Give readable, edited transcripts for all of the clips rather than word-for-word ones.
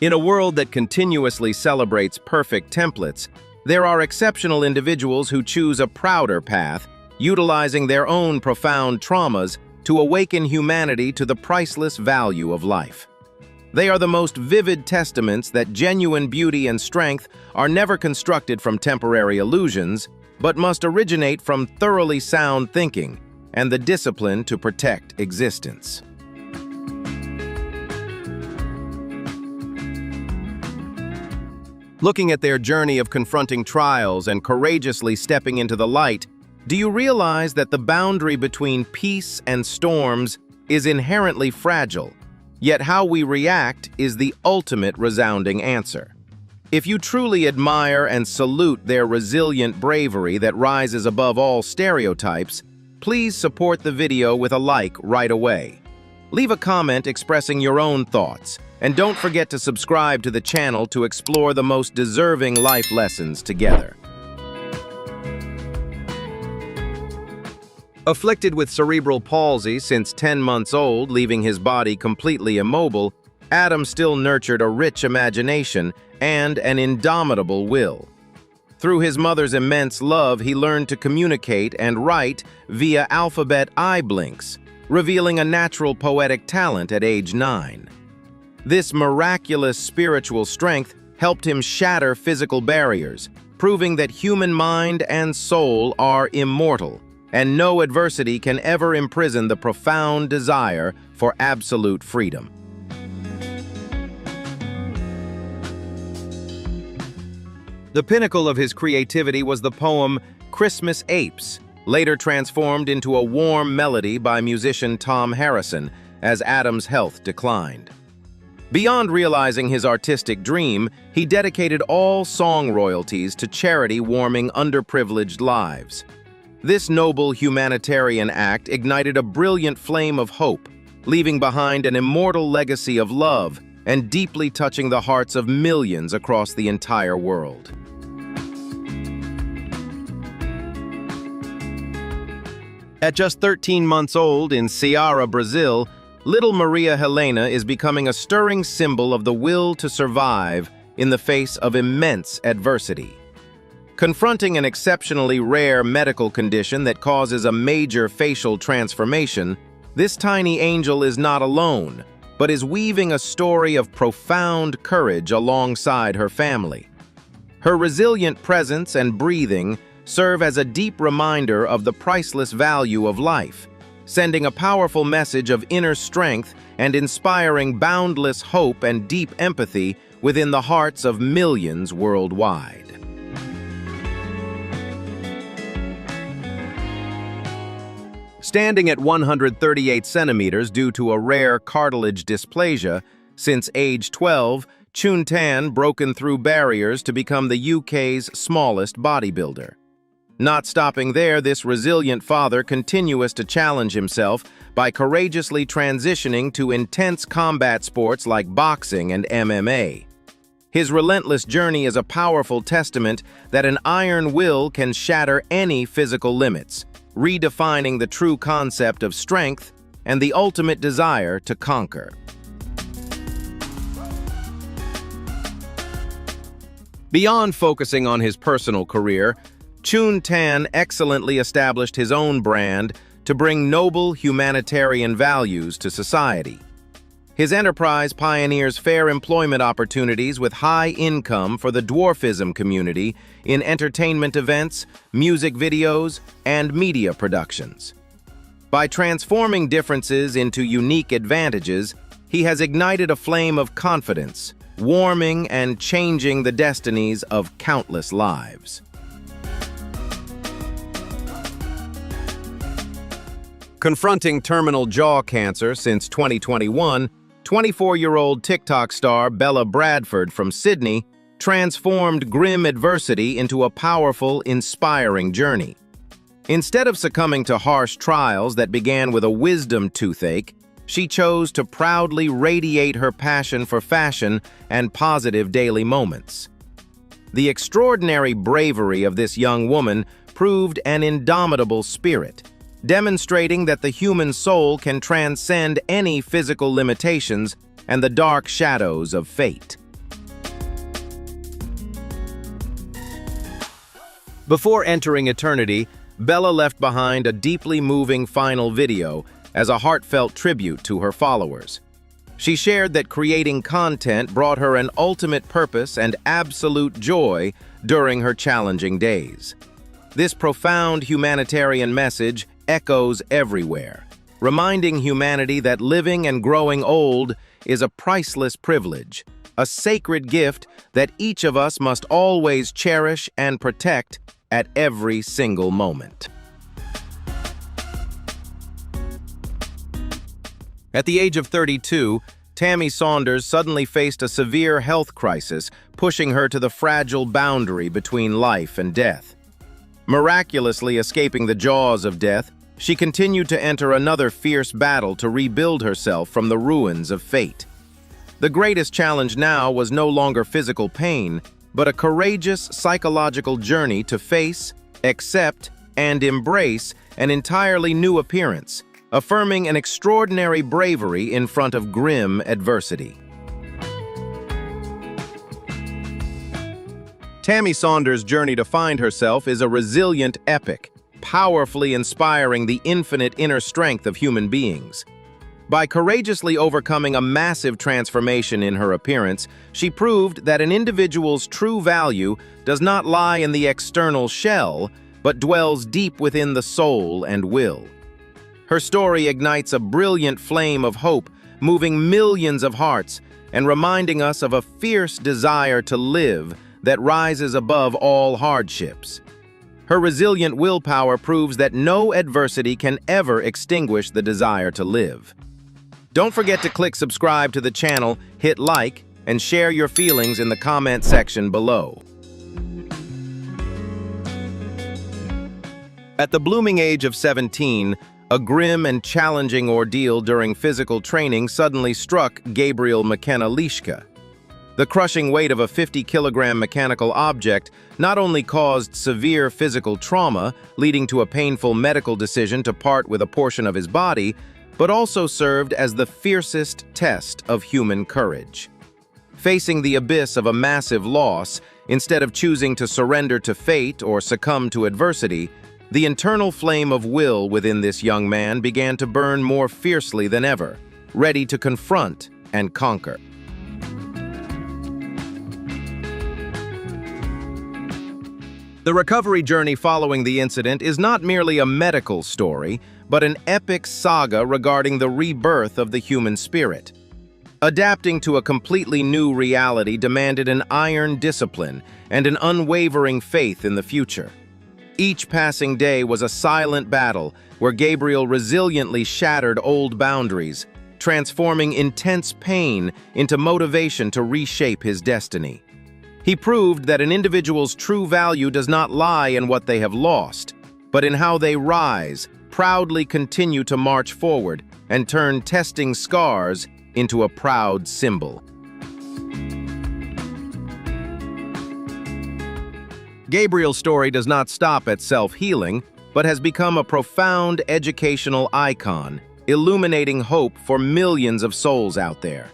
In a world that continuously celebrates perfect templates, there are exceptional individuals who choose a prouder path, utilizing their own profound traumas to awaken humanity to the priceless value of life. They are the most vivid testaments that genuine beauty and strength are never constructed from temporary illusions, but must originate from thoroughly sound thinking and the discipline to protect existence. Looking at their journey of confronting trials and courageously stepping into the light, do you realize that the boundary between peace and storms is inherently fragile, yet how we react is the ultimate resounding answer? If you truly admire and salute their resilient bravery that rises above all stereotypes, please support the video with a like right away. Leave a comment expressing your own thoughts, and don't forget to subscribe to the channel to explore the most deserving life lessons together. Afflicted with cerebral palsy since 10 months old, leaving his body completely immobile, Adam still nurtured a rich imagination and an indomitable will. Through his mother's immense love, he learned to communicate and write via alphabet eye blinks, revealing a natural poetic talent at age 9. This miraculous spiritual strength helped him shatter physical barriers, proving that human mind and soul are immortal, and no adversity can ever imprison the profound desire for absolute freedom. The pinnacle of his creativity was the poem Christmas Apes, later transformed into a warm melody by musician Tom Harrison as Adam's health declined. Beyond realizing his artistic dream, he dedicated all song royalties to charity warming underprivileged lives. This noble humanitarian act ignited a brilliant flame of hope, leaving behind an immortal legacy of love and deeply touching the hearts of millions across the entire world. At just 13 months old in Ceará, Brazil, little Maria Helena is becoming a stirring symbol of the will to survive in the face of immense adversity. Confronting an exceptionally rare medical condition that causes a major facial transformation, this tiny angel is not alone, but is weaving a story of profound courage alongside her family. Her resilient presence and breathing serve as a deep reminder of the priceless value of life, sending a powerful message of inner strength and inspiring boundless hope and deep empathy within the hearts of millions worldwide. Standing at 138 centimeters due to a rare cartilage dysplasia, since age 12, Chun Tan broken through barriers to become the UK's smallest bodybuilder. Not stopping there, this resilient father continues to challenge himself by courageously transitioning to intense combat sports like boxing and MMA. His relentless journey is a powerful testament that an iron will can shatter any physical limits, redefining the true concept of strength and the ultimate desire to conquer. Beyond focusing on his personal career, Chun Tan excellently established his own brand to bring noble humanitarian values to society. His enterprise pioneers fair employment opportunities with high income for the dwarfism community in entertainment events, music videos, and media productions. By transforming differences into unique advantages, he has ignited a flame of confidence, warming and changing the destinies of countless lives. Confronting terminal jaw cancer since 2021, 24-year-old TikTok star Bella Bradford from Sydney transformed grim adversity into a powerful, inspiring journey. Instead of succumbing to harsh trials that began with a wisdom toothache, she chose to proudly radiate her passion for fashion and positive daily moments. The extraordinary bravery of this young woman proved an indomitable spirit, demonstrating that the human soul can transcend any physical limitations and the dark shadows of fate. Before entering eternity, Bella left behind a deeply moving final video as a heartfelt tribute to her followers. She shared that creating content brought her an ultimate purpose and absolute joy during her challenging days. This profound humanitarian message echoes everywhere, reminding humanity that living and growing old is a priceless privilege, a sacred gift that each of us must always cherish and protect at every single moment. At the age of 32, Tammy Saunders suddenly faced a severe health crisis, pushing her to the fragile boundary between life and death. Miraculously escaping the jaws of death, she continued to enter another fierce battle to rebuild herself from the ruins of fate. The greatest challenge now was no longer physical pain, but a courageous psychological journey to face, accept, and embrace an entirely new appearance, affirming an extraordinary bravery in front of grim adversity. Tammy Saunders' journey to find herself is a resilient epic, powerfully inspiring the infinite inner strength of human beings. By courageously overcoming a massive transformation in her appearance, she proved that an individual's true value does not lie in the external shell, but dwells deep within the soul and will. Her story ignites a brilliant flame of hope, moving millions of hearts and reminding us of a fierce desire to live that rises above all hardships. Her resilient willpower proves that no adversity can ever extinguish the desire to live. Don't forget to click subscribe to the channel, hit like, and share your feelings in the comment section below. At the blooming age of 17, a grim and challenging ordeal during physical training suddenly struck Gabriel McKenna Lishka. The crushing weight of a 50-kilogram mechanical object not only caused severe physical trauma, leading to a painful medical decision to part with a portion of his body, but also served as the fiercest test of human courage. Facing the abyss of a massive loss, instead of choosing to surrender to fate or succumb to adversity, the internal flame of will within this young man began to burn more fiercely than ever, ready to confront and conquer. The recovery journey following the incident is not merely a medical story, but an epic saga regarding the rebirth of the human spirit. Adapting to a completely new reality demanded an iron discipline and an unwavering faith in the future. Each passing day was a silent battle where Gabriel resiliently shattered old boundaries, transforming intense pain into motivation to reshape his destiny. He proved that an individual's true value does not lie in what they have lost, but in how they rise, proudly continue to march forward, and turn testing scars into a proud symbol. Gabriel's story does not stop at self-healing, but has become a profound educational icon, illuminating hope for millions of souls out there.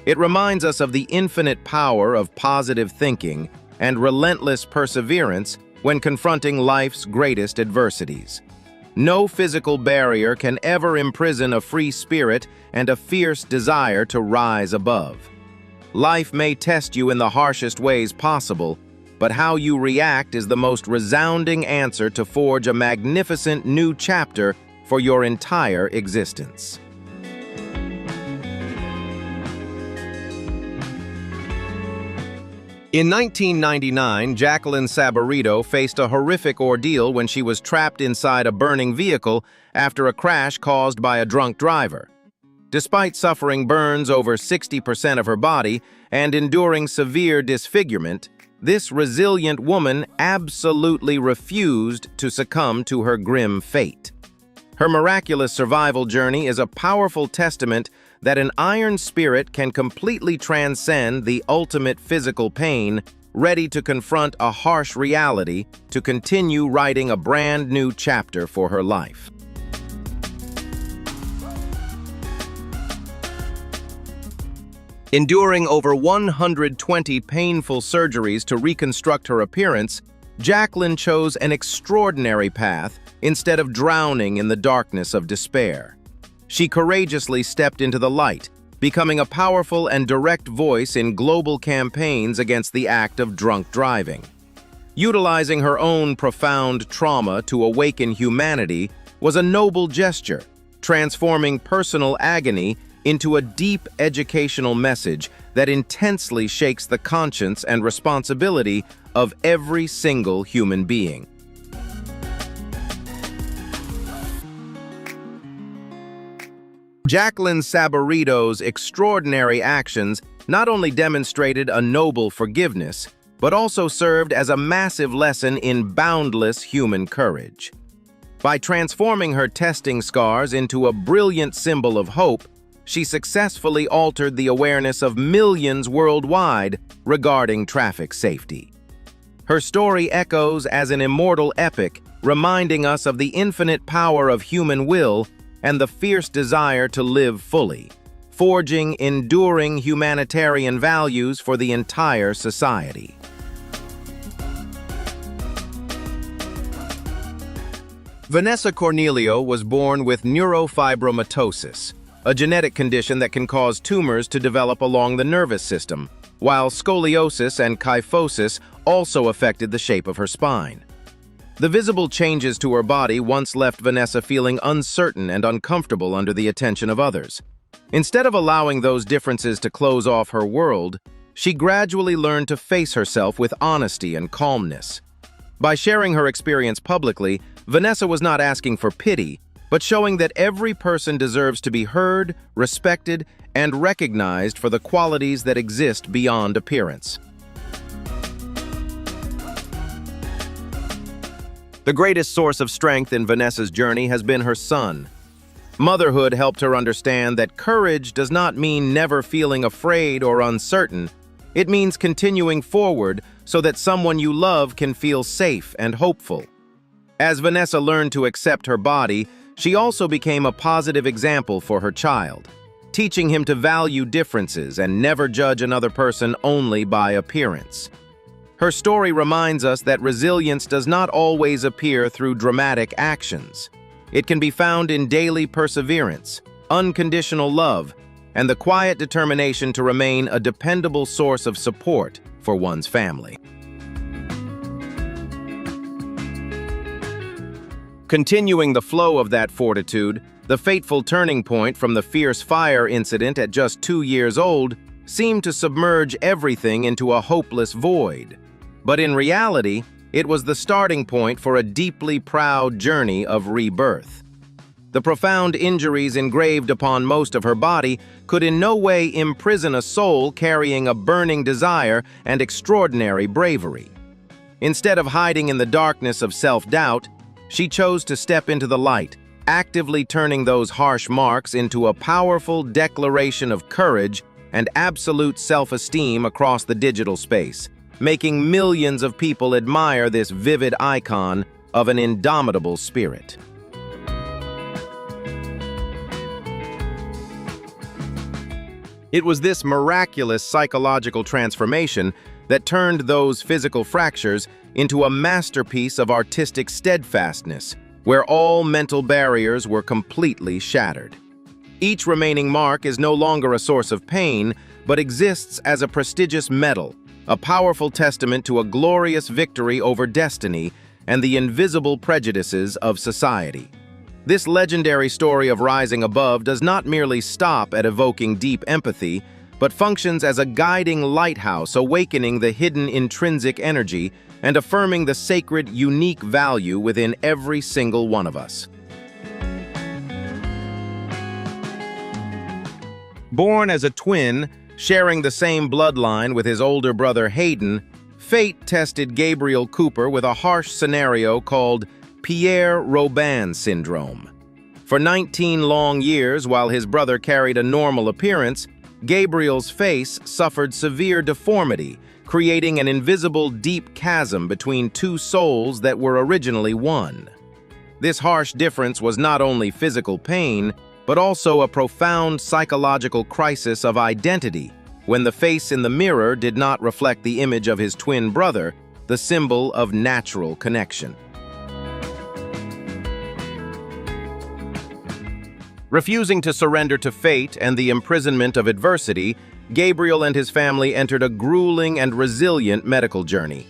It reminds us of the infinite power of positive thinking and relentless perseverance when confronting life's greatest adversities. No physical barrier can ever imprison a free spirit and a fierce desire to rise above. Life may test you in the harshest ways possible, but how you react is the most resounding answer to forge a magnificent new chapter for your entire existence. In 1999, Jacqueline Saborito faced a horrific ordeal when she was trapped inside a burning vehicle after a crash caused by a drunk driver. Despite suffering burns over 60% of her body and enduring severe disfigurement, this resilient woman absolutely refused to succumb to her grim fate. Her miraculous survival journey is a powerful testament that an iron spirit can completely transcend the ultimate physical pain, ready to confront a harsh reality to continue writing a brand new chapter for her life. Enduring over 120 painful surgeries to reconstruct her appearance, Jacqueline chose an extraordinary path instead of drowning in the darkness of despair. She courageously stepped into the light, becoming a powerful and direct voice in global campaigns against the act of drunk driving. Utilizing her own profound trauma to awaken humanity was a noble gesture, transforming personal agony into a deep educational message that intensely shakes the conscience and responsibility of every single human being. Jacqueline Saborito's extraordinary actions not only demonstrated a noble forgiveness, but also served as a massive lesson in boundless human courage. By transforming her testing scars into a brilliant symbol of hope, she successfully altered the awareness of millions worldwide regarding traffic safety. Her story echoes as an immortal epic, reminding us of the infinite power of human will and the fierce desire to live fully, forging enduring humanitarian values for the entire society. Vanessa Cornelio was born with neurofibromatosis, a genetic condition that can cause tumors to develop along the nervous system, while scoliosis and kyphosis also affected the shape of her spine. The visible changes to her body once left Vanessa feeling uncertain and uncomfortable under the attention of others. Instead of allowing those differences to close off her world, she gradually learned to face herself with honesty and calmness. By sharing her experience publicly, Vanessa was not asking for pity, but showing that every person deserves to be heard, respected, and recognized for the qualities that exist beyond appearance. The greatest source of strength in Vanessa's journey has been her son. Motherhood helped her understand that courage does not mean never feeling afraid or uncertain. It means continuing forward so that someone you love can feel safe and hopeful. As Vanessa learned to accept her body, she also became a positive example for her child, teaching him to value differences and never judge another person only by appearance. Her story reminds us that resilience does not always appear through dramatic actions. It can be found in daily perseverance, unconditional love, and the quiet determination to remain a dependable source of support for one's family. Continuing the flow of that fortitude, the fateful turning point from the fierce fire incident at just 2 years old seemed to submerge everything into a hopeless void. But in reality, it was the starting point for a deeply proud journey of rebirth. The profound injuries engraved upon most of her body could in no way imprison a soul carrying a burning desire and extraordinary bravery. Instead of hiding in the darkness of self-doubt, she chose to step into the light, actively turning those harsh marks into a powerful declaration of courage and absolute self-esteem across the digital space, making millions of people admire this vivid icon of an indomitable spirit. It was this miraculous psychological transformation that turned those physical fractures into a masterpiece of artistic steadfastness, where all mental barriers were completely shattered. Each remaining mark is no longer a source of pain, but exists as a prestigious medal, a powerful testament to a glorious victory over destiny and the invisible prejudices of society. This legendary story of rising above does not merely stop at evoking deep empathy, but functions as a guiding lighthouse, awakening the hidden intrinsic energy and affirming the sacred, unique value within every single one of us. Born as a twin, sharing the same bloodline with his older brother Hayden, fate tested Gabriel Cooper with a harsh scenario called Pierre-Robin syndrome. For 19 long years, while his brother carried a normal appearance, Gabriel's face suffered severe deformity, creating an invisible deep chasm between two souls that were originally one. This harsh difference was not only physical pain, but also a profound psychological crisis of identity, when the face in the mirror did not reflect the image of his twin brother, the symbol of natural connection. Refusing to surrender to fate and the imprisonment of adversity, Gabriel and his family entered a grueling and resilient medical journey.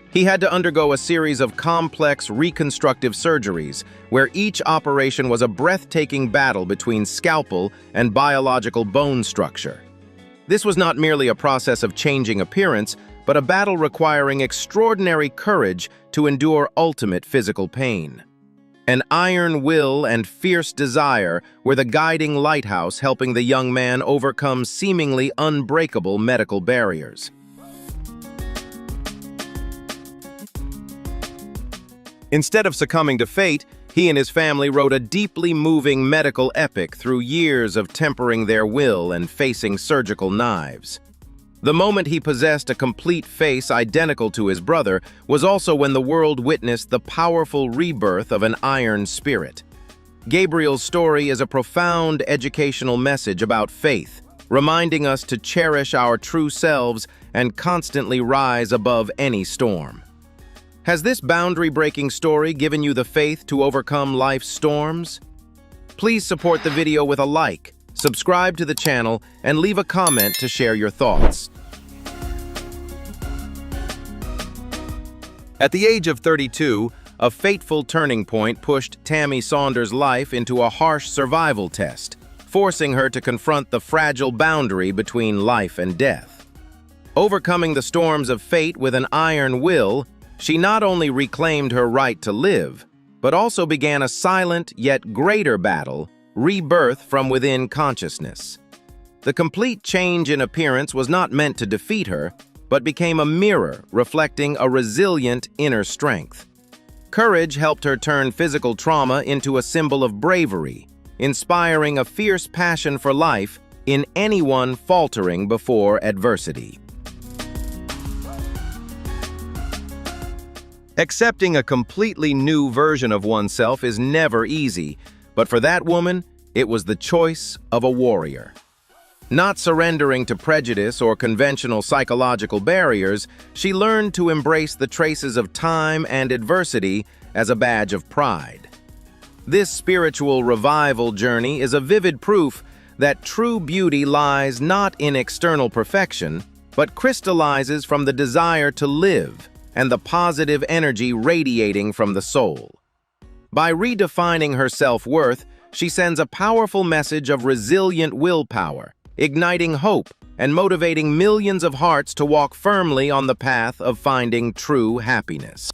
He had to undergo a series of complex reconstructive surgeries, where each operation was a breathtaking battle between scalpel and biological bone structure. This was not merely a process of changing appearance, but a battle requiring extraordinary courage to endure ultimate physical pain. An iron will and fierce desire were the guiding lighthouse helping the young man overcome seemingly unbreakable medical barriers. Instead of succumbing to fate, he and his family wrote a deeply moving medical epic through years of tempering their will and facing surgical knives. The moment he possessed a complete face identical to his brother was also when the world witnessed the powerful rebirth of an iron spirit. Gabriel's story is a profound educational message about faith, reminding us to cherish our true selves and constantly rise above any storm. Has this boundary-breaking story given you the faith to overcome life's storms? Please support the video with a like, subscribe to the channel, and leave a comment to share your thoughts. At the age of 32, a fateful turning point pushed Tammy Saunders' life into a harsh survival test, forcing her to confront the fragile boundary between life and death. Overcoming the storms of fate with an iron will, she not only reclaimed her right to live, but also began a silent yet greater battle, rebirth from within consciousness. The complete change in appearance was not meant to defeat her, but became a mirror reflecting a resilient inner strength. Courage helped her turn physical trauma into a symbol of bravery, inspiring a fierce passion for life in anyone faltering before adversity. Accepting a completely new version of oneself is never easy, but for that woman, it was the choice of a warrior. Not surrendering to prejudice or conventional psychological barriers, she learned to embrace the traces of time and adversity as a badge of pride. This spiritual revival journey is a vivid proof that true beauty lies not in external perfection, but crystallizes from the desire to live and the positive energy radiating from the soul. By redefining her self-worth, she sends a powerful message of resilient willpower, igniting hope and motivating millions of hearts to walk firmly on the path of finding true happiness.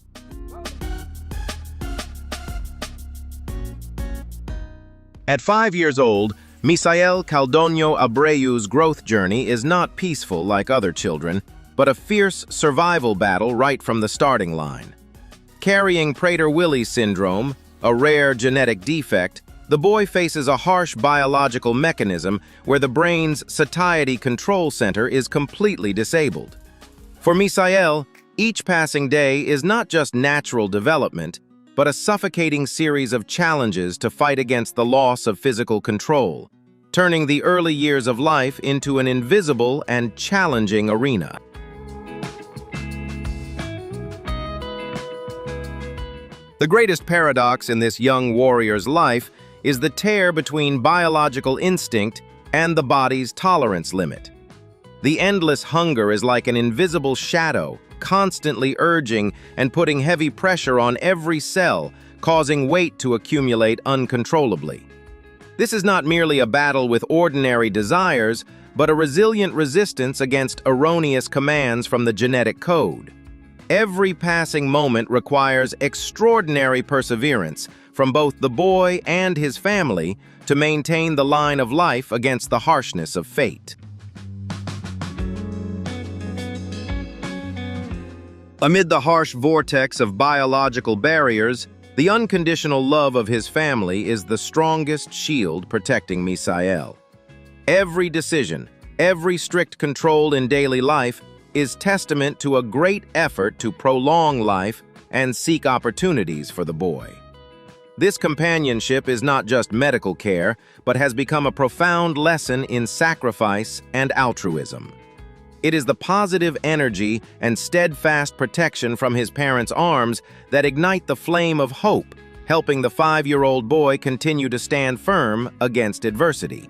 At 5 years old, Misael Caldoño Abreu's growth journey is not peaceful like other children, but a fierce survival battle right from the starting line. Carrying Prader-Willi syndrome, a rare genetic defect, the boy faces a harsh biological mechanism where the brain's satiety control center is completely disabled. For Misael, each passing day is not just natural development, but a suffocating series of challenges to fight against the loss of physical control, turning the early years of life into an invisible and challenging arena. The greatest paradox in this young warrior's life is the tear between biological instinct and the body's tolerance limit. The endless hunger is like an invisible shadow, constantly urging and putting heavy pressure on every cell, causing weight to accumulate uncontrollably. This is not merely a battle with ordinary desires, but a resilient resistance against erroneous commands from the genetic code. Every passing moment requires extraordinary perseverance from both the boy and his family to maintain the line of life against the harshness of fate. Amid the harsh vortex of biological barriers, the unconditional love of his family is the strongest shield protecting Misael. Every decision, every strict control in daily life is testament to a great effort to prolong life and seek opportunities for the boy. This companionship is not just medical care, but has become a profound lesson in sacrifice and altruism. It is the positive energy and steadfast protection from his parents' arms that ignite the flame of hope, helping the 5-year-old boy continue to stand firm against adversity.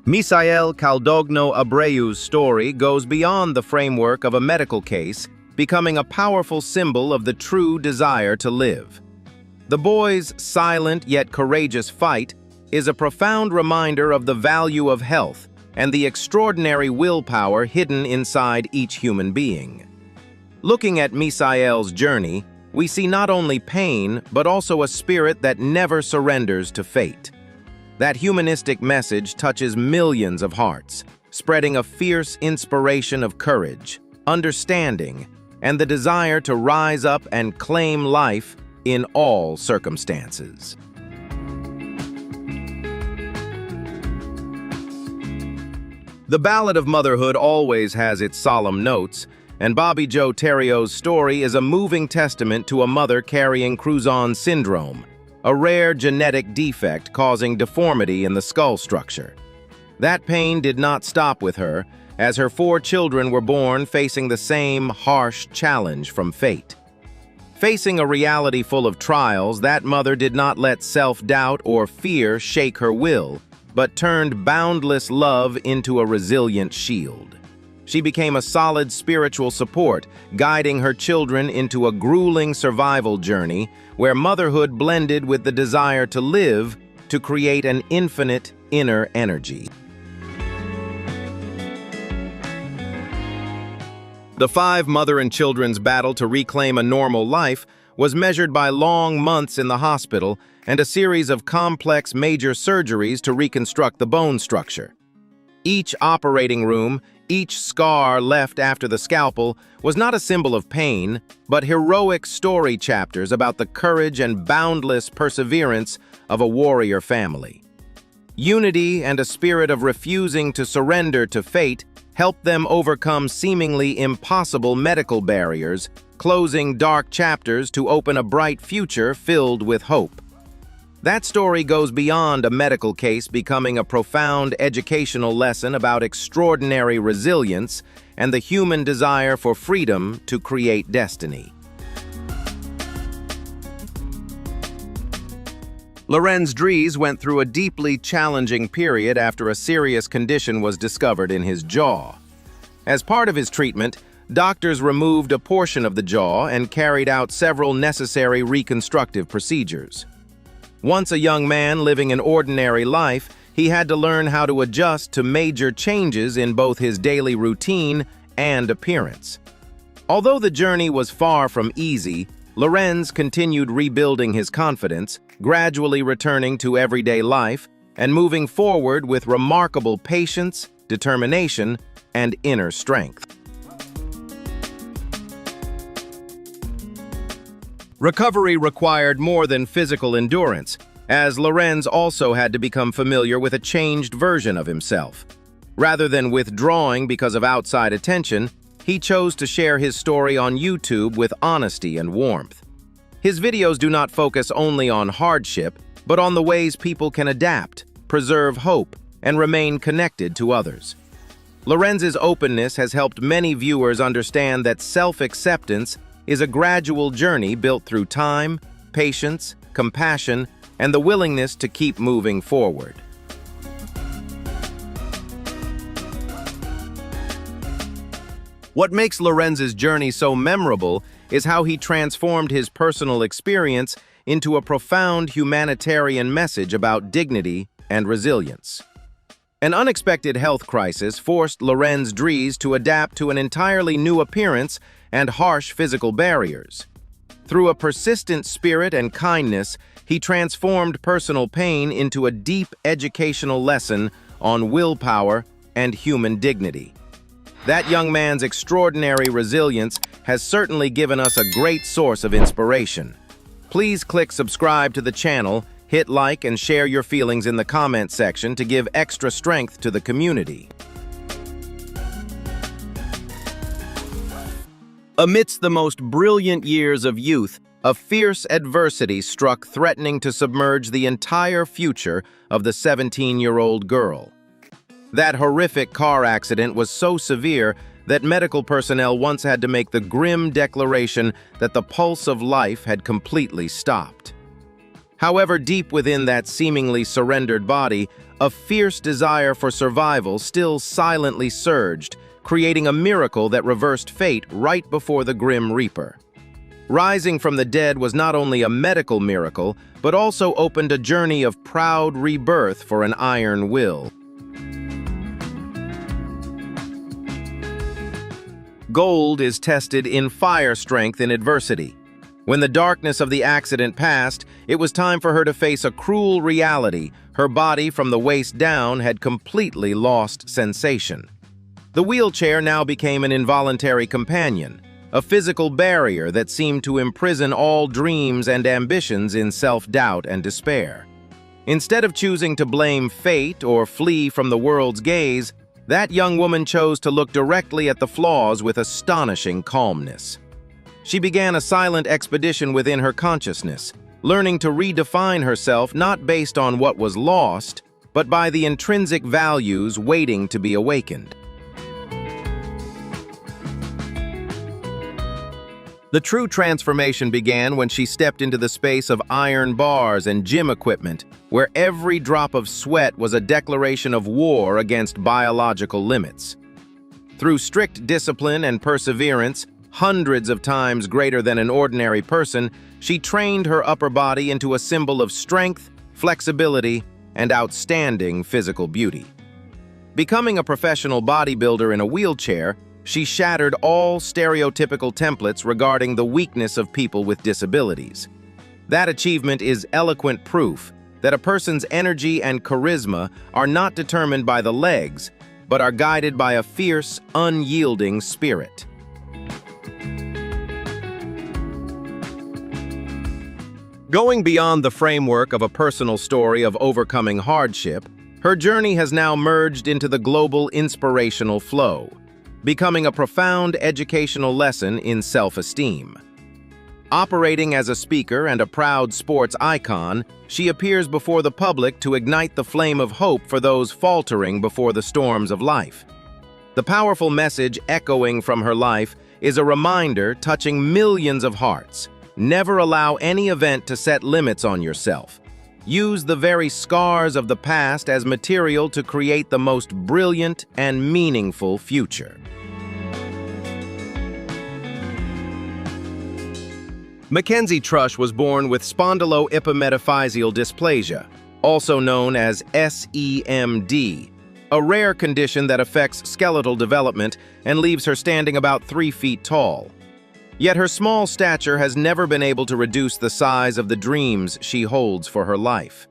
Misael Caldogno Abreu's story goes beyond the framework of a medical case, becoming a powerful symbol of the true desire to live. The boy's silent yet courageous fight is a profound reminder of the value of health and the extraordinary willpower hidden inside each human being. Looking at Misael's journey, we see not only pain, but also a spirit that never surrenders to fate. That humanistic message touches millions of hearts, spreading a fierce inspiration of courage, understanding, and the desire to rise up and claim life in all circumstances. The Ballad of Motherhood always has its solemn notes, and Bobby Joe Terrio's story is a moving testament to a mother carrying Crouzon syndrome, a rare genetic defect causing deformity in the skull structure. That pain did not stop with her, as her 4 children were born facing the same harsh challenge from fate. Facing a reality full of trials, that mother did not let self-doubt or fear shake her will, but turned boundless love into a resilient shield. She became a solid spiritual support, guiding her children into a grueling survival journey where motherhood blended with the desire to live to create an infinite inner energy. The 5 mother and children's battle to reclaim a normal life was measured by long months in the hospital and a series of complex major surgeries to reconstruct the bone structure. Each operating room, each scar left after the scalpel, was not a symbol of pain, but heroic story chapters about the courage and boundless perseverance of a warrior family. Unity and a spirit of refusing to surrender to fate helped them overcome seemingly impossible medical barriers, closing dark chapters to open a bright future filled with hope. That story goes beyond a medical case, becoming a profound educational lesson about extraordinary resilience and the human desire for freedom to create destiny. Lorenz Dries went through a deeply challenging period after a serious condition was discovered in his jaw. As part of his treatment, doctors removed a portion of the jaw and carried out several necessary reconstructive procedures. Once a young man living an ordinary life, he had to learn how to adjust to major changes in both his daily routine and appearance. Although the journey was far from easy, Lorenz continued rebuilding his confidence, gradually returning to everyday life and moving forward with remarkable patience, determination, and inner strength. Recovery required more than physical endurance, as Lorenz also had to become familiar with a changed version of himself. Rather than withdrawing because of outside attention, he chose to share his story on YouTube with honesty and warmth. His videos do not focus only on hardship, but on the ways people can adapt, preserve hope, and remain connected to others. Lorenz's openness has helped many viewers understand that self-acceptance is a gradual journey built through time, patience, compassion, and the willingness to keep moving forward. What makes Lorenz's journey so memorable is how he transformed his personal experience into a profound humanitarian message about dignity and resilience. An unexpected health crisis forced Lorenz Dries to adapt to an entirely new appearance and harsh physical barriers. Through a persistent spirit and kindness, he transformed personal pain into a deep educational lesson on willpower and human dignity. That young man's extraordinary resilience has certainly given us a great source of inspiration. Please click subscribe to the channel, hit like, and share your feelings in the comment section to give extra strength to the community. Amidst the most brilliant years of youth, a fierce adversity struck, threatening to submerge the entire future of the 17-year-old girl. That horrific car accident was so severe that medical personnel once had to make the grim declaration that the pulse of life had completely stopped. However, deep within that seemingly surrendered body, a fierce desire for survival still silently surged, creating a miracle that reversed fate right before the Grim Reaper. Rising from the dead was not only a medical miracle, but also opened a journey of proud rebirth for an iron will. Gold is tested in fire strength in adversity. When the darkness of the accident passed, it was time for her to face a cruel reality. Her body from the waist down had completely lost sensation. The wheelchair now became an involuntary companion, a physical barrier that seemed to imprison all dreams and ambitions in self-doubt and despair. Instead of choosing to blame fate or flee from the world's gaze, that young woman chose to look directly at the flaws with astonishing calmness. She began a silent expedition within her consciousness, learning to redefine herself not based on what was lost, but by the intrinsic values waiting to be awakened. The true transformation began when she stepped into the space of iron bars and gym equipment, where every drop of sweat was a declaration of war against biological limits. Through strict discipline and perseverance, hundreds of times greater than an ordinary person, she trained her upper body into a symbol of strength, flexibility, and outstanding physical beauty. Becoming a professional bodybuilder in a wheelchair, she shattered all stereotypical templates regarding the weakness of people with disabilities. That achievement is eloquent proof that a person's energy and charisma are not determined by the legs, but are guided by a fierce, unyielding spirit. Going beyond the framework of a personal story of overcoming hardship, her journey has now merged into the global inspirational flow, becoming a profound educational lesson in self-esteem. Operating as a speaker and a proud sports icon, she appears before the public to ignite the flame of hope for those faltering before the storms of life. The powerful message echoing from her life is a reminder touching millions of hearts. Never allow any event to set limits on yourself. Use the very scars of the past as material to create the most brilliant and meaningful future. Mackenzie Trush was born with spondyloepimetaphyseal dysplasia, also known as SEMD, a rare condition that affects skeletal development and leaves her standing about 3 feet tall. Yet her small stature has never been able to reduce the size of the dreams she holds for her life.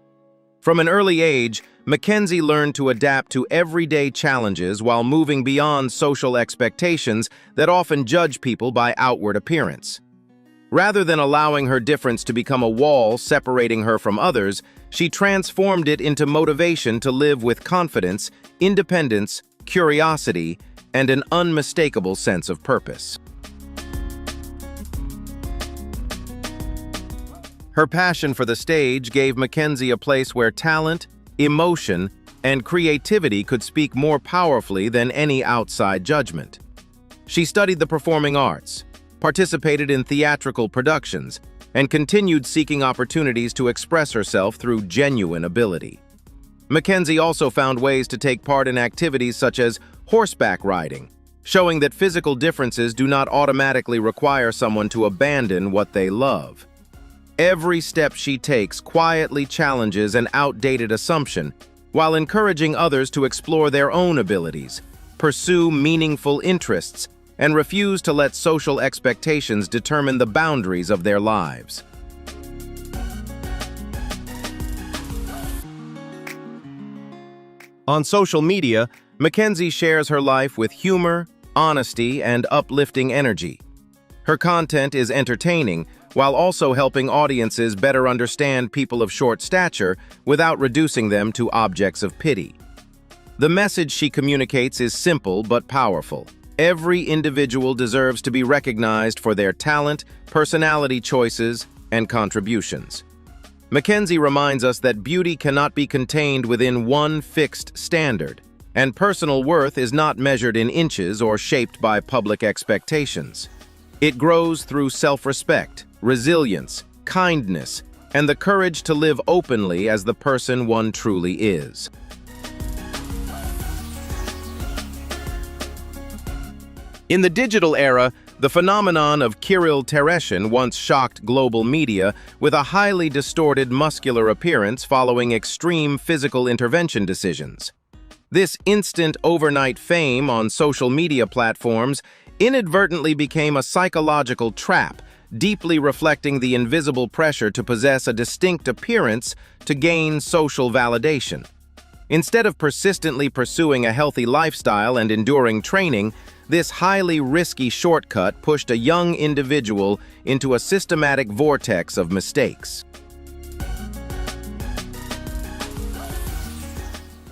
From an early age, Mackenzie learned to adapt to everyday challenges while moving beyond social expectations that often judge people by outward appearance. Rather than allowing her difference to become a wall separating her from others, she transformed it into motivation to live with confidence, independence, curiosity, and an unmistakable sense of purpose. Her passion for the stage gave Mackenzie a place where talent, emotion, and creativity could speak more powerfully than any outside judgment. She studied the performing arts, participated in theatrical productions, and continued seeking opportunities to express herself through genuine ability. Mackenzie also found ways to take part in activities such as horseback riding, showing that physical differences do not automatically require someone to abandon what they love. Every step she takes quietly challenges an outdated assumption, while encouraging others to explore their own abilities, pursue meaningful interests, and refuse to let social expectations determine the boundaries of their lives. On social media, Mackenzie shares her life with humor, honesty, and uplifting energy. Her content is entertaining, while also helping audiences better understand people of short stature without reducing them to objects of pity. The message she communicates is simple but powerful. Every individual deserves to be recognized for their talent, personality choices, and contributions. Mackenzie reminds us that beauty cannot be contained within one fixed standard. And personal worth is not measured in inches or shaped by public expectations. It grows through self-respect, resilience, kindness, and the courage to live openly as the person one truly is. In the digital era, the phenomenon of Kirill Tereshin once shocked global media with a highly distorted muscular appearance following extreme physical intervention decisions. This instant overnight fame on social media platforms inadvertently became a psychological trap, deeply reflecting the invisible pressure to possess a distinct appearance to gain social validation. Instead of persistently pursuing a healthy lifestyle and enduring training, this highly risky shortcut pushed a young individual into a systematic vortex of mistakes.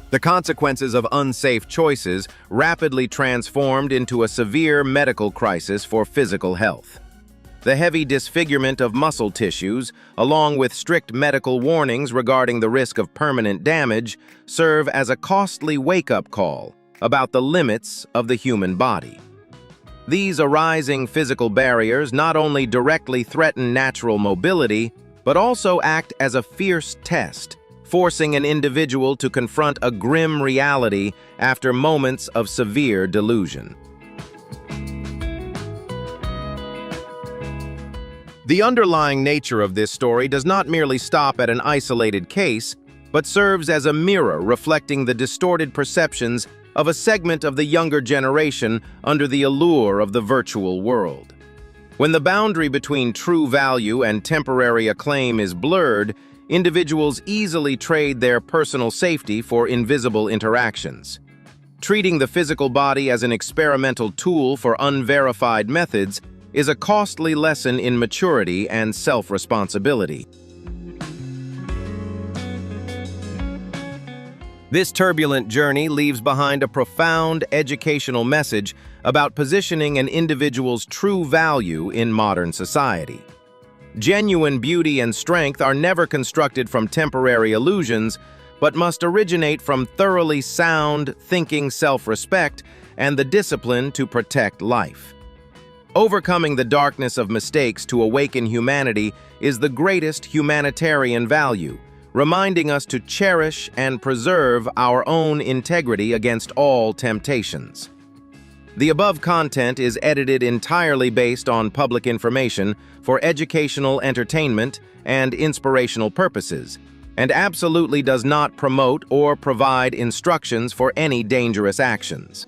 The consequences of unsafe choices rapidly transformed into a severe medical crisis for physical health. The heavy disfigurement of muscle tissues, along with strict medical warnings regarding the risk of permanent damage, serve as a costly wake-up call about the limits of the human body. These arising physical barriers not only directly threaten natural mobility, but also act as a fierce test, forcing an individual to confront a grim reality after moments of severe delusion. The underlying nature of this story does not merely stop at an isolated case, but serves as a mirror reflecting the distorted perceptions of a segment of the younger generation under the allure of the virtual world. When the boundary between true value and temporary acclaim is blurred, individuals easily trade their personal safety for invisible interactions. Treating the physical body as an experimental tool for unverified methods is a costly lesson in maturity and self-responsibility. This turbulent journey leaves behind a profound educational message about positioning an individual's true value in modern society. Genuine beauty and strength are never constructed from temporary illusions, but must originate from thoroughly sound, thinking self-respect and the discipline to protect life. Overcoming the darkness of mistakes to awaken humanity is the greatest humanitarian value, reminding us to cherish and preserve our own integrity against all temptations. The above content is edited entirely based on public information for educational, entertainment, and inspirational purposes, and absolutely does not promote or provide instructions for any dangerous actions.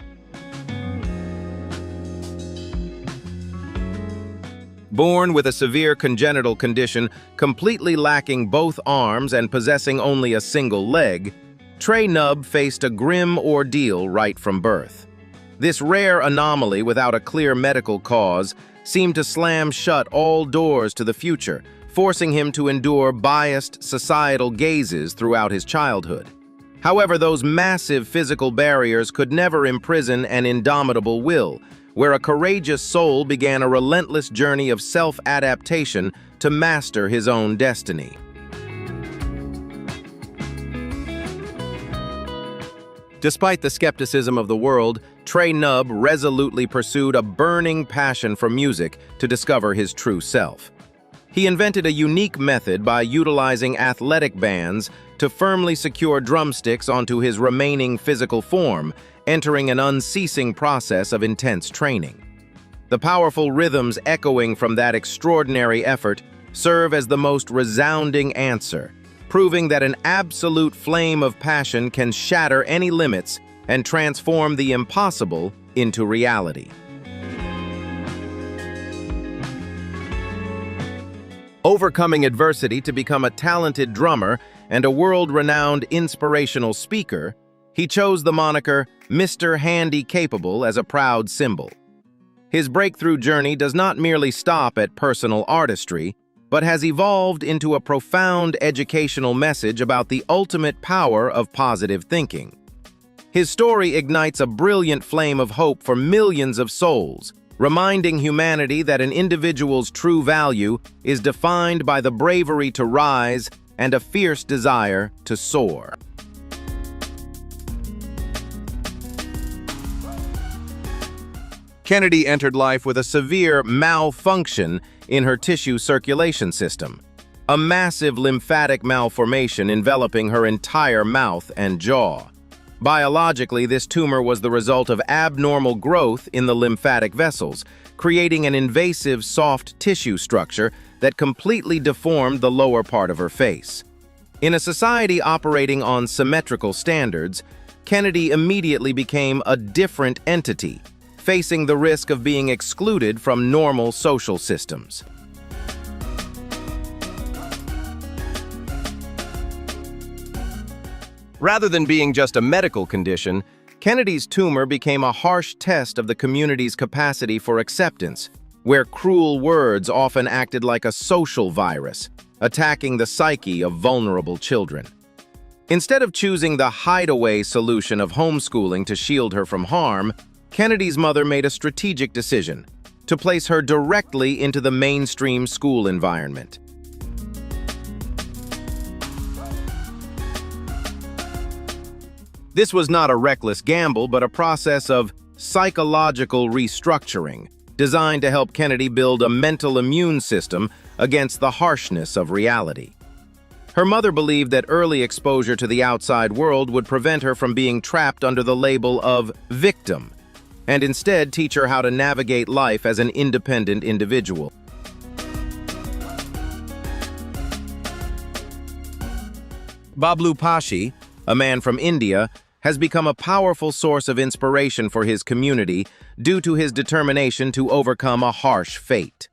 Born with a severe congenital condition, completely lacking both arms and possessing only a single leg, Trey Nubb faced a grim ordeal right from birth. This rare anomaly without a clear medical cause seemed to slam shut all doors to the future, forcing him to endure biased societal gazes throughout his childhood. However, those massive physical barriers could never imprison an indomitable will, where a courageous soul began a relentless journey of self-adaptation to master his own destiny. Despite the skepticism of the world, Trey Nubb resolutely pursued a burning passion for music to discover his true self. He invented a unique method by utilizing athletic bands to firmly secure drumsticks onto his remaining physical form, entering an unceasing process of intense training. The powerful rhythms echoing from that extraordinary effort serve as the most resounding answer, proving that an absolute flame of passion can shatter any limits and transform the impossible into reality. Overcoming adversity to become a talented drummer and a world-renowned inspirational speaker, he chose the moniker Mr. Handy Capable as a proud symbol. His breakthrough journey does not merely stop at personal artistry, but has evolved into a profound educational message about the ultimate power of positive thinking. His story ignites a brilliant flame of hope for millions of souls, reminding humanity that an individual's true value is defined by the bravery to rise and a fierce desire to soar. Kennedy entered life with a severe malfunction in her tissue circulation system, a massive lymphatic malformation enveloping her entire mouth and jaw. Biologically, this tumor was the result of abnormal growth in the lymphatic vessels, creating an invasive soft tissue structure that completely deformed the lower part of her face. In a society operating on symmetrical standards, Kennedy immediately became a different entity, facing the risk of being excluded from normal social systems. Rather than being just a medical condition, Kennedy's tumor became a harsh test of the community's capacity for acceptance, where cruel words often acted like a social virus, attacking the psyche of vulnerable children. Instead of choosing the hideaway solution of homeschooling to shield her from harm, Kennedy's mother made a strategic decision to place her directly into the mainstream school environment. This was not a reckless gamble, but a process of psychological restructuring, designed to help Kennedy build a mental immune system against the harshness of reality. Her mother believed that early exposure to the outside world would prevent her from being trapped under the label of victim, and instead teach her how to navigate life as an independent individual. Bablu Pashi, a man from India, has become a powerful source of inspiration for his community due to his determination to overcome a harsh fate.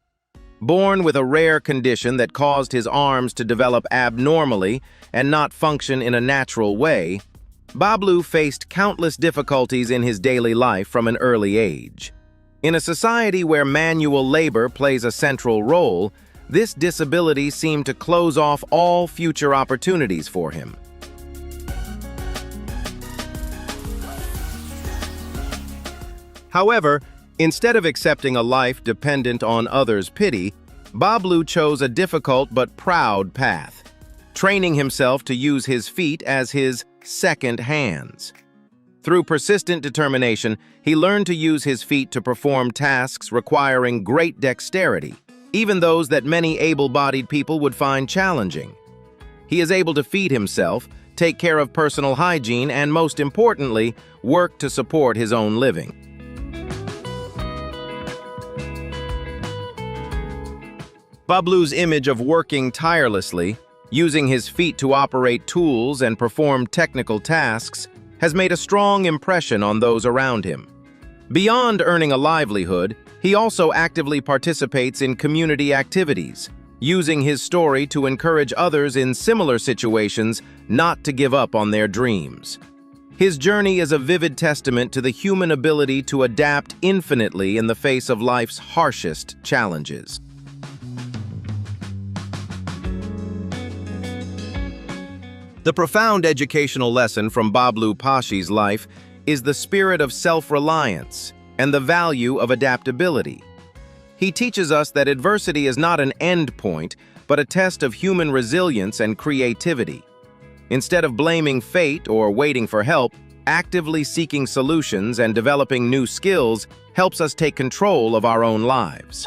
Born with a rare condition that caused his arms to develop abnormally and not function in a natural way, Bablu faced countless difficulties in his daily life from an early age. In a society where manual labor plays a central role, this disability seemed to close off all future opportunities for him. However, instead of accepting a life dependent on others' pity, Bablu chose a difficult but proud path, training himself to use his feet as his second hands. Through persistent determination, he learned to use his feet to perform tasks requiring great dexterity, even those that many able-bodied people would find challenging. He is able to feed himself, take care of personal hygiene, and most importantly, work to support his own living. Bablu's image of working tirelessly, using his feet to operate tools and perform technical tasks, has made a strong impression on those around him. Beyond earning a livelihood, he also actively participates in community activities, using his story to encourage others in similar situations not to give up on their dreams. His journey is a vivid testament to the human ability to adapt infinitely in the face of life's harshest challenges. The profound educational lesson from Bablu Pashi's life is the spirit of self-reliance and the value of adaptability. He teaches us that adversity is not an end point, but a test of human resilience and creativity. Instead of blaming fate or waiting for help, actively seeking solutions and developing new skills helps us take control of our own lives.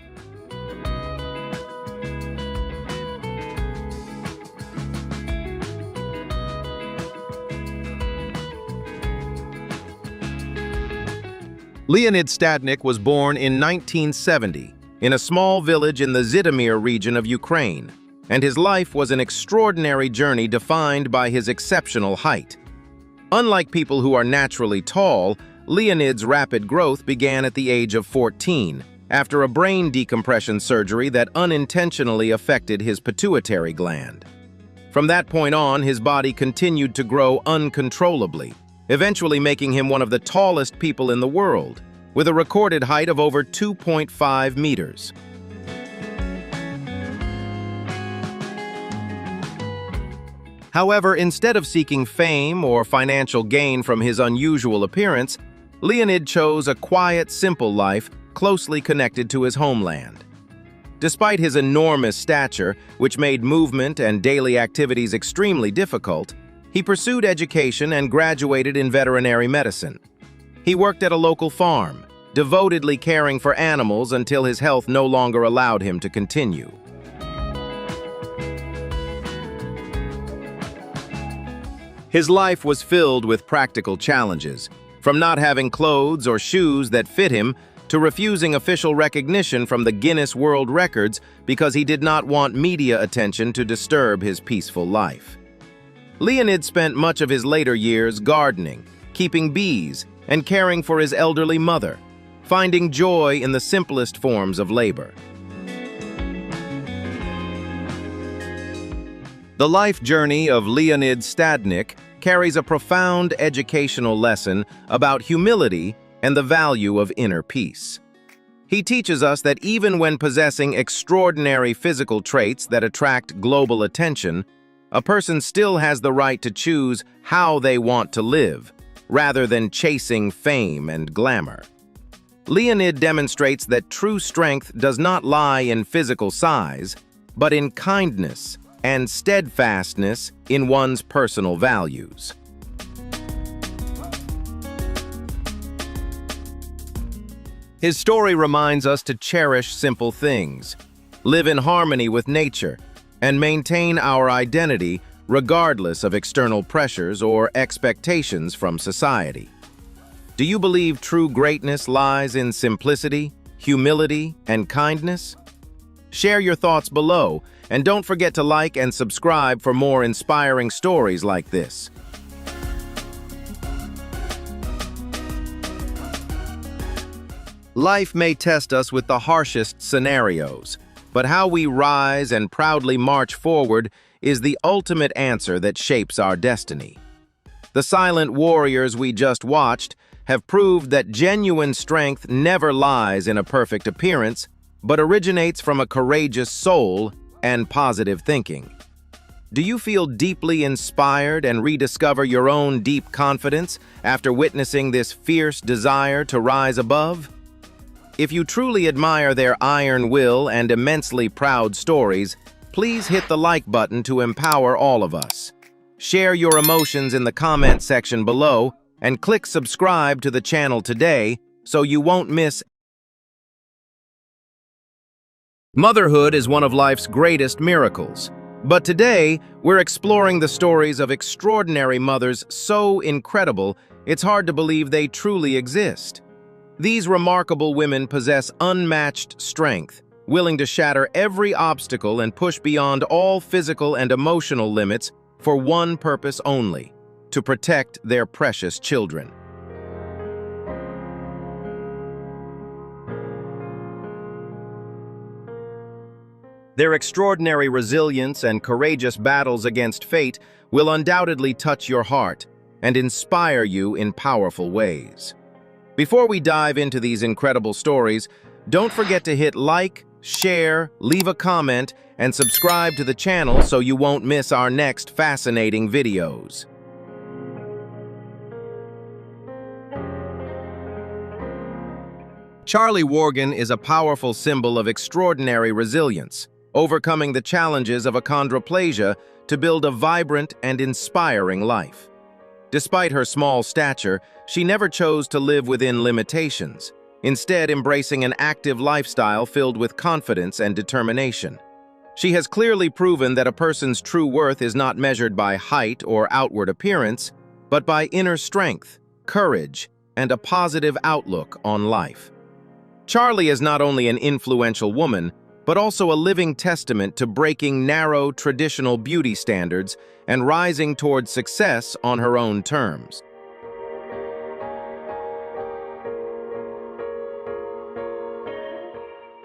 Leonid Stadnik was born in 1970 in a small village in the Zhytomyr region of Ukraine, and his life was an extraordinary journey defined by his exceptional height. Unlike people who are naturally tall, Leonid's rapid growth began at the age of 14, after a brain decompression surgery that unintentionally affected his pituitary gland. From that point on, his body continued to grow uncontrollably, eventually making him one of the tallest people in the world, with a recorded height of over 2.5 meters. However, instead of seeking fame or financial gain from his unusual appearance, Leonid chose a quiet, simple life closely connected to his homeland. Despite his enormous stature, which made movement and daily activities extremely difficult, he pursued education and graduated in veterinary medicine. He worked at a local farm, devotedly caring for animals until his health no longer allowed him to continue. His life was filled with practical challenges, from not having clothes or shoes that fit him to refusing official recognition from the Guinness World Records because he did not want media attention to disturb his peaceful life. Leonid spent much of his later years gardening, keeping bees, and caring for his elderly mother, finding joy in the simplest forms of labor. The life journey of Leonid Stadnik carries a profound educational lesson about humility and the value of inner peace. He teaches us that even when possessing extraordinary physical traits that attract global attention, a person still has the right to choose how they want to live, rather than chasing fame and glamour. Leonid demonstrates that true strength does not lie in physical size, but in kindness and steadfastness in one's personal values. His story reminds us to cherish simple things, live in harmony with nature, and maintain our identity regardless of external pressures or expectations from society. Do you believe true greatness lies in simplicity, humility, and kindness? Share your thoughts below, and don't forget to like and subscribe for more inspiring stories like this. Life may test us with the harshest scenarios, but how we rise and proudly march forward is the ultimate answer that shapes our destiny. The silent warriors we just watched have proved that genuine strength never lies in a perfect appearance, but originates from a courageous soul and positive thinking. Do you feel deeply inspired and rediscover your own deep confidence after witnessing this fierce desire to rise above? If you truly admire their iron will and immensely proud stories, please hit the like button to empower all of us. Share your emotions in the comment section below and click subscribe to the channel today so you won't miss. Motherhood is one of life's greatest miracles, but today we're exploring the stories of extraordinary mothers so incredible it's hard to believe they truly exist. These remarkable women possess unmatched strength, willing to shatter every obstacle and push beyond all physical and emotional limits for one purpose only: to protect their precious children. Their extraordinary resilience and courageous battles against fate will undoubtedly touch your heart and inspire you in powerful ways. Before we dive into these incredible stories, don't forget to hit like, share, leave a comment, and subscribe to the channel so you won't miss our next fascinating videos. Charlie Worgan is a powerful symbol of extraordinary resilience, overcoming the challenges of achondroplasia to build a vibrant and inspiring life. Despite her small stature, she never chose to live within limitations, instead embracing an active lifestyle filled with confidence and determination. She has clearly proven that a person's true worth is not measured by height or outward appearance, but by inner strength, courage, and a positive outlook on life. Charlie is not only an influential woman, but also a living testament to breaking narrow traditional beauty standards and rising toward success on her own terms.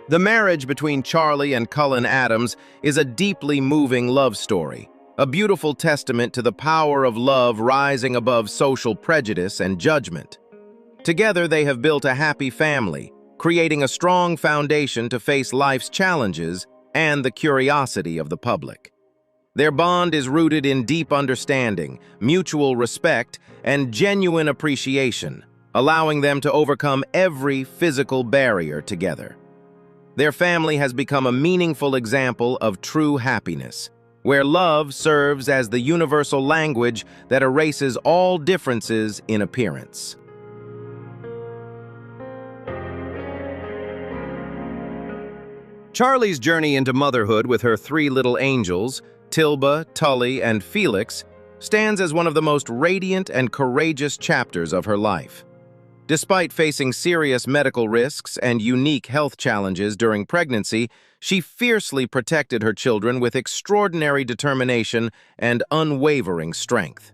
The marriage between Charlie and Cullen Adams is a deeply moving love story, a beautiful testament to the power of love rising above social prejudice and judgment. Together, they have built a happy family, creating a strong foundation to face life's challenges and the curiosity of the public. Their bond is rooted in deep understanding, mutual respect, and genuine appreciation, allowing them to overcome every physical barrier together. Their family has become a meaningful example of true happiness, where love serves as the universal language that erases all differences in appearance. Charlie's journey into motherhood with her three little angels, Tilba, Tully, and Felix, stands as one of the most radiant and courageous chapters of her life. Despite facing serious medical risks and unique health challenges during pregnancy, she fiercely protected her children with extraordinary determination and unwavering strength.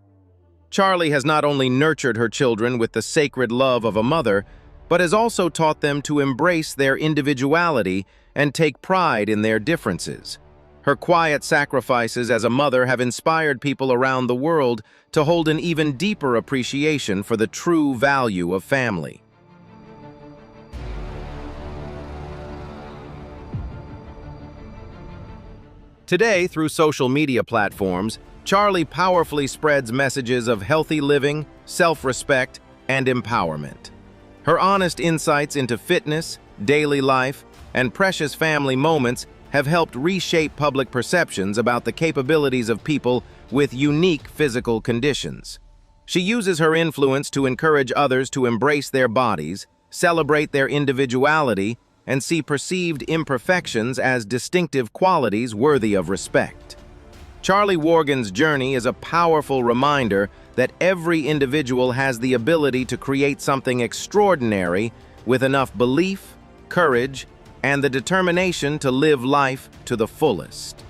Charlie has not only nurtured her children with the sacred love of a mother, but has also taught them to embrace their individuality and take pride in their differences. Her quiet sacrifices as a mother have inspired people around the world to hold an even deeper appreciation for the true value of family. Today, through social media platforms, Charlie powerfully spreads messages of healthy living, self-respect, and empowerment. Her honest insights into fitness, daily life, and precious family moments have helped reshape public perceptions about the capabilities of people with unique physical conditions. She uses her influence to encourage others to embrace their bodies, celebrate their individuality, and see perceived imperfections as distinctive qualities worthy of respect. Charlie Worgan's journey is a powerful reminder that every individual has the ability to create something extraordinary with enough belief, courage, and the determination to live life to the fullest.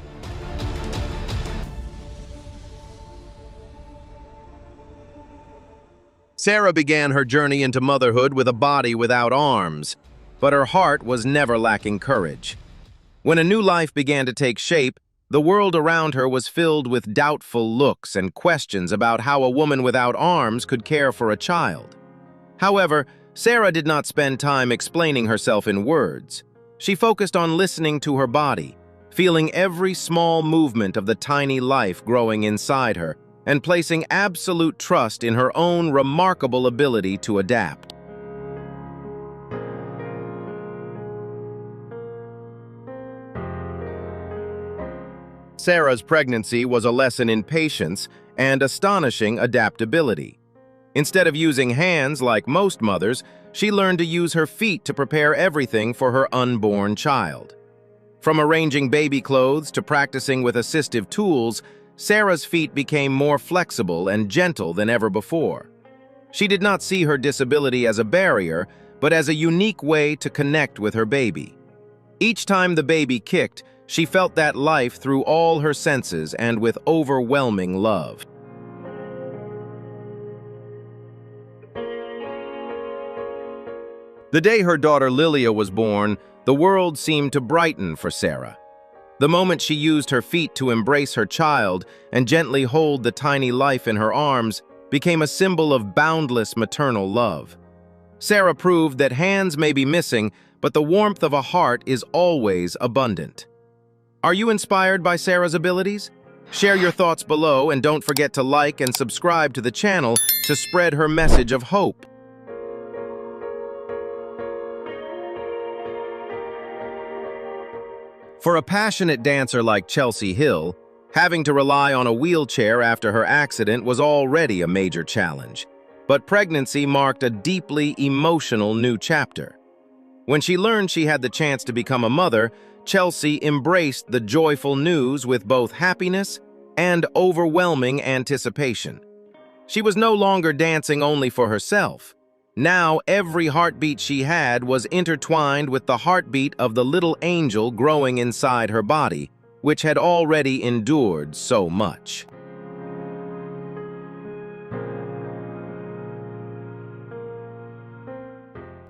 Sarah began her journey into motherhood with a body without arms, but her heart was never lacking courage. When a new life began to take shape, the world around her was filled with doubtful looks and questions about how a woman without arms could care for a child. However, Sarah did not spend time explaining herself in words. She focused on listening to her body, feeling every small movement of the tiny life growing inside her, and placing absolute trust in her own remarkable ability to adapt. Sarah's pregnancy was a lesson in patience and astonishing adaptability. Instead of using hands like most mothers, she learned to use her feet to prepare everything for her unborn child. From arranging baby clothes to practicing with assistive tools, Sarah's feet became more flexible and gentle than ever before. She did not see her disability as a barrier, but as a unique way to connect with her baby. Each time the baby kicked, she felt that life through all her senses and with overwhelming love. The day her daughter Lilia was born, the world seemed to brighten for Sarah. The moment she used her feet to embrace her child and gently hold the tiny life in her arms became a symbol of boundless maternal love. Sarah proved that hands may be missing, but the warmth of a heart is always abundant. Are you inspired by Sarah's abilities? Share your thoughts below and don't forget to like and subscribe to the channel to spread her message of hope. For a passionate dancer like Chelsea Hill, having to rely on a wheelchair after her accident was already a major challenge. But pregnancy marked a deeply emotional new chapter. When she learned she had the chance to become a mother, Chelsea embraced the joyful news with both happiness and overwhelming anticipation. She was no longer dancing only for herself. Now every heartbeat she had was intertwined with the heartbeat of the little angel growing inside her body, which had already endured so much.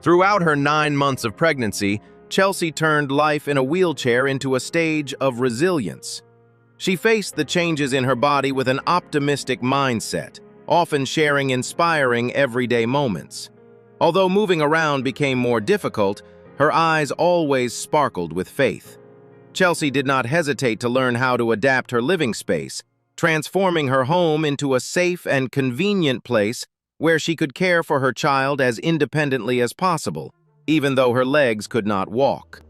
Throughout her 9 months of pregnancy, Chelsea turned life in a wheelchair into a stage of resilience. She faced the changes in her body with an optimistic mindset, often sharing inspiring everyday moments. Although moving around became more difficult, her eyes always sparkled with faith. Chelsea did not hesitate to learn how to adapt her living space, transforming her home into a safe and convenient place where she could care for her child as independently as possible, even though her legs could not walk.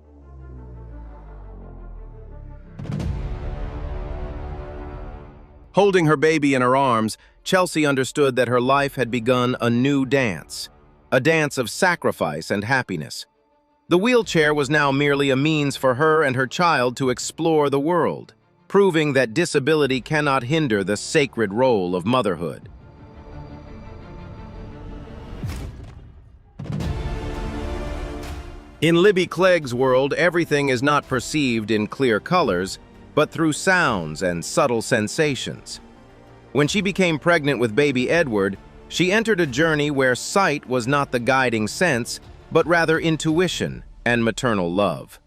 Holding her baby in her arms, Chelsea understood that her life had begun a new dance, a dance of sacrifice and happiness. The wheelchair was now merely a means for her and her child to explore the world, proving that disability cannot hinder the sacred role of motherhood. In Libby Clegg's world, everything is not perceived in clear colors, but through sounds and subtle sensations. When she became pregnant with baby Edward, she entered a journey where sight was not the guiding sense, but rather intuition and maternal love.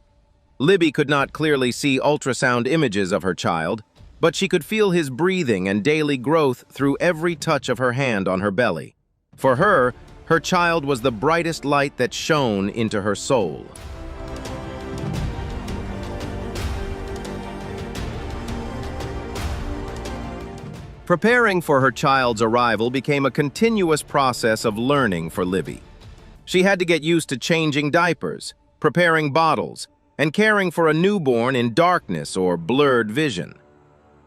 Libby could not clearly see ultrasound images of her child, but she could feel his breathing and daily growth through every touch of her hand on her belly. For her, her child was the brightest light that shone into her soul. Preparing for her child's arrival became a continuous process of learning for Libby. She had to get used to changing diapers, preparing bottles, and caring for a newborn in darkness or blurred vision.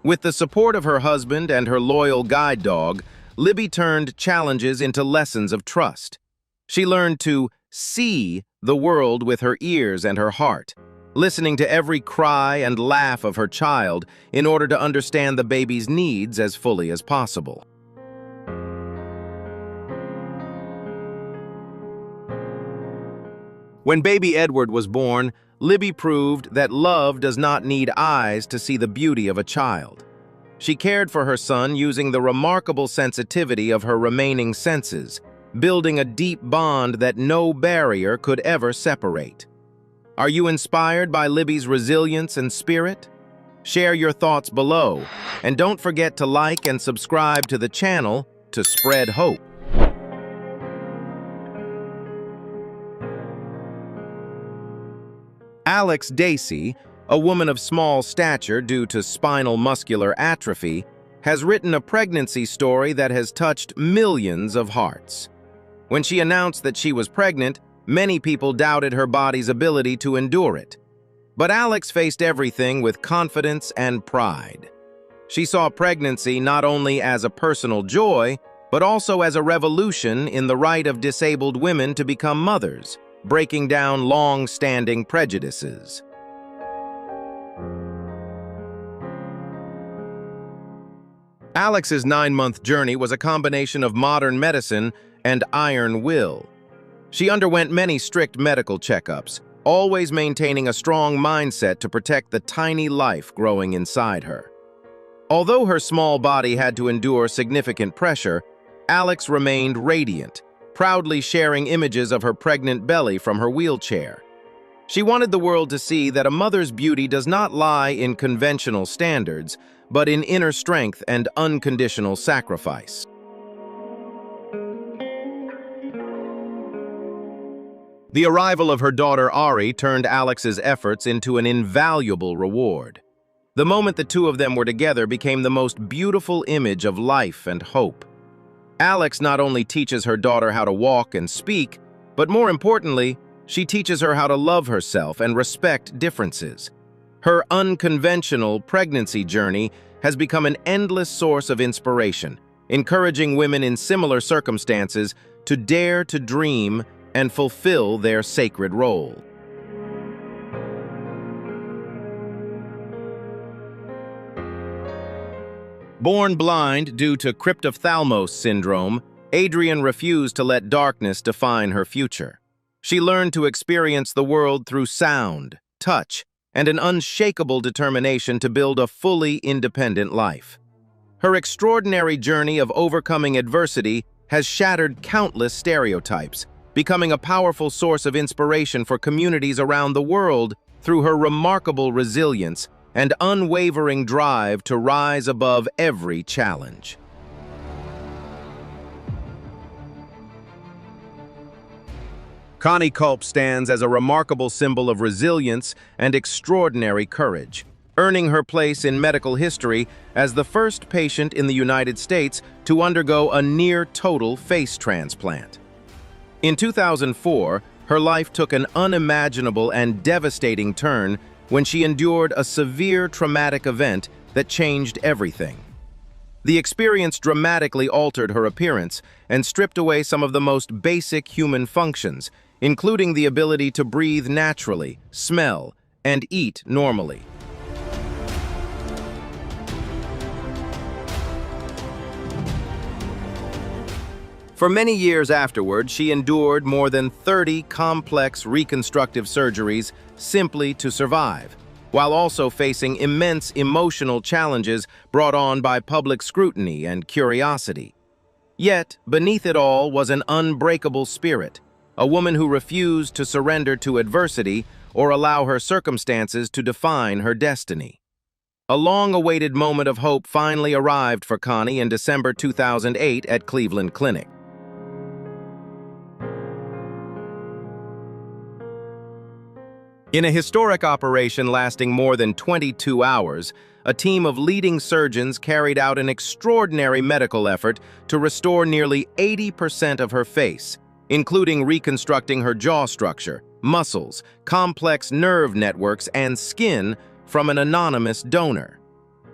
With the support of her husband and her loyal guide dog, Libby turned challenges into lessons of trust. She learned to see the world with her ears and her heart, listening to every cry and laugh of her child in order to understand the baby's needs as fully as possible. When baby Edward was born, Libby proved that love does not need eyes to see the beauty of a child. She cared for her son using the remarkable sensitivity of her remaining senses, building a deep bond that no barrier could ever separate. Are you inspired by Libby's resilience and spirit? Share your thoughts below, and don't forget to like and subscribe to the channel to spread hope. Alex Dacey, a woman of small stature due to spinal muscular atrophy, has written a pregnancy story that has touched millions of hearts. When she announced that she was pregnant, many people doubted her body's ability to endure it. But Alex faced everything with confidence and pride. She saw pregnancy not only as a personal joy, but also as a revolution in the right of disabled women to become mothers, breaking down long-standing prejudices. Alex's 9-month journey was a combination of modern medicine and iron will. She underwent many strict medical checkups, always maintaining a strong mindset to protect the tiny life growing inside her. Although her small body had to endure significant pressure, Alex remained radiant, proudly sharing images of her pregnant belly from her wheelchair. She wanted the world to see that a mother's beauty does not lie in conventional standards, but in inner strength and unconditional sacrifice. The arrival of her daughter Ari turned Alex's efforts into an invaluable reward. The moment the two of them were together became the most beautiful image of life and hope. Alex not only teaches her daughter how to walk and speak, but more importantly, she teaches her how to love herself and respect differences. Her unconventional pregnancy journey has become an endless source of inspiration, encouraging women in similar circumstances to dare to dream and fulfill their sacred role. Born blind due to cryptophthalmos syndrome, Adrienne refused to let darkness define her future. She learned to experience the world through sound, touch, and an unshakable determination to build a fully independent life. Her extraordinary journey of overcoming adversity has shattered countless stereotypes, becoming a powerful source of inspiration for communities around the world through her remarkable resilience and unwavering drive to rise above every challenge. Connie Culp stands as a remarkable symbol of resilience and extraordinary courage, earning her place in medical history as the first patient in the United States to undergo a near-total face transplant. In 2004, her life took an unimaginable and devastating turn when she endured a severe traumatic event that changed everything. The experience dramatically altered her appearance and stripped away some of the most basic human functions, including the ability to breathe naturally, smell, and eat normally. For many years afterward, she endured more than 30 complex reconstructive surgeries simply to survive, while also facing immense emotional challenges brought on by public scrutiny and curiosity. Yet, beneath it all was an unbreakable spirit, a woman who refused to surrender to adversity or allow her circumstances to define her destiny. A long-awaited moment of hope finally arrived for Connie in December 2008 at Cleveland Clinic. In a historic operation lasting more than 22 hours, a team of leading surgeons carried out an extraordinary medical effort to restore nearly 80% of her face, including reconstructing her jaw structure, muscles, complex nerve networks, and skin from an anonymous donor.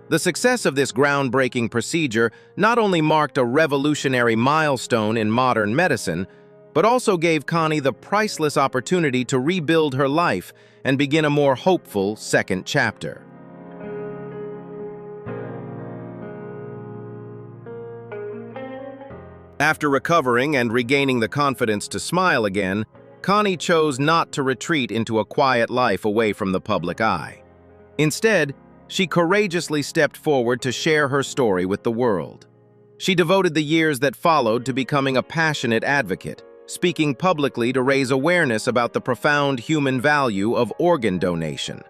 The success of this groundbreaking procedure not only marked a revolutionary milestone in modern medicine, but also gave Connie the priceless opportunity to rebuild her life and begin a more hopeful second chapter. After recovering and regaining the confidence to smile again, Connie chose not to retreat into a quiet life away from the public eye. Instead, she courageously stepped forward to share her story with the world. She devoted the years that followed to becoming a passionate advocate, speaking publicly to raise awareness about the profound human value of organ donation.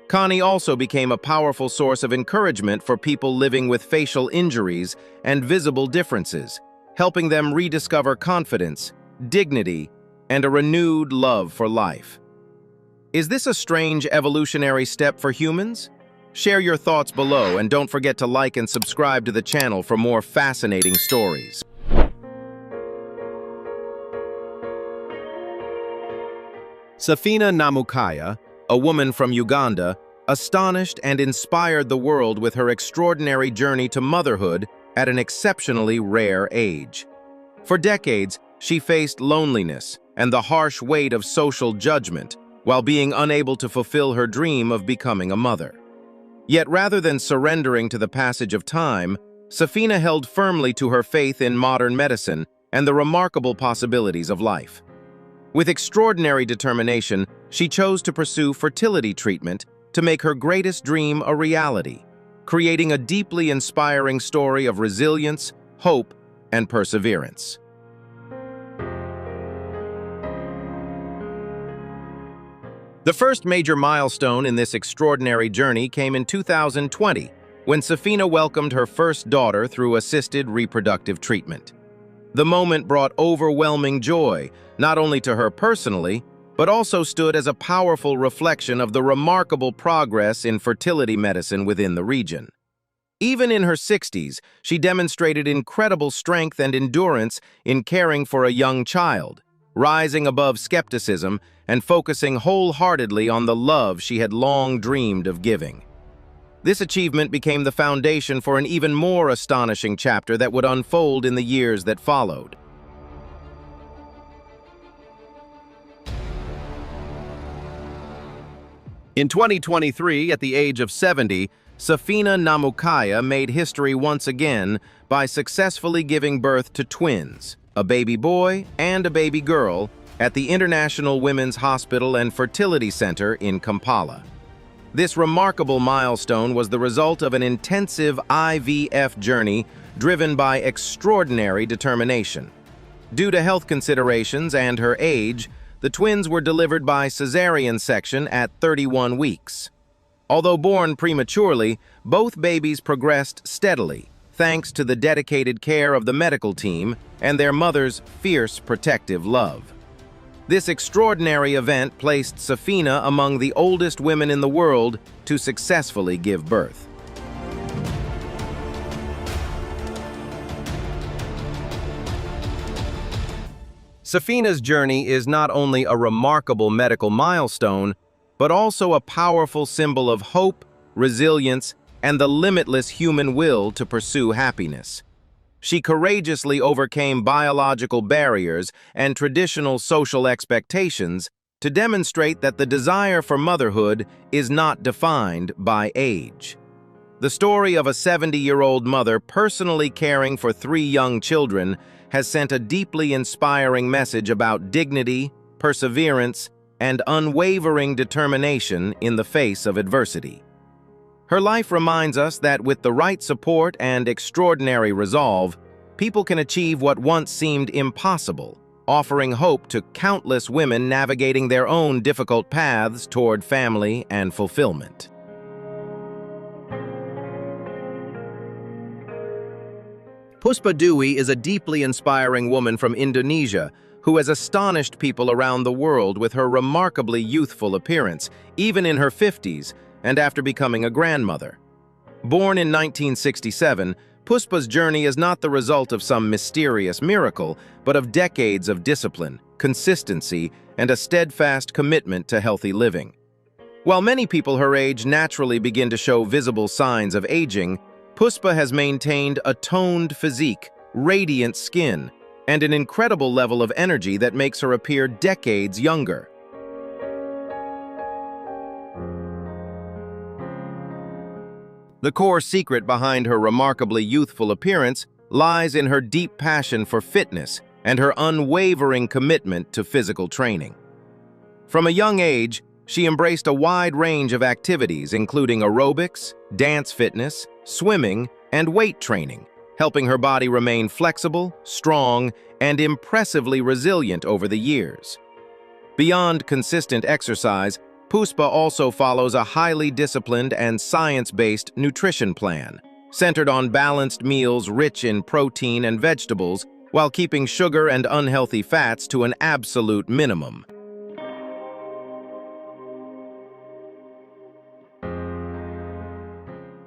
Connie also became a powerful source of encouragement for people living with facial injuries and visible differences, helping them rediscover confidence, dignity, and a renewed love for life. Is this a strange evolutionary step for humans? Share your thoughts below and don't forget to like and subscribe to the channel for more fascinating stories. Safina Namukaya, a woman from Uganda, astonished and inspired the world with her extraordinary journey to motherhood at an exceptionally rare age. For decades, she faced loneliness and the harsh weight of social judgment while being unable to fulfill her dream of becoming a mother. Yet rather than surrendering to the passage of time, Safina held firmly to her faith in modern medicine and the remarkable possibilities of life. With extraordinary determination, she chose to pursue fertility treatment to make her greatest dream a reality, creating a deeply inspiring story of resilience, hope, and perseverance. The first major milestone in this extraordinary journey came in 2020, when Safina welcomed her first daughter through assisted reproductive treatment. The moment brought overwhelming joy, not only to her personally, but also stood as a powerful reflection of the remarkable progress in fertility medicine within the region. Even in her 60s, she demonstrated incredible strength and endurance in caring for a young child, rising above skepticism and focusing wholeheartedly on the love she had long dreamed of giving. This achievement became the foundation for an even more astonishing chapter that would unfold in the years that followed. In 2023, at the age of 70, Safina Namukaya made history once again by successfully giving birth to twins, a baby boy and a baby girl, at the International Women's Hospital and Fertility Center in Kampala. This remarkable milestone was the result of an intensive IVF journey driven by extraordinary determination. Due to health considerations and her age, the twins were delivered by cesarean section at 31 weeks. Although born prematurely, both babies progressed steadily, thanks to the dedicated care of the medical team and their mother's fierce protective love. This extraordinary event placed Safina among the oldest women in the world to successfully give birth. Safina's journey is not only a remarkable medical milestone, but also a powerful symbol of hope, resilience, and the limitless human will to pursue happiness. She courageously overcame biological barriers and traditional social expectations to demonstrate that the desire for motherhood is not defined by age. The story of a 70-year-old mother personally caring for 3 young children has sent a deeply inspiring message about dignity, perseverance, and unwavering determination in the face of adversity. Her life reminds us that with the right support and extraordinary resolve, people can achieve what once seemed impossible, offering hope to countless women navigating their own difficult paths toward family and fulfillment. Puspa Dewi is a deeply inspiring woman from Indonesia who has astonished people around the world with her remarkably youthful appearance, even in her 50s and after becoming a grandmother. Born in 1967, Puspa's journey is not the result of some mysterious miracle, but of decades of discipline, consistency, and a steadfast commitment to healthy living. While many people her age naturally begin to show visible signs of aging, Puspa has maintained a toned physique, radiant skin, and an incredible level of energy that makes her appear decades younger. The core secret behind her remarkably youthful appearance lies in her deep passion for fitness and her unwavering commitment to physical training. From a young age, she embraced a wide range of activities including aerobics, dance fitness, swimming, and weight training, helping her body remain flexible, strong, and impressively resilient over the years. Beyond consistent exercise, Puspa also follows a highly disciplined and science-based nutrition plan, centered on balanced meals rich in protein and vegetables while keeping sugar and unhealthy fats to an absolute minimum.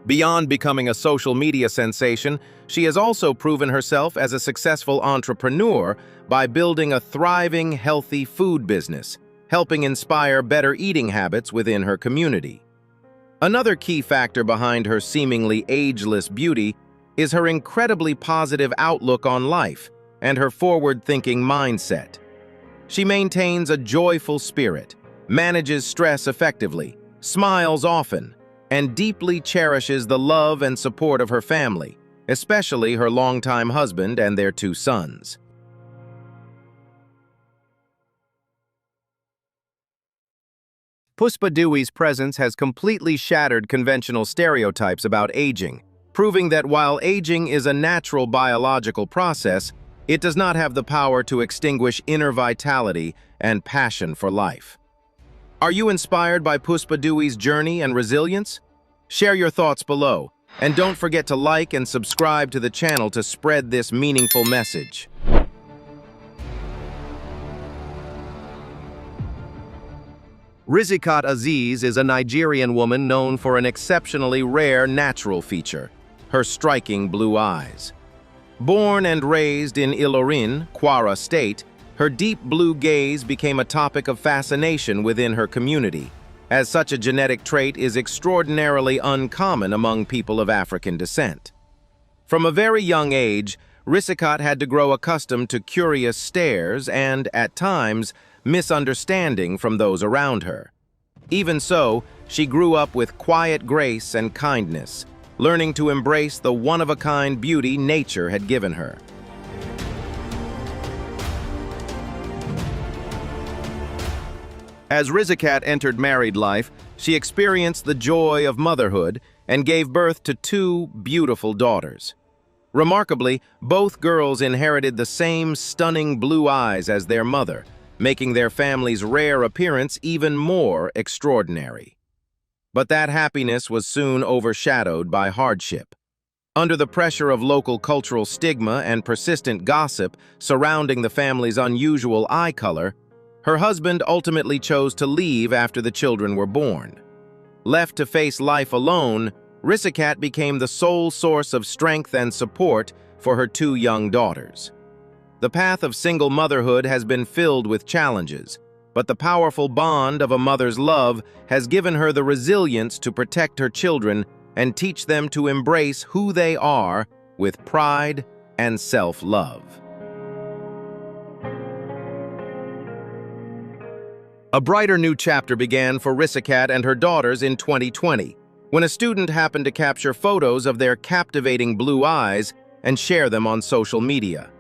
Beyond becoming a social media sensation, she has also proven herself as a successful entrepreneur by building a thriving, healthy food business, helping inspire better eating habits within her community. Another key factor behind her seemingly ageless beauty is her incredibly positive outlook on life and her forward-thinking mindset. She maintains a joyful spirit, manages stress effectively, smiles often, and deeply cherishes the love and support of her family, especially her longtime husband and their 2 sons. Puspa Dewi's presence has completely shattered conventional stereotypes about aging, proving that while aging is a natural biological process, it does not have the power to extinguish inner vitality and passion for life. Are you inspired by Puspa Dewi's journey and resilience? Share your thoughts below, and don't forget to like and subscribe to the channel to spread this meaningful message. Rizikat Aziz is a Nigerian woman known for an exceptionally rare natural feature, her striking blue eyes. Born and raised in Ilorin, Kwara State, her deep blue gaze became a topic of fascination within her community, as such a genetic trait is extraordinarily uncommon among people of African descent. From a very young age, Rizikat had to grow accustomed to curious stares and, at times, misunderstanding from those around her. Even so, she grew up with quiet grace and kindness, learning to embrace the one-of-a-kind beauty nature had given her. As Rizikat entered married life, she experienced the joy of motherhood and gave birth to 2 beautiful daughters. Remarkably, both girls inherited the same stunning blue eyes as their mother, making their family's rare appearance even more extraordinary. But that happiness was soon overshadowed by hardship. Under the pressure of local cultural stigma and persistent gossip surrounding the family's unusual eye color, her husband ultimately chose to leave after the children were born. Left to face life alone, Rizikat became the sole source of strength and support for her 2 young daughters. The path of single motherhood has been filled with challenges, but the powerful bond of a mother's love has given her the resilience to protect her children and teach them to embrace who they are with pride and self-love. A brighter new chapter began for Risakat and her daughters in 2020, when a student happened to capture photos of their captivating blue eyes and share them on social media.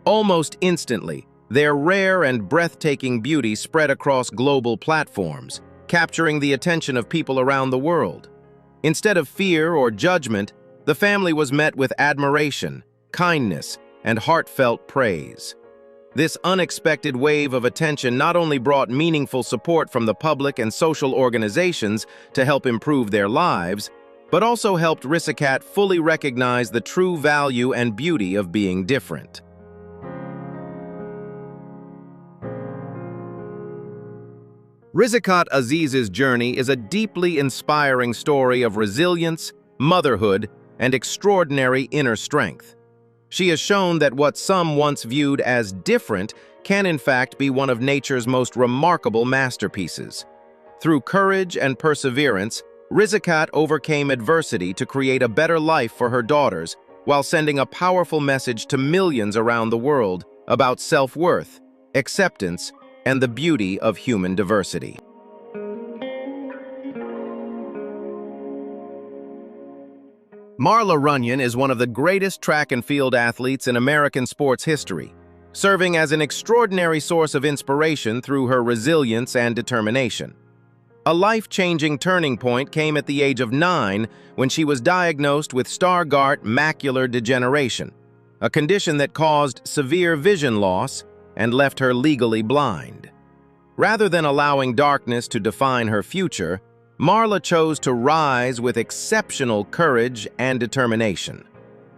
Almost instantly, their rare and breathtaking beauty spread across global platforms, capturing the attention of people around the world. Instead of fear or judgment, the family was met with admiration, kindness, and heartfelt praise. This unexpected wave of attention not only brought meaningful support from the public and social organizations to help improve their lives, but also helped Risakat fully recognize the true value and beauty of being different. Risakat Aziz's journey is a deeply inspiring story of resilience, motherhood, and extraordinary inner strength. She has shown that what some once viewed as different can in fact be one of nature's most remarkable masterpieces. Through courage and perseverance, Risakat overcame adversity to create a better life for her daughters while sending a powerful message to millions around the world about self-worth, acceptance, and the beauty of human diversity. Marla Runyon is one of the greatest track and field athletes in American sports history, serving as an extraordinary source of inspiration through her resilience and determination. A life-changing turning point came at the age of 9 when she was diagnosed with Stargardt macular degeneration, a condition that caused severe vision loss and left her legally blind. Rather than allowing darkness to define her future, Marla chose to rise with exceptional courage and determination.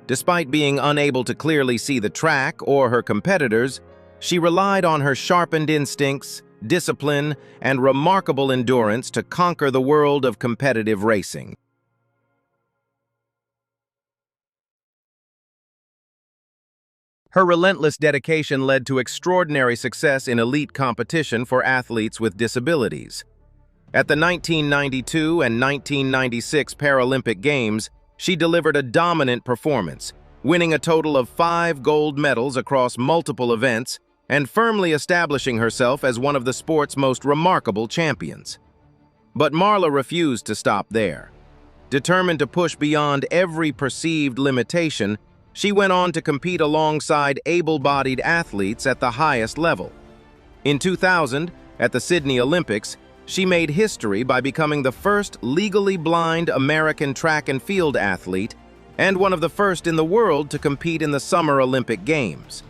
Despite being unable to clearly see the track or her competitors, she relied on her sharpened instincts, discipline, and remarkable endurance to conquer the world of competitive racing. Her relentless dedication led to extraordinary success in elite competition for athletes with disabilities. At the 1992 and 1996 Paralympic Games, she delivered a dominant performance, winning a total of 5 gold medals across multiple events and firmly establishing herself as one of the sport's most remarkable champions. But Marla refused to stop there. Determined to push beyond every perceived limitation, she went on to compete alongside able-bodied athletes at the highest level. In 2000, at the Sydney Olympics, she made history by becoming the first legally blind American track and field athlete and one of the first in the world to compete in the Summer Olympic Games.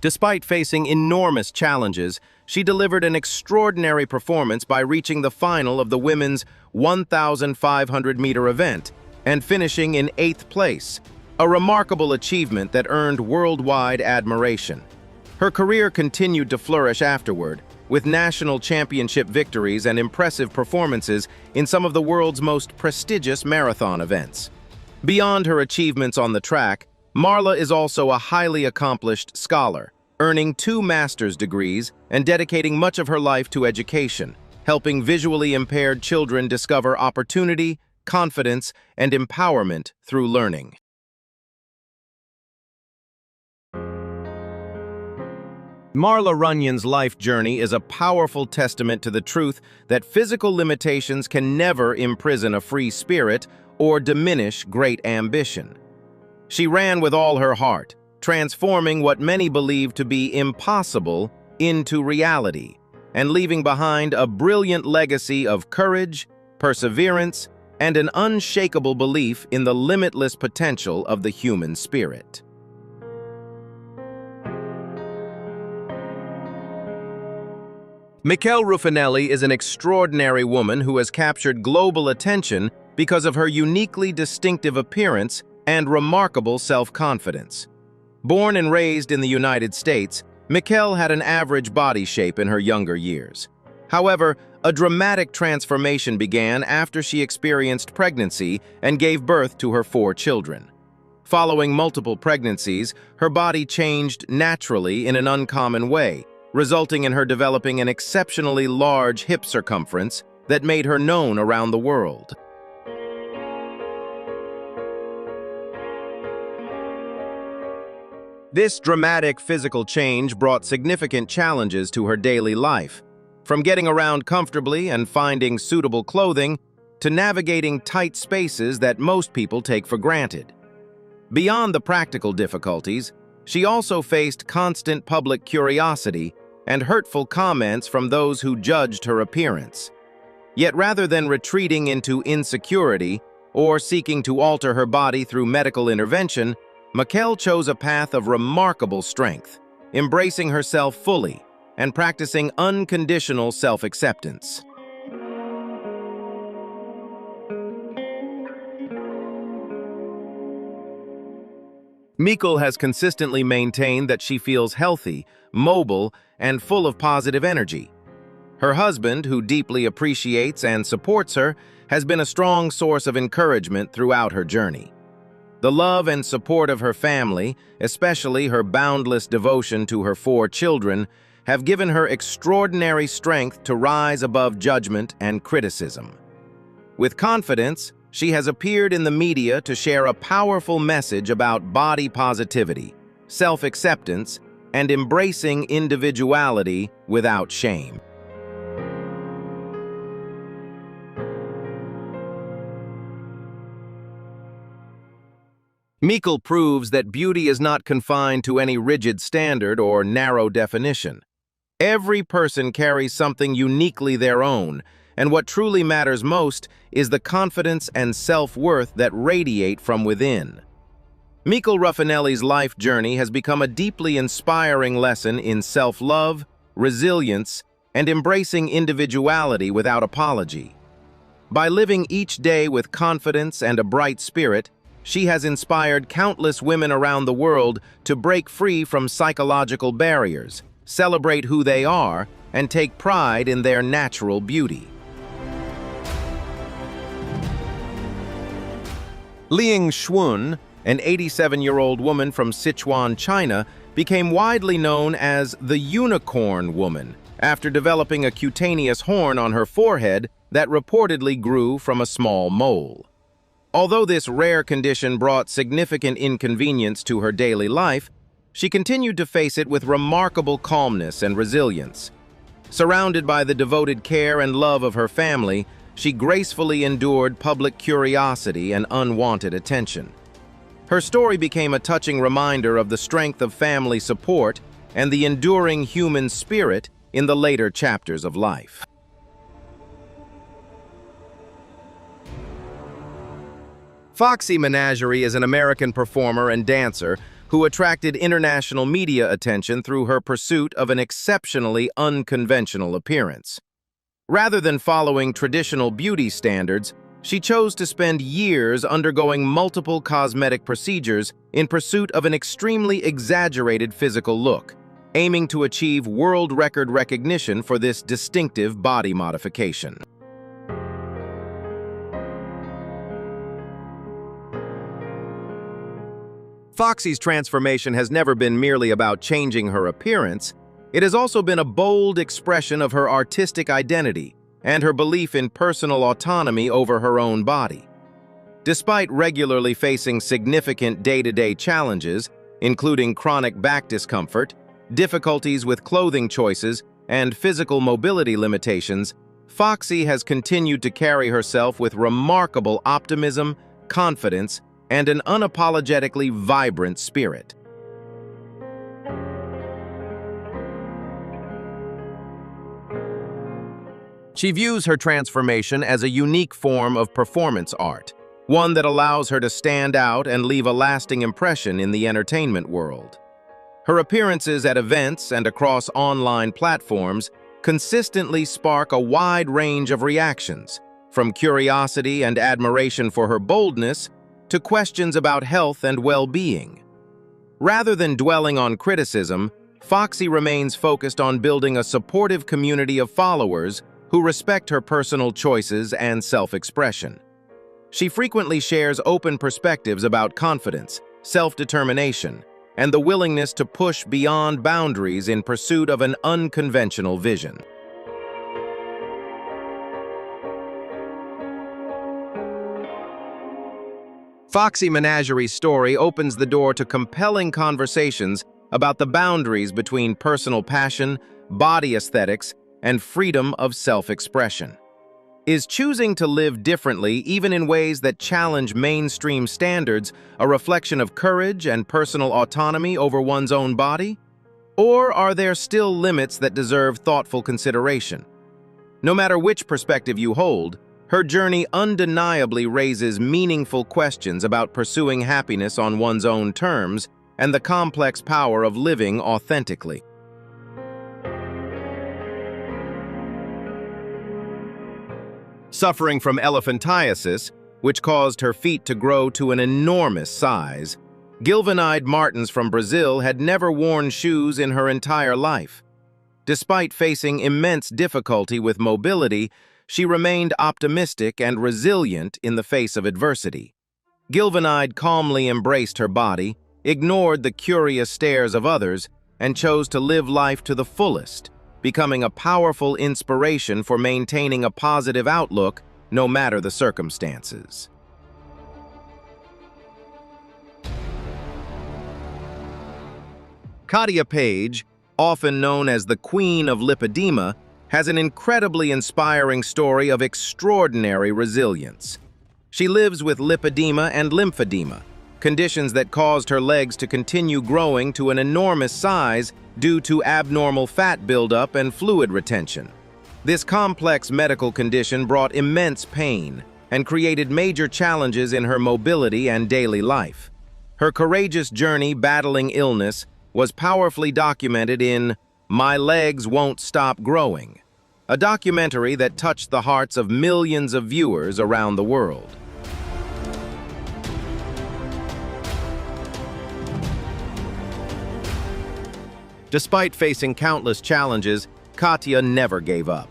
Despite facing enormous challenges, she delivered an extraordinary performance by reaching the final of the women's 1,500-meter event and finishing in 8th place, a remarkable achievement that earned worldwide admiration. Her career continued to flourish afterward, with national championship victories and impressive performances in some of the world's most prestigious marathon events. Beyond her achievements on the track, Marla is also a highly accomplished scholar, earning 2 master's degrees and dedicating much of her life to education, helping visually impaired children discover opportunity, confidence, and empowerment through learning. Marla Runyon's life journey is a powerful testament to the truth that physical limitations can never imprison a free spirit or diminish great ambition. She ran with all her heart, transforming what many believe to be impossible into reality, and leaving behind a brilliant legacy of courage, perseverance, and an unshakable belief in the limitless potential of the human spirit. Michelle Ruffinelli is an extraordinary woman who has captured global attention because of her uniquely distinctive appearance and remarkable self-confidence. Born and raised in the United States, Michelle had an average body shape in her younger years. However, a dramatic transformation began after she experienced pregnancy and gave birth to her 4 children. Following multiple pregnancies, her body changed naturally in an uncommon way, resulting in her developing an exceptionally large hip circumference that made her known around the world. This dramatic physical change brought significant challenges to her daily life, from getting around comfortably and finding suitable clothing to navigating tight spaces that most people take for granted. Beyond the practical difficulties, she also faced constant public curiosity and hurtful comments from those who judged her appearance. Yet rather than retreating into insecurity or seeking to alter her body through medical intervention, Mikkel chose a path of remarkable strength, embracing herself fully and practicing unconditional self-acceptance. Mikkel has consistently maintained that she feels healthy, mobile, and full of positive energy. Her husband, who deeply appreciates and supports her, has been a strong source of encouragement throughout her journey. The love and support of her family, especially her boundless devotion to her 4 children, have given her extraordinary strength to rise above judgment and criticism. With confidence, she has appeared in the media to share a powerful message about body positivity, self-acceptance, and embracing individuality without shame. Mikkel proves that beauty is not confined to any rigid standard or narrow definition. Every person carries something uniquely their own, and what truly matters most is the confidence and self-worth that radiate from within. Mikkel Raffanelli's life journey has become a deeply inspiring lesson in self-love, resilience, and embracing individuality without apology. By living each day with confidence and a bright spirit, she has inspired countless women around the world to break free from psychological barriers, celebrate who they are, and take pride in their natural beauty. Liang Xuan, an 87-year-old woman from Sichuan, China, became widely known as the Unicorn Woman after developing a cutaneous horn on her forehead that reportedly grew from a small mole. Although this rare condition brought significant inconvenience to her daily life, she continued to face it with remarkable calmness and resilience. Surrounded by the devoted care and love of her family, she gracefully endured public curiosity and unwanted attention. Her story became a touching reminder of the strength of family support and the enduring human spirit in the later chapters of life. Foxy Menagerie is an American performer and dancer who attracted international media attention through her pursuit of an exceptionally unconventional appearance. Rather than following traditional beauty standards, she chose to spend years undergoing multiple cosmetic procedures in pursuit of an extremely exaggerated physical look, aiming to achieve world record recognition for this distinctive body modification. Foxy's transformation has never been merely about changing her appearance. It has also been a bold expression of her artistic identity and her belief in personal autonomy over her own body. Despite regularly facing significant day-to-day challenges, including chronic back discomfort, difficulties with clothing choices, and physical mobility limitations, Foxy has continued to carry herself with remarkable optimism, confidence, and an unapologetically vibrant spirit. She views her transformation as a unique form of performance art, one that allows her to stand out and leave a lasting impression in the entertainment world. Her appearances at events and across online platforms consistently spark a wide range of reactions, from curiosity and admiration for her boldness to questions about health and well-being. Rather than dwelling on criticism, Foxy remains focused on building a supportive community of followers who respect her personal choices and self-expression. She frequently shares open perspectives about confidence, self-determination, and the willingness to push beyond boundaries in pursuit of an unconventional vision. Foxy Menagerie's story opens the door to compelling conversations about the boundaries between personal passion, body aesthetics, and freedom of self-expression. Is choosing to live differently, even in ways that challenge mainstream standards, a reflection of courage and personal autonomy over one's own body? Or are there still limits that deserve thoughtful consideration? No matter which perspective you hold, her journey undeniably raises meaningful questions about pursuing happiness on one's own terms and the complex power of living authentically. Suffering from elephantiasis, which caused her feet to grow to an enormous size, Gilvanide Martins from Brazil had never worn shoes in her entire life. Despite facing immense difficulty with mobility, she remained optimistic and resilient in the face of adversity. Gilvanide calmly embraced her body, ignored the curious stares of others, and chose to live life to the fullest, becoming a powerful inspiration for maintaining a positive outlook no matter the circumstances. Katia Page, often known as the Queen of Lipedema, has an incredibly inspiring story of extraordinary resilience. She lives with lipedema and lymphedema, conditions that caused her legs to continue growing to an enormous size due to abnormal fat buildup and fluid retention. This complex medical condition brought immense pain and created major challenges in her mobility and daily life. Her courageous journey battling illness was powerfully documented in My Legs Won't Stop Growing, a documentary that touched the hearts of millions of viewers around the world. Despite facing countless challenges, Katia never gave up.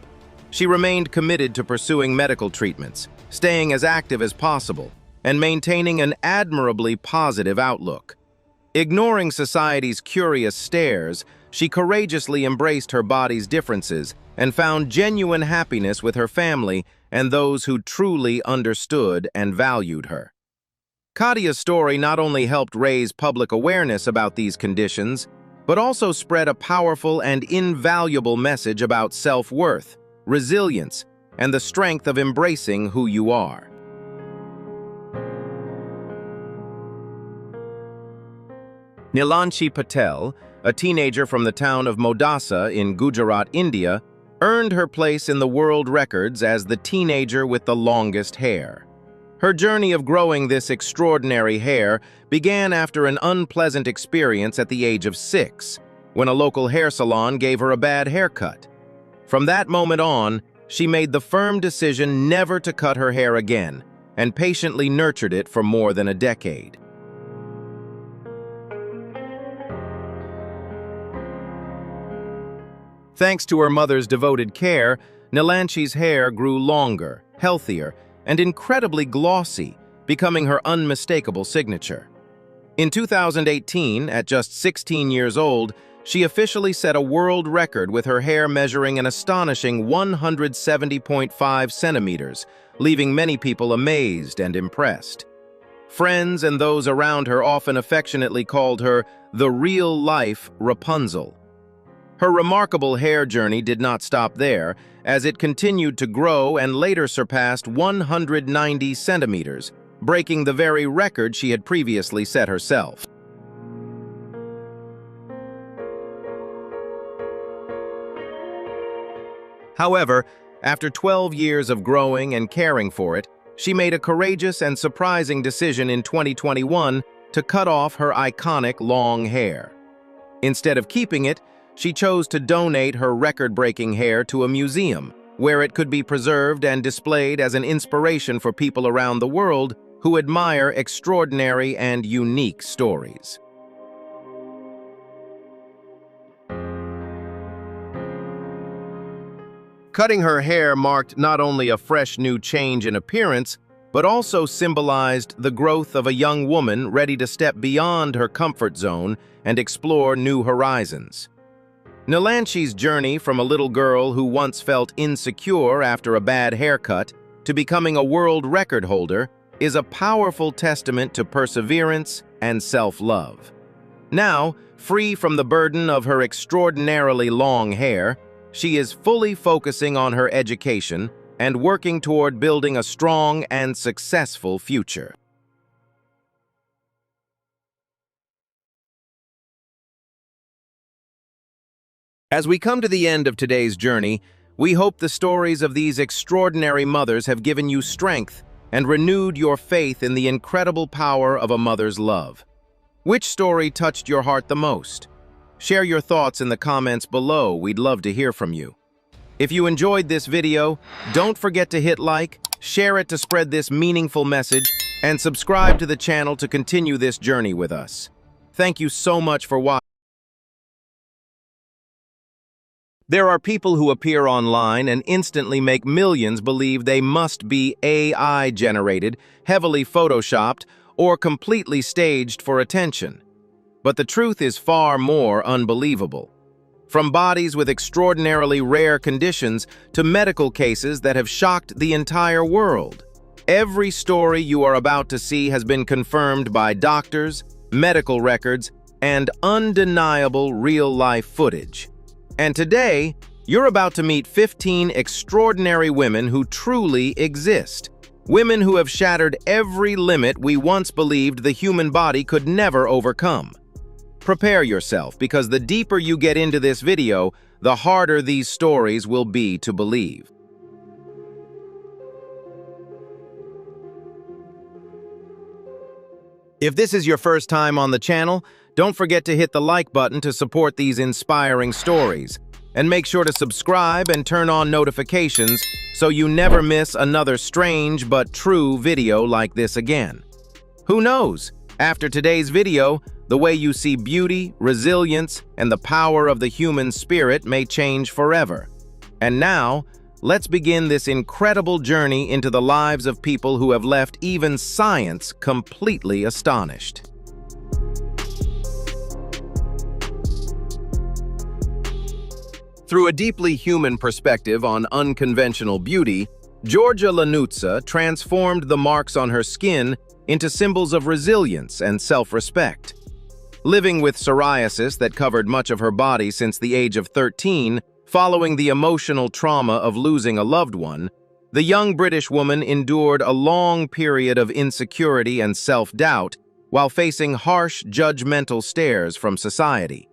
She remained committed to pursuing medical treatments, staying as active as possible, and maintaining an admirably positive outlook. Ignoring society's curious stares, she courageously embraced her body's differences and found genuine happiness with her family and those who truly understood and valued her. Katia's story not only helped raise public awareness about these conditions, but also spread a powerful and invaluable message about self-worth, resilience, and the strength of embracing who you are. Nilanshi Patel, a teenager from the town of Modasa in Gujarat, India, earned her place in the world records as the teenager with the longest hair. Her journey of growing this extraordinary hair began after an unpleasant experience at the age of 6, when a local hair salon gave her a bad haircut. From that moment on, she made the firm decision never to cut her hair again, and patiently nurtured it for more than a decade. Thanks to her mother's devoted care, Nilanshi's hair grew longer, healthier, and incredibly glossy, becoming her unmistakable signature. In 2018, at just 16 years old, she officially set a world record with her hair measuring an astonishing 170.5 centimeters, leaving many people amazed and impressed. Friends and those around her often affectionately called her the real-life Rapunzel. Her remarkable hair journey did not stop there, as it continued to grow and later surpassed 190 centimeters, breaking the very record she had previously set herself. However, after 12 years of growing and caring for it, she made a courageous and surprising decision in 2021 to cut off her iconic long hair. Instead of keeping it, she chose to donate her record-breaking hair to a museum, where it could be preserved and displayed as an inspiration for people around the world who admire extraordinary and unique stories. Cutting her hair marked not only a fresh new change in appearance, but also symbolized the growth of a young woman ready to step beyond her comfort zone and explore new horizons. Nilanshi's journey from a little girl who once felt insecure after a bad haircut to becoming a world record holder is a powerful testament to perseverance and self-love. Now, free from the burden of her extraordinarily long hair, she is fully focusing on her education and working toward building a strong and successful future. As we come to the end of today's journey, we hope the stories of these extraordinary mothers have given you strength and renewed your faith in the incredible power of a mother's love. Which story touched your heart the most? Share your thoughts in the comments below. We'd love to hear from you. If you enjoyed this video, don't forget to hit like, share it to spread this meaningful message, and subscribe to the channel to continue this journey with us. Thank you so much for watching. There are people who appear online and instantly make millions believe they must be AI-generated, heavily photoshopped, or completely staged for attention. But the truth is far more unbelievable. From bodies with extraordinarily rare conditions to medical cases that have shocked the entire world. Every story you are about to see has been confirmed by doctors, medical records, and undeniable real-life footage. And today, you're about to meet 15 extraordinary women who truly exist. Women who have shattered every limit we once believed the human body could never overcome. Prepare yourself, because the deeper you get into this video, the harder these stories will be to believe. If this is your first time on the channel, don't forget to hit the like button to support these inspiring stories. And make sure to subscribe and turn on notifications so you never miss another strange but true video like this again. Who knows? After today's video, the way you see beauty, resilience, and the power of the human spirit may change forever. And now, let's begin this incredible journey into the lives of people who have left even science completely astonished. Through a deeply human perspective on unconventional beauty, Georgia Lanutza transformed the marks on her skin into symbols of resilience and self-respect. Living with psoriasis that covered much of her body since the age of 13, following the emotional trauma of losing a loved one, the young British woman endured a long period of insecurity and self-doubt while facing harsh, judgmental stares from society.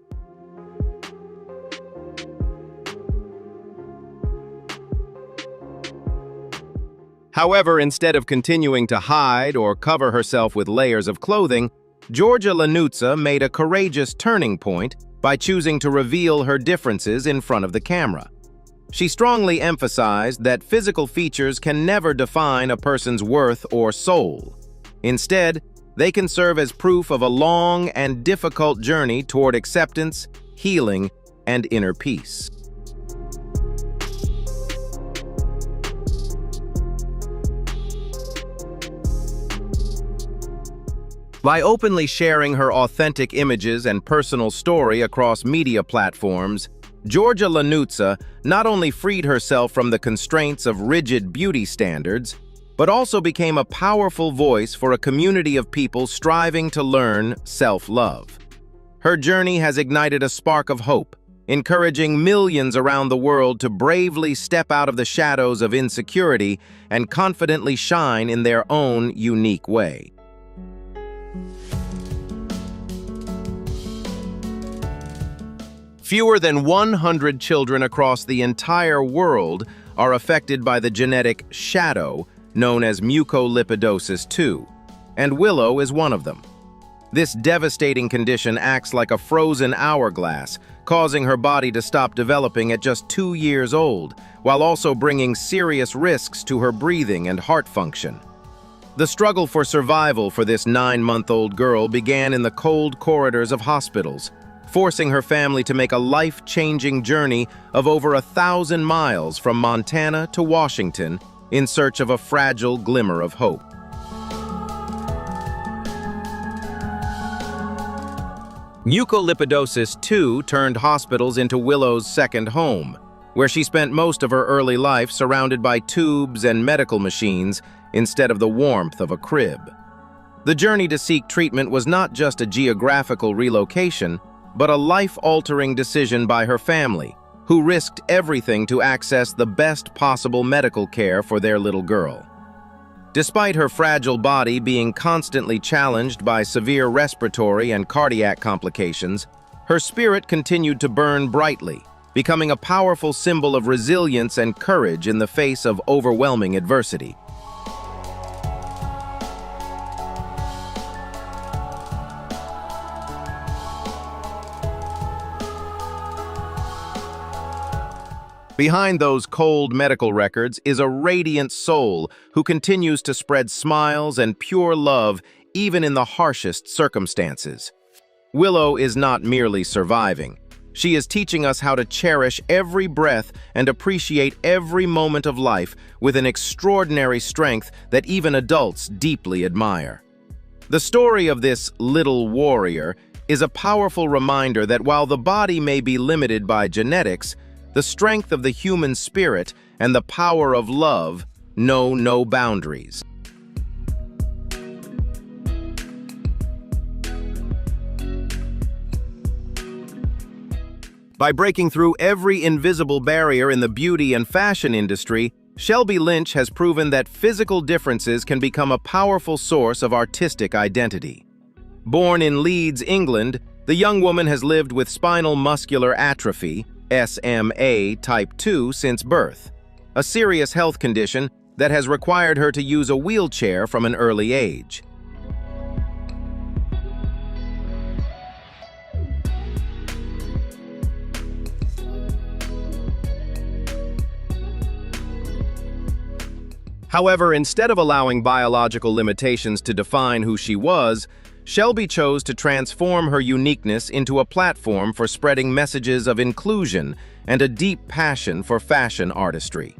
However, instead of continuing to hide or cover herself with layers of clothing, Georgia Lanutza made a courageous turning point by choosing to reveal her differences in front of the camera. She strongly emphasized that physical features can never define a person's worth or soul. Instead, they can serve as proof of a long and difficult journey toward acceptance, healing, and inner peace. By openly sharing her authentic images and personal story across media platforms, Georgia Lanutza not only freed herself from the constraints of rigid beauty standards, but also became a powerful voice for a community of people striving to learn self-love. Her journey has ignited a spark of hope, encouraging millions around the world to bravely step out of the shadows of insecurity and confidently shine in their own unique way. Fewer than 100 children across the entire world are affected by the genetic shadow known as mucolipidosis 2, and Willow is one of them. This devastating condition acts like a frozen hourglass, causing her body to stop developing at just 2 years old, while also bringing serious risks to her breathing and heart function. The struggle for survival for this 9-month-old girl began in the cold corridors of hospitals, forcing her family to make a life-changing journey of over 1,000 miles from Montana to Washington in search of a fragile glimmer of hope. Mucolipidosis, too, turned hospitals into Willow's second home, where she spent most of her early life surrounded by tubes and medical machines instead of the warmth of a crib. The journey to seek treatment was not just a geographical relocation, but a life-altering decision by her family, who risked everything to access the best possible medical care for their little girl. Despite her fragile body being constantly challenged by severe respiratory and cardiac complications, her spirit continued to burn brightly, becoming a powerful symbol of resilience and courage in the face of overwhelming adversity. Behind those cold medical records is a radiant soul who continues to spread smiles and pure love even in the harshest circumstances. Willow is not merely surviving. She is teaching us how to cherish every breath and appreciate every moment of life with an extraordinary strength that even adults deeply admire. The story of this little warrior is a powerful reminder that while the body may be limited by genetics, the strength of the human spirit and the power of love know no boundaries. By breaking through every invisible barrier in the beauty and fashion industry, Shelby Lynch has proven that physical differences can become a powerful source of artistic identity. Born in Leeds, England, the young woman has lived with spinal muscular atrophy, SMA type 2, since birth, a serious health condition that has required her to use a wheelchair from an early age. However, instead of allowing biological limitations to define who she was, Shelby chose to transform her uniqueness into a platform for spreading messages of inclusion and a deep passion for fashion artistry.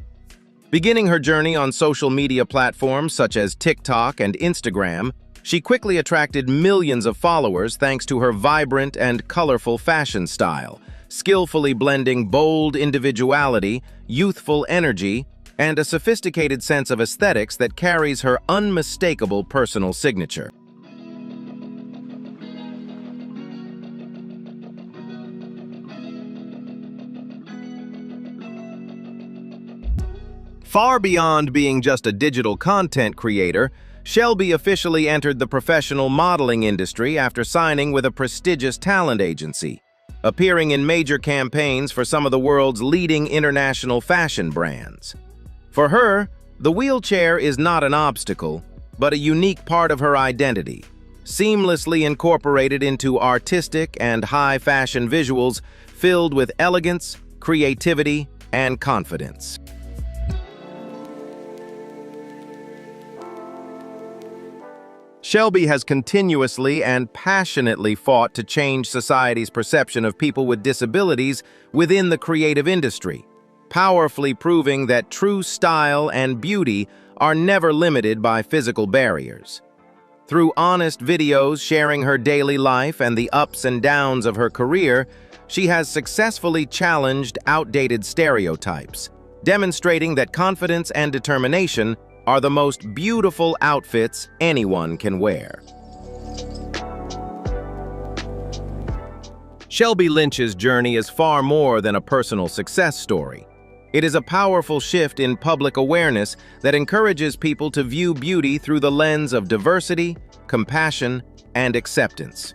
Beginning her journey on social media platforms such as TikTok and Instagram, she quickly attracted millions of followers thanks to her vibrant and colorful fashion style, skillfully blending bold individuality, youthful energy, and a sophisticated sense of aesthetics that carries her unmistakable personal signature. Far beyond being just a digital content creator, Shelby officially entered the professional modeling industry after signing with a prestigious talent agency, appearing in major campaigns for some of the world's leading international fashion brands. For her, the wheelchair is not an obstacle, but a unique part of her identity, seamlessly incorporated into artistic and high-fashion visuals filled with elegance, creativity, and confidence. Shelby has continuously and passionately fought to change society's perception of people with disabilities within the creative industry, powerfully proving that true style and beauty are never limited by physical barriers. Through honest videos sharing her daily life and the ups and downs of her career, she has successfully challenged outdated stereotypes, demonstrating that confidence and determination are the most beautiful outfits anyone can wear. Shelby Lynch's journey is far more than a personal success story. It is a powerful shift in public awareness that encourages people to view beauty through the lens of diversity, compassion, and acceptance.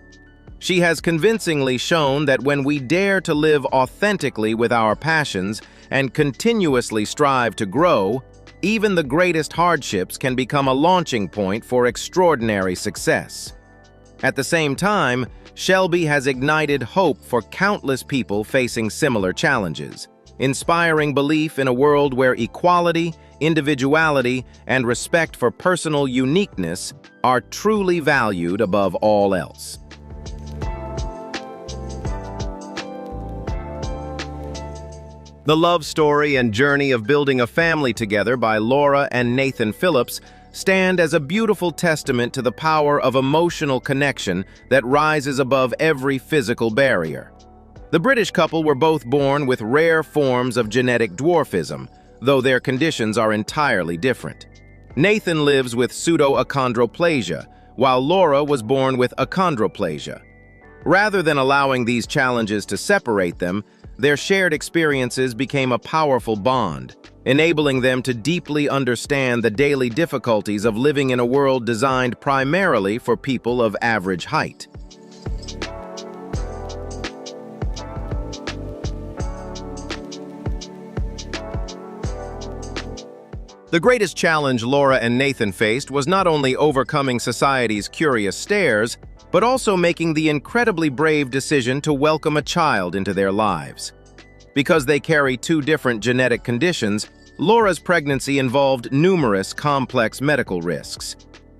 She has convincingly shown that when we dare to live authentically with our passions and continuously strive to grow, even the greatest hardships can become a launching point for extraordinary success. At the same time, Shelby has ignited hope for countless people facing similar challenges, inspiring belief in a world where equality, individuality, and respect for personal uniqueness are truly valued above all else. The love story and journey of building a family together by Laura and Nathan Phillips stand as a beautiful testament to the power of emotional connection that rises above every physical barrier. The British couple were both born with rare forms of genetic dwarfism, though their conditions are entirely different. Nathan lives with pseudo-achondroplasia, while Laura was born with achondroplasia. Rather than allowing these challenges to separate them, their shared experiences became a powerful bond, enabling them to deeply understand the daily difficulties of living in a world designed primarily for people of average height. The greatest challenge Laura and Nathan faced was not only overcoming society's curious stares, but also making the incredibly brave decision to welcome a child into their lives. Because they carry two different genetic conditions, Laura's pregnancy involved numerous complex medical risks.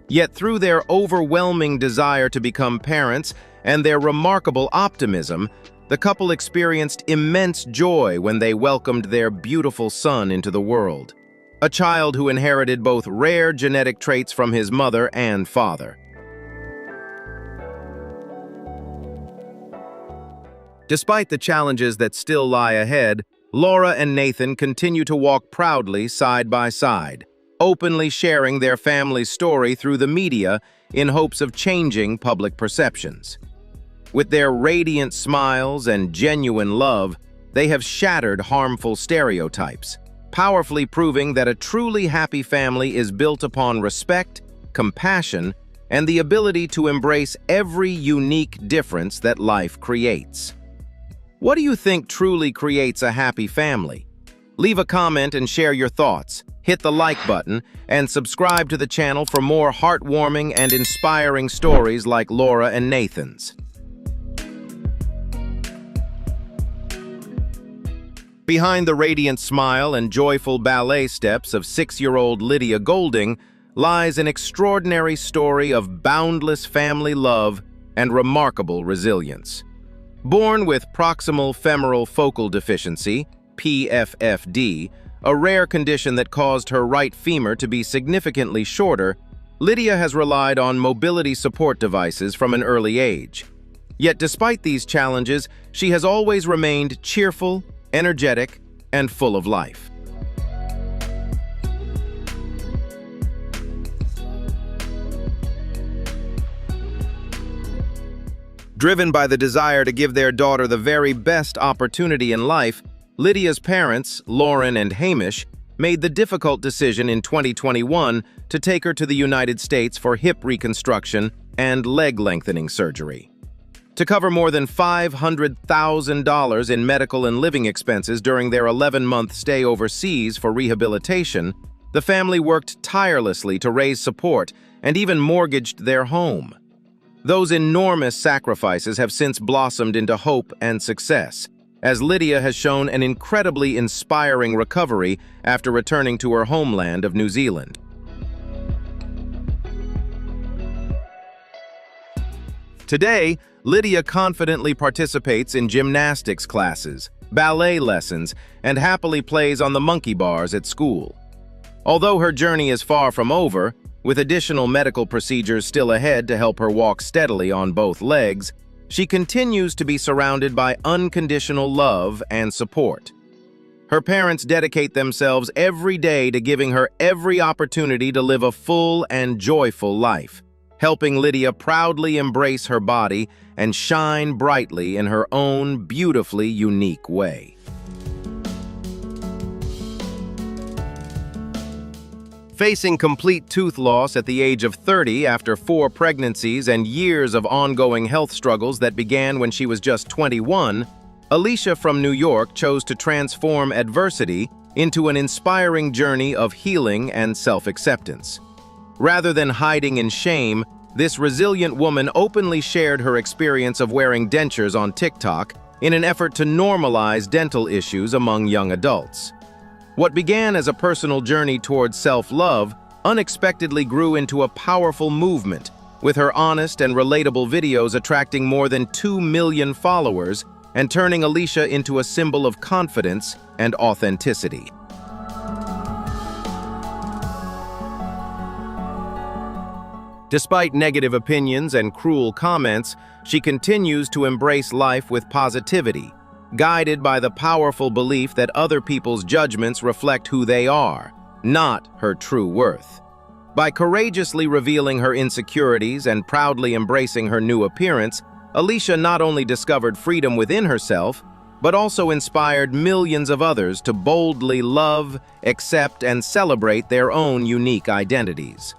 Yet through their overwhelming desire to become parents and their remarkable optimism, the couple experienced immense joy when they welcomed their beautiful son into the world. A child who inherited both rare genetic traits from his mother and father. Despite the challenges that still lie ahead, Laura and Nathan continue to walk proudly side by side, openly sharing their family's story through the media in hopes of changing public perceptions. With their radiant smiles and genuine love, they have shattered harmful stereotypes, powerfully proving that a truly happy family is built upon respect, compassion, and the ability to embrace every unique difference that life creates. What do you think truly creates a happy family? Leave a comment and share your thoughts. Hit the like button and subscribe to the channel for more heartwarming and inspiring stories like Laura and Nathan's. Behind the radiant smile and joyful ballet steps of 6-year-old Lydia Golding lies an extraordinary story of boundless family love and remarkable resilience. Born with proximal femoral focal deficiency, PFFD, a rare condition that caused her right femur to be significantly shorter, Lydia has relied on mobility support devices from an early age. Yet despite these challenges, she has always remained cheerful, energetic, and full of life. Driven by the desire to give their daughter the very best opportunity in life, Lydia's parents, Lauren and Hamish, made the difficult decision in 2021 to take her to the United States for hip reconstruction and leg lengthening surgery. To cover more than $500,000 in medical and living expenses during their 11-month stay overseas for rehabilitation, the family worked tirelessly to raise support and even mortgaged their home. Those enormous sacrifices have since blossomed into hope and success, as Lydia has shown an incredibly inspiring recovery after returning to her homeland of New Zealand. Today, Lydia confidently participates in gymnastics classes, ballet lessons, and happily plays on the monkey bars at school. Although her journey is far from over, with additional medical procedures still ahead to help her walk steadily on both legs, she continues to be surrounded by unconditional love and support. Her parents dedicate themselves every day to giving her every opportunity to live a full and joyful life, helping Lydia proudly embrace her body and shine brightly in her own beautifully unique way. Facing complete tooth loss at the age of 30 after 4 pregnancies and years of ongoing health struggles that began when she was just 21, Alicia from New York chose to transform adversity into an inspiring journey of healing and self-acceptance. Rather than hiding in shame, this resilient woman openly shared her experience of wearing dentures on TikTok in an effort to normalize dental issues among young adults. What began as a personal journey towards self-love unexpectedly grew into a powerful movement, with her honest and relatable videos attracting more than 2 million followers and turning Alicia into a symbol of confidence and authenticity. Despite negative opinions and cruel comments, she continues to embrace life with positivity, guided by the powerful belief that other people's judgments reflect who they are, not her true worth. By courageously revealing her insecurities and proudly embracing her new appearance, Alicia not only discovered freedom within herself, but also inspired millions of others to boldly love, accept, and celebrate their own unique identities.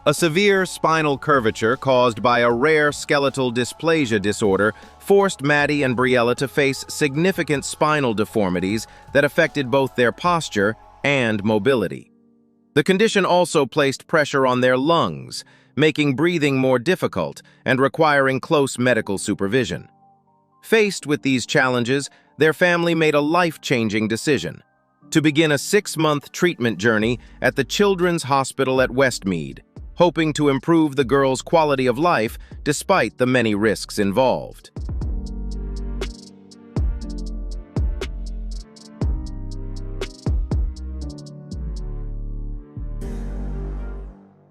A severe spinal curvature caused by a rare skeletal dysplasia disorder forced Maddie and Briella to face significant spinal deformities that affected both their posture and mobility. The condition also placed pressure on their lungs, making breathing more difficult and requiring close medical supervision. Faced with these challenges, their family made a life-changing decision: to begin a 6-month treatment journey at the Children's Hospital at Westmead, hoping to improve the girls' quality of life despite the many risks involved.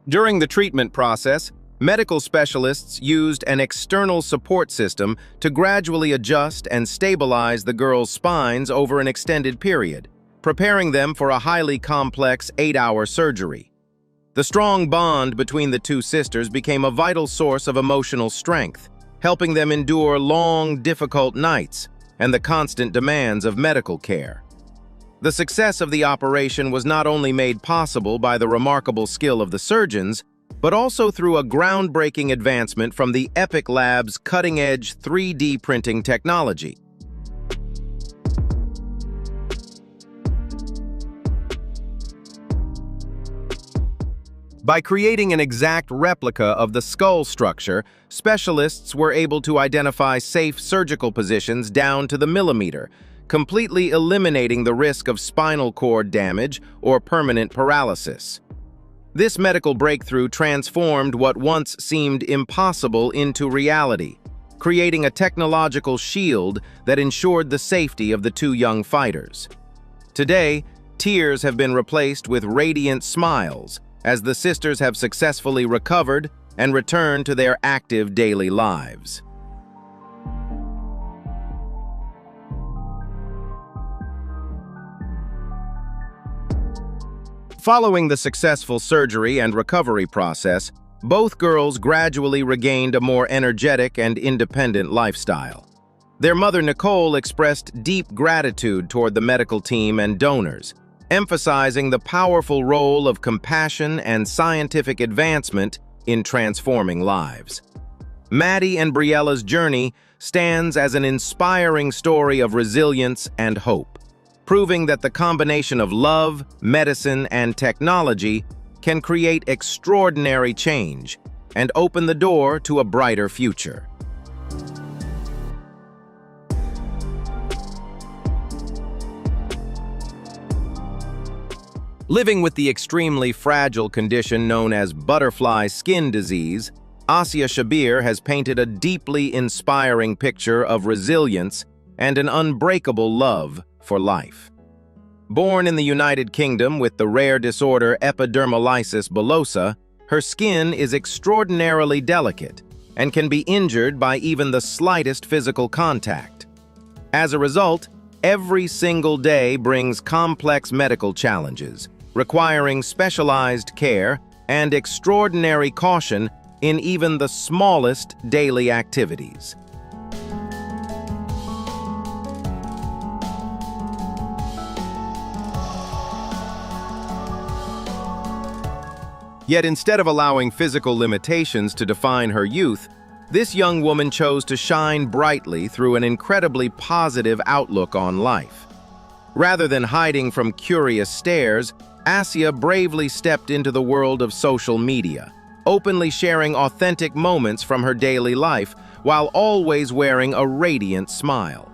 During the treatment process, medical specialists used an external support system to gradually adjust and stabilize the girls' spines over an extended period, preparing them for a highly complex 8-hour surgery. The strong bond between the two sisters became a vital source of emotional strength, helping them endure long, difficult nights and the constant demands of medical care. The success of the operation was not only made possible by the remarkable skill of the surgeons, but also through a groundbreaking advancement from the Epic Lab's cutting-edge 3D printing technology. By creating an exact replica of the skull structure, specialists were able to identify safe surgical positions down to the millimeter, completely eliminating the risk of spinal cord damage or permanent paralysis. This medical breakthrough transformed what once seemed impossible into reality, creating a technological shield that ensured the safety of the two young fighters. Today, tears have been replaced with radiant smiles, as the sisters have successfully recovered and returned to their active daily lives. Following the successful surgery and recovery process, both girls gradually regained a more energetic and independent lifestyle. Their mother, Nicole, expressed deep gratitude toward the medical team and donors, emphasizing the powerful role of compassion and scientific advancement in transforming lives. Maddie and Briella's journey stands as an inspiring story of resilience and hope, proving that the combination of love, medicine, and technology can create extraordinary change and open the door to a brighter future. Living with the extremely fragile condition known as butterfly skin disease, Asia Shabir has painted a deeply inspiring picture of resilience and an unbreakable love for life. Born in the United Kingdom with the rare disorder epidermolysis bullosa, her skin is extraordinarily delicate and can be injured by even the slightest physical contact. As a result, every single day brings complex medical challenges, requiring specialized care and extraordinary caution in even the smallest daily activities. Yet instead of allowing physical limitations to define her youth, this young woman chose to shine brightly through an incredibly positive outlook on life. Rather than hiding from curious stares, Asia bravely stepped into the world of social media, openly sharing authentic moments from her daily life while always wearing a radiant smile.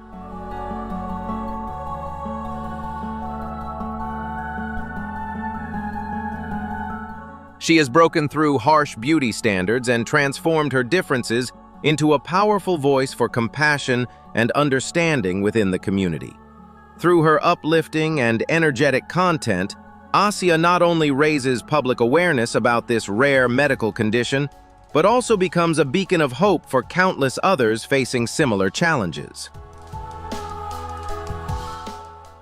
She has broken through harsh beauty standards and transformed her differences into a powerful voice for compassion and understanding within the community. Through her uplifting and energetic content, Asia not only raises public awareness about this rare medical condition, but also becomes a beacon of hope for countless others facing similar challenges.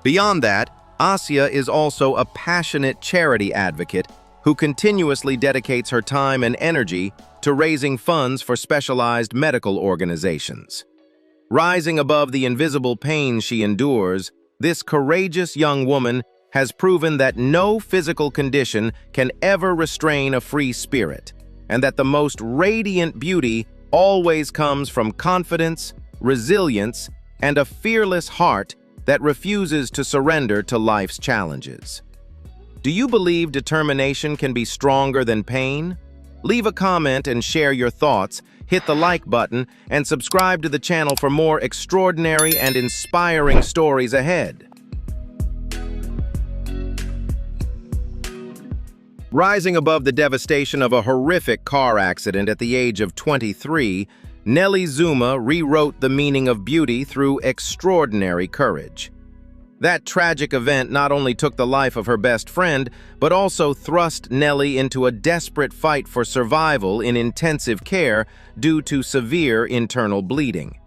Beyond that, Asia is also a passionate charity advocate who continuously dedicates her time and energy to raising funds for specialized medical organizations. Rising above the invisible pain she endures, this courageous young woman has proven that no physical condition can ever restrain a free spirit, and that the most radiant beauty always comes from confidence, resilience, and a fearless heart that refuses to surrender to life's challenges. Do you believe determination can be stronger than pain? Leave a comment and share your thoughts, hit the like button, and subscribe to the channel for more extraordinary and inspiring stories ahead. Rising above the devastation of a horrific car accident at the age of 23, Nelly Zuma rewrote the meaning of beauty through extraordinary courage. That tragic event not only took the life of her best friend, but also thrust Nelly into a desperate fight for survival in intensive care due to severe internal bleeding.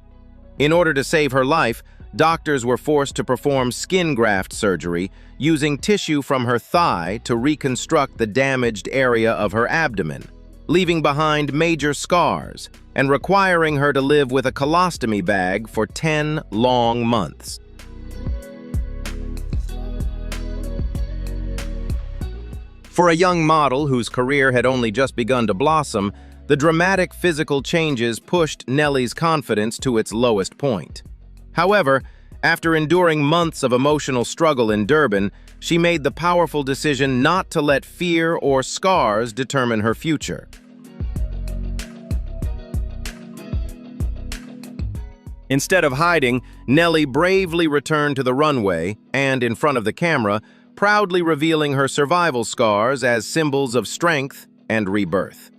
In order to save her life, doctors were forced to perform skin graft surgery, using tissue from her thigh to reconstruct the damaged area of her abdomen, leaving behind major scars and requiring her to live with a colostomy bag for 10 long months. For a young model whose career had only just begun to blossom, the dramatic physical changes pushed Nelly's confidence to its lowest point. However, after enduring months of emotional struggle in Durban, she made the powerful decision not to let fear or scars determine her future. Instead of hiding, Nelly bravely returned to the runway and, in front of the camera, proudly revealing her survival scars as symbols of strength and rebirth.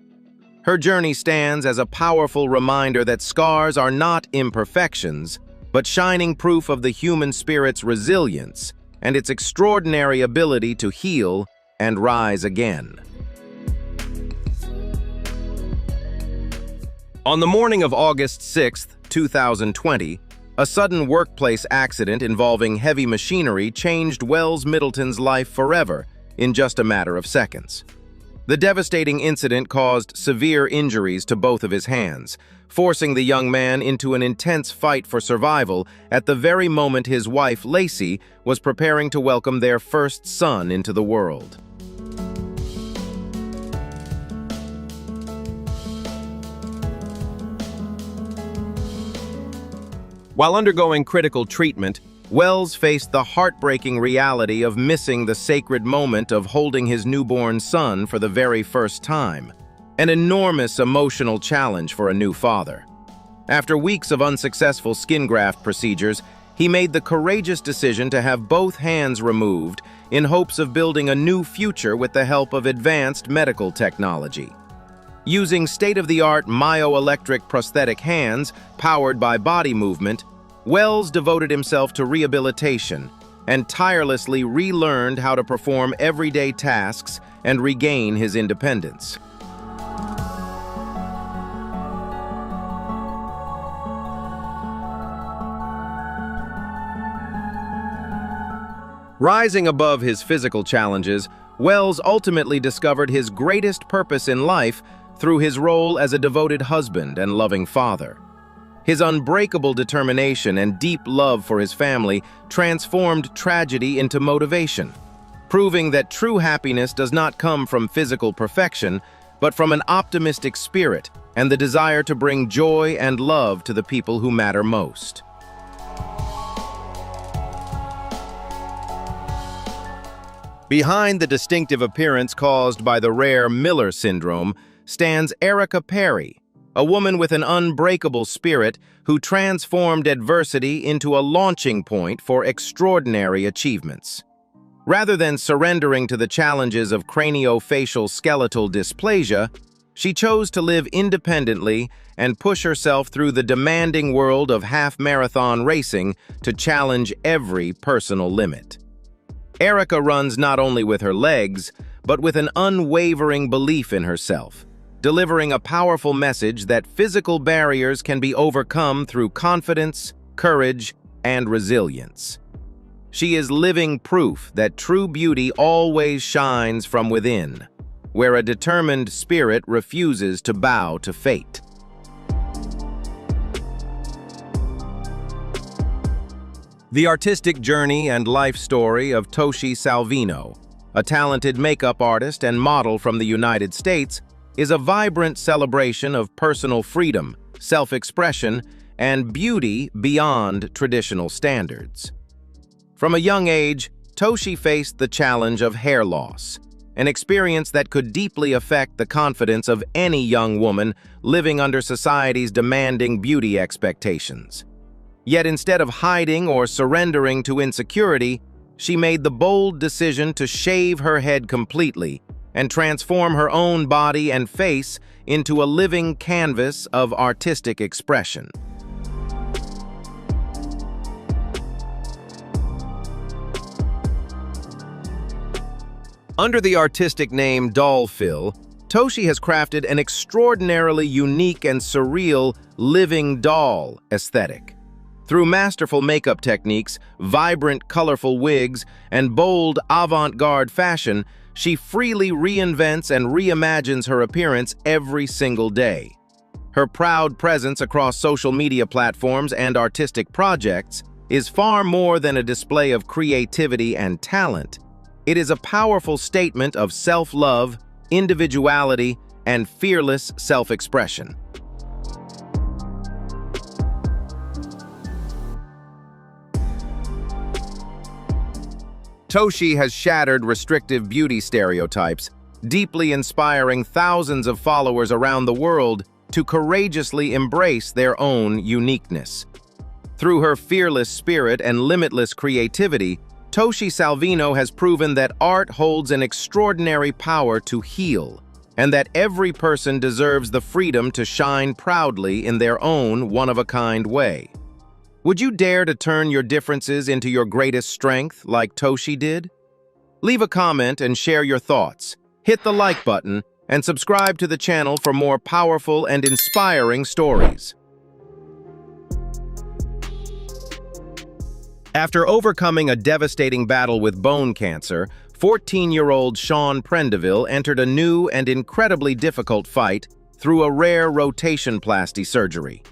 Her journey stands as a powerful reminder that scars are not imperfections, but shining proof of the human spirit's resilience and its extraordinary ability to heal and rise again. On the morning of August 6, 2020, a sudden workplace accident involving heavy machinery changed Wells Middleton's life forever in just a matter of seconds. The devastating incident caused severe injuries to both of his hands, forcing the young man into an intense fight for survival at the very moment his wife, Lacey, was preparing to welcome their first son into the world. While undergoing critical treatment, Wells faced the heartbreaking reality of missing the sacred moment of holding his newborn son for the very first time, an enormous emotional challenge for a new father. After weeks of unsuccessful skin graft procedures, he made the courageous decision to have both hands removed in hopes of building a new future with the help of advanced medical technology. Using state-of-the-art myoelectric prosthetic hands powered by body movement, Wells devoted himself to rehabilitation and tirelessly relearned how to perform everyday tasks and regain his independence. Rising above his physical challenges, Wells ultimately discovered his greatest purpose in life through his role as a devoted husband and loving father. His unbreakable determination and deep love for his family transformed tragedy into motivation, proving that true happiness does not come from physical perfection, but from an optimistic spirit and the desire to bring joy and love to the people who matter most. Behind the distinctive appearance caused by the rare Miller syndrome stands Erica Perry, a woman with an unbreakable spirit who transformed adversity into a launching point for extraordinary achievements. Rather than surrendering to the challenges of craniofacial skeletal dysplasia, She chose to live independently and push herself through the demanding world of half-marathon racing to challenge every personal limit. Erica runs not only with her legs, but with an unwavering belief in herself, delivering a powerful message that physical barriers can be overcome through confidence, courage, and resilience. She is living proof that true beauty always shines from within, where a determined spirit refuses to bow to fate. The artistic journey and life story of Toshi Salvino, a talented makeup artist and model from the United States, is a vibrant celebration of personal freedom, self-expression, and beauty beyond traditional standards. From a young age, Toshi faced the challenge of hair loss, an experience that could deeply affect the confidence of any young woman living under society's demanding beauty expectations. Yet instead of hiding or surrendering to insecurity, she made the bold decision to shave her head completely and transform her own body and face into a living canvas of artistic expression. Under the artistic name Dollfill, Toshi has crafted an extraordinarily unique and surreal living doll aesthetic. Through masterful makeup techniques, vibrant, colorful wigs, and bold, avant-garde fashion, she freely reinvents and reimagines her appearance every single day. Her proud presence across social media platforms and artistic projects is far more than a display of creativity and talent. It is a powerful statement of self-love, individuality, and fearless self-expression. Toshi has shattered restrictive beauty stereotypes, deeply inspiring thousands of followers around the world to courageously embrace their own uniqueness. Through her fearless spirit and limitless creativity, Toshi Salvino has proven that art holds an extraordinary power to heal, and that every person deserves the freedom to shine proudly in their own one-of-a-kind way. Would you dare to turn your differences into your greatest strength like Toshi did? Leave a comment and share your thoughts. Hit the like button and subscribe to the channel for more powerful and inspiring stories. After overcoming a devastating battle with bone cancer, 14-year-old Sean Prendeville entered a new and incredibly difficult fight through a rare rotation-plasty surgery.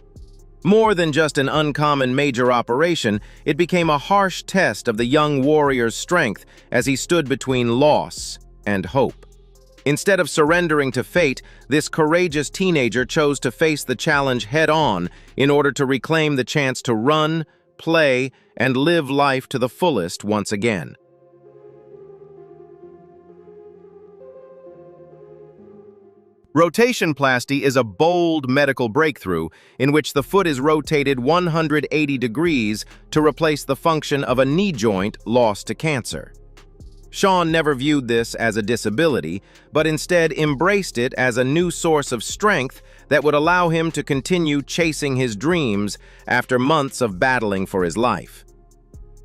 More than just an uncommon major operation, it became a harsh test of the young warrior's strength as he stood between loss and hope. Instead of surrendering to fate, this courageous teenager chose to face the challenge head-on in order to reclaim the chance to run, play, and live life to the fullest once again. Rotationplasty is a bold medical breakthrough in which the foot is rotated 180 degrees to replace the function of a knee joint lost to cancer. Sean never viewed this as a disability, but instead embraced it as a new source of strength that would allow him to continue chasing his dreams after months of battling for his life.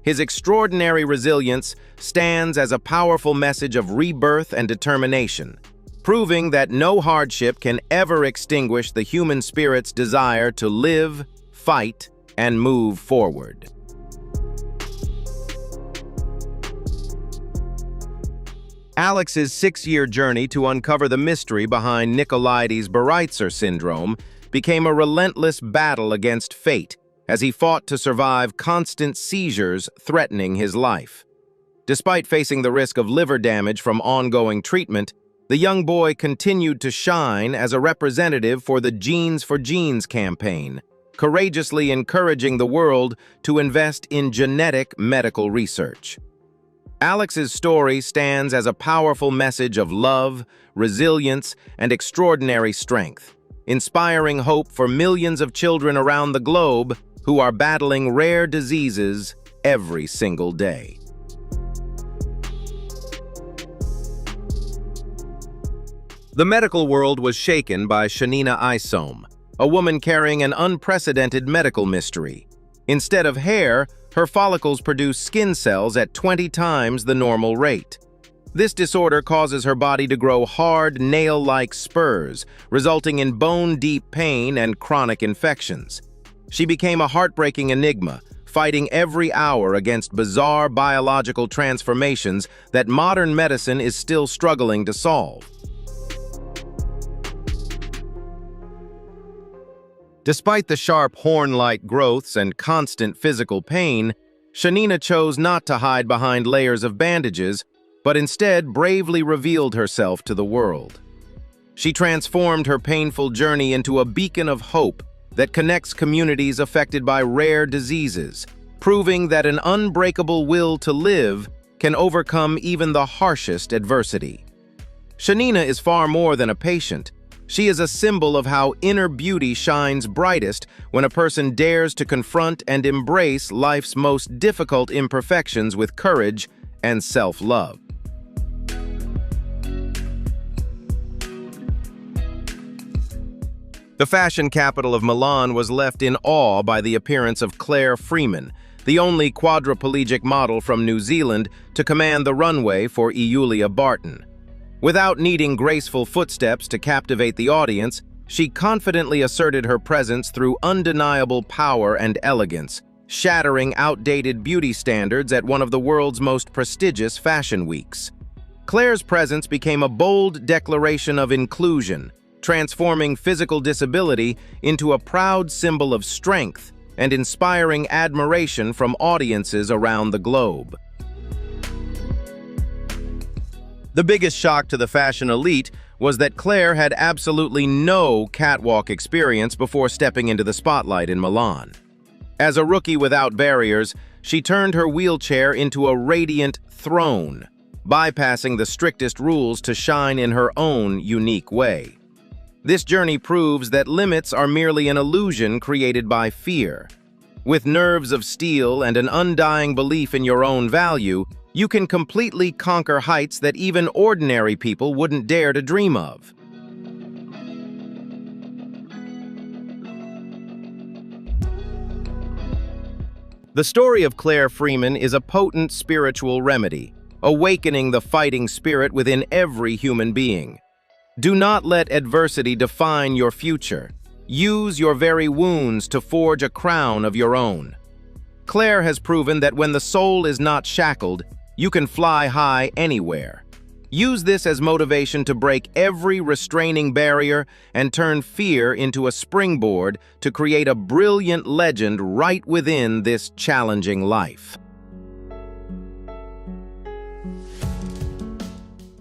His extraordinary resilience stands as a powerful message of rebirth and determination, proving that no hardship can ever extinguish the human spirit's desire to live, fight, and move forward. Alex's 6-year journey to uncover the mystery behind Nicolaides-Baraitser syndrome became a relentless battle against fate as he fought to survive constant seizures threatening his life. Despite facing the risk of liver damage from ongoing treatment, the young boy continued to shine as a representative for the Genes for Genes campaign, courageously encouraging the world to invest in genetic medical research. Alex's story stands as a powerful message of love, resilience, and extraordinary strength, inspiring hope for millions of children around the globe who are battling rare diseases every single day. The medical world was shaken by Shanina Isom, a woman carrying an unprecedented medical mystery. Instead of hair, her follicles produce skin cells at 20 times the normal rate. This disorder causes her body to grow hard, nail-like spurs, resulting in bone-deep pain and chronic infections. She became a heartbreaking enigma, fighting every hour against bizarre biological transformations that modern medicine is still struggling to solve. Despite the sharp horn-like growths and constant physical pain, Shanina chose not to hide behind layers of bandages, but instead bravely revealed herself to the world. She transformed her painful journey into a beacon of hope that connects communities affected by rare diseases, proving that an unbreakable will to live can overcome even the harshest adversity. Shanina is far more than a patient. She is a symbol of how inner beauty shines brightest when a person dares to confront and embrace life's most difficult imperfections with courage and self-love. The fashion capital of Milan was left in awe by the appearance of Claire Freeman, the only quadriplegic model from New Zealand to command the runway for Iulia Barton. Without needing graceful footsteps to captivate the audience, she confidently asserted her presence through undeniable power and elegance, shattering outdated beauty standards at one of the world's most prestigious fashion weeks. Claire's presence became a bold declaration of inclusion, transforming physical disability into a proud symbol of strength and inspiring admiration from audiences around the globe. The biggest shock to the fashion elite was that Claire had absolutely no catwalk experience before stepping into the spotlight in Milan. As a rookie without barriers, she turned her wheelchair into a radiant throne, bypassing the strictest rules to shine in her own unique way. This journey proves that limits are merely an illusion created by fear. With nerves of steel and an undying belief in your own value, you can completely conquer heights that even ordinary people wouldn't dare to dream of. The story of Claire Freeman is a potent spiritual remedy, awakening the fighting spirit within every human being. Do not let adversity define your future. Use your very wounds to forge a crown of your own. Claire has proven that when the soul is not shackled, you can fly high anywhere. Use this as motivation to break every restraining barrier and turn fear into a springboard to create a brilliant legend right within this challenging life.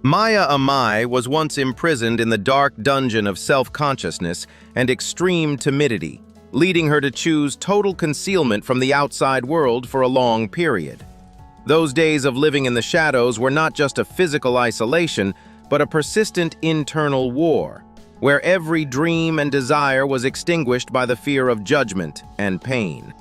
Maya Amai was once imprisoned in the dark dungeon of self-consciousness and extreme timidity, leading her to choose total concealment from the outside world for a long period. Those days of living in the shadows were not just a physical isolation, but a persistent internal war, where every dream and desire was extinguished by the fear of judgment and pain.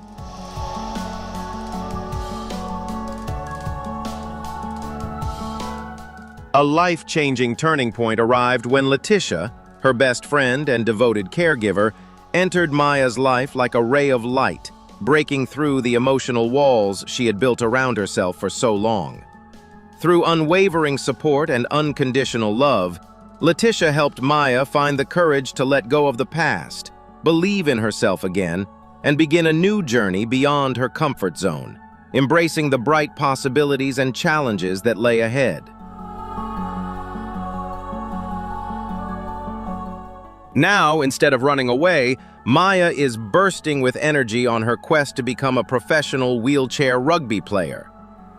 A life-changing turning point arrived when Letitia, her best friend and devoted caregiver, entered Maya's life like a ray of light, breaking through the emotional walls she had built around herself for so long. Through unwavering support and unconditional love, Letitia helped Maya find the courage to let go of the past, believe in herself again, and begin a new journey beyond her comfort zone, embracing the bright possibilities and challenges that lay ahead. Now, instead of running away, Maya is bursting with energy on her quest to become a professional wheelchair rugby player.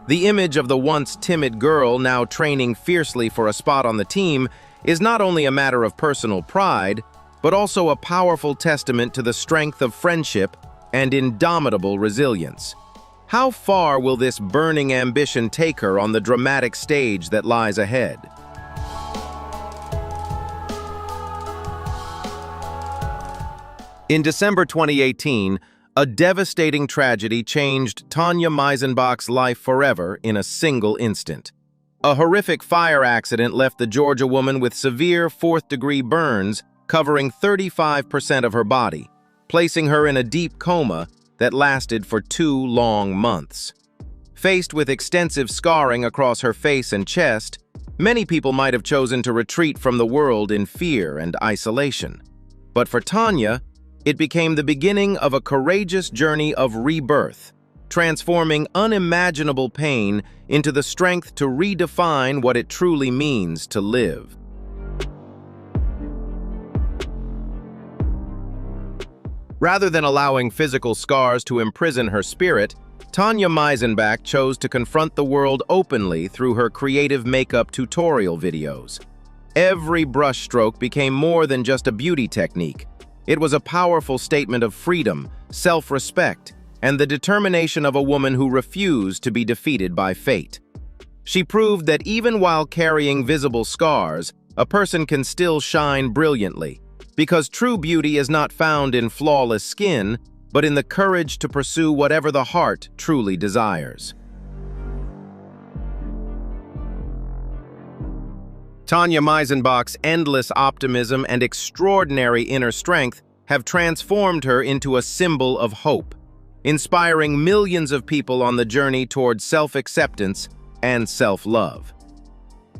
The image of the once timid girl now training fiercely for a spot on the team is not only a matter of personal pride, but also a powerful testament to the strength of friendship and indomitable resilience. How far will this burning ambition take her on the dramatic stage that lies ahead? In December 2018, a devastating tragedy changed Tanya Meisenbach's life forever in a single instant. A horrific fire accident left the Georgia woman with severe fourth-degree burns covering 35% of her body, placing her in a deep coma that lasted for 2 long months. Faced with extensive scarring across her face and chest, many people might have chosen to retreat from the world in fear and isolation. But for Tanya, it became the beginning of a courageous journey of rebirth, transforming unimaginable pain into the strength to redefine what it truly means to live. Rather than allowing physical scars to imprison her spirit, Tanya Meisenbach chose to confront the world openly through her creative makeup tutorial videos. Every brushstroke became more than just a beauty technique. It was a powerful statement of freedom, self-respect, and the determination of a woman who refused to be defeated by fate. She proved that even while carrying visible scars, a person can still shine brilliantly, because true beauty is not found in flawless skin, but in the courage to pursue whatever the heart truly desires. Tanya Meisenbach's endless optimism and extraordinary inner strength have transformed her into a symbol of hope, inspiring millions of people on the journey towards self-acceptance and self-love.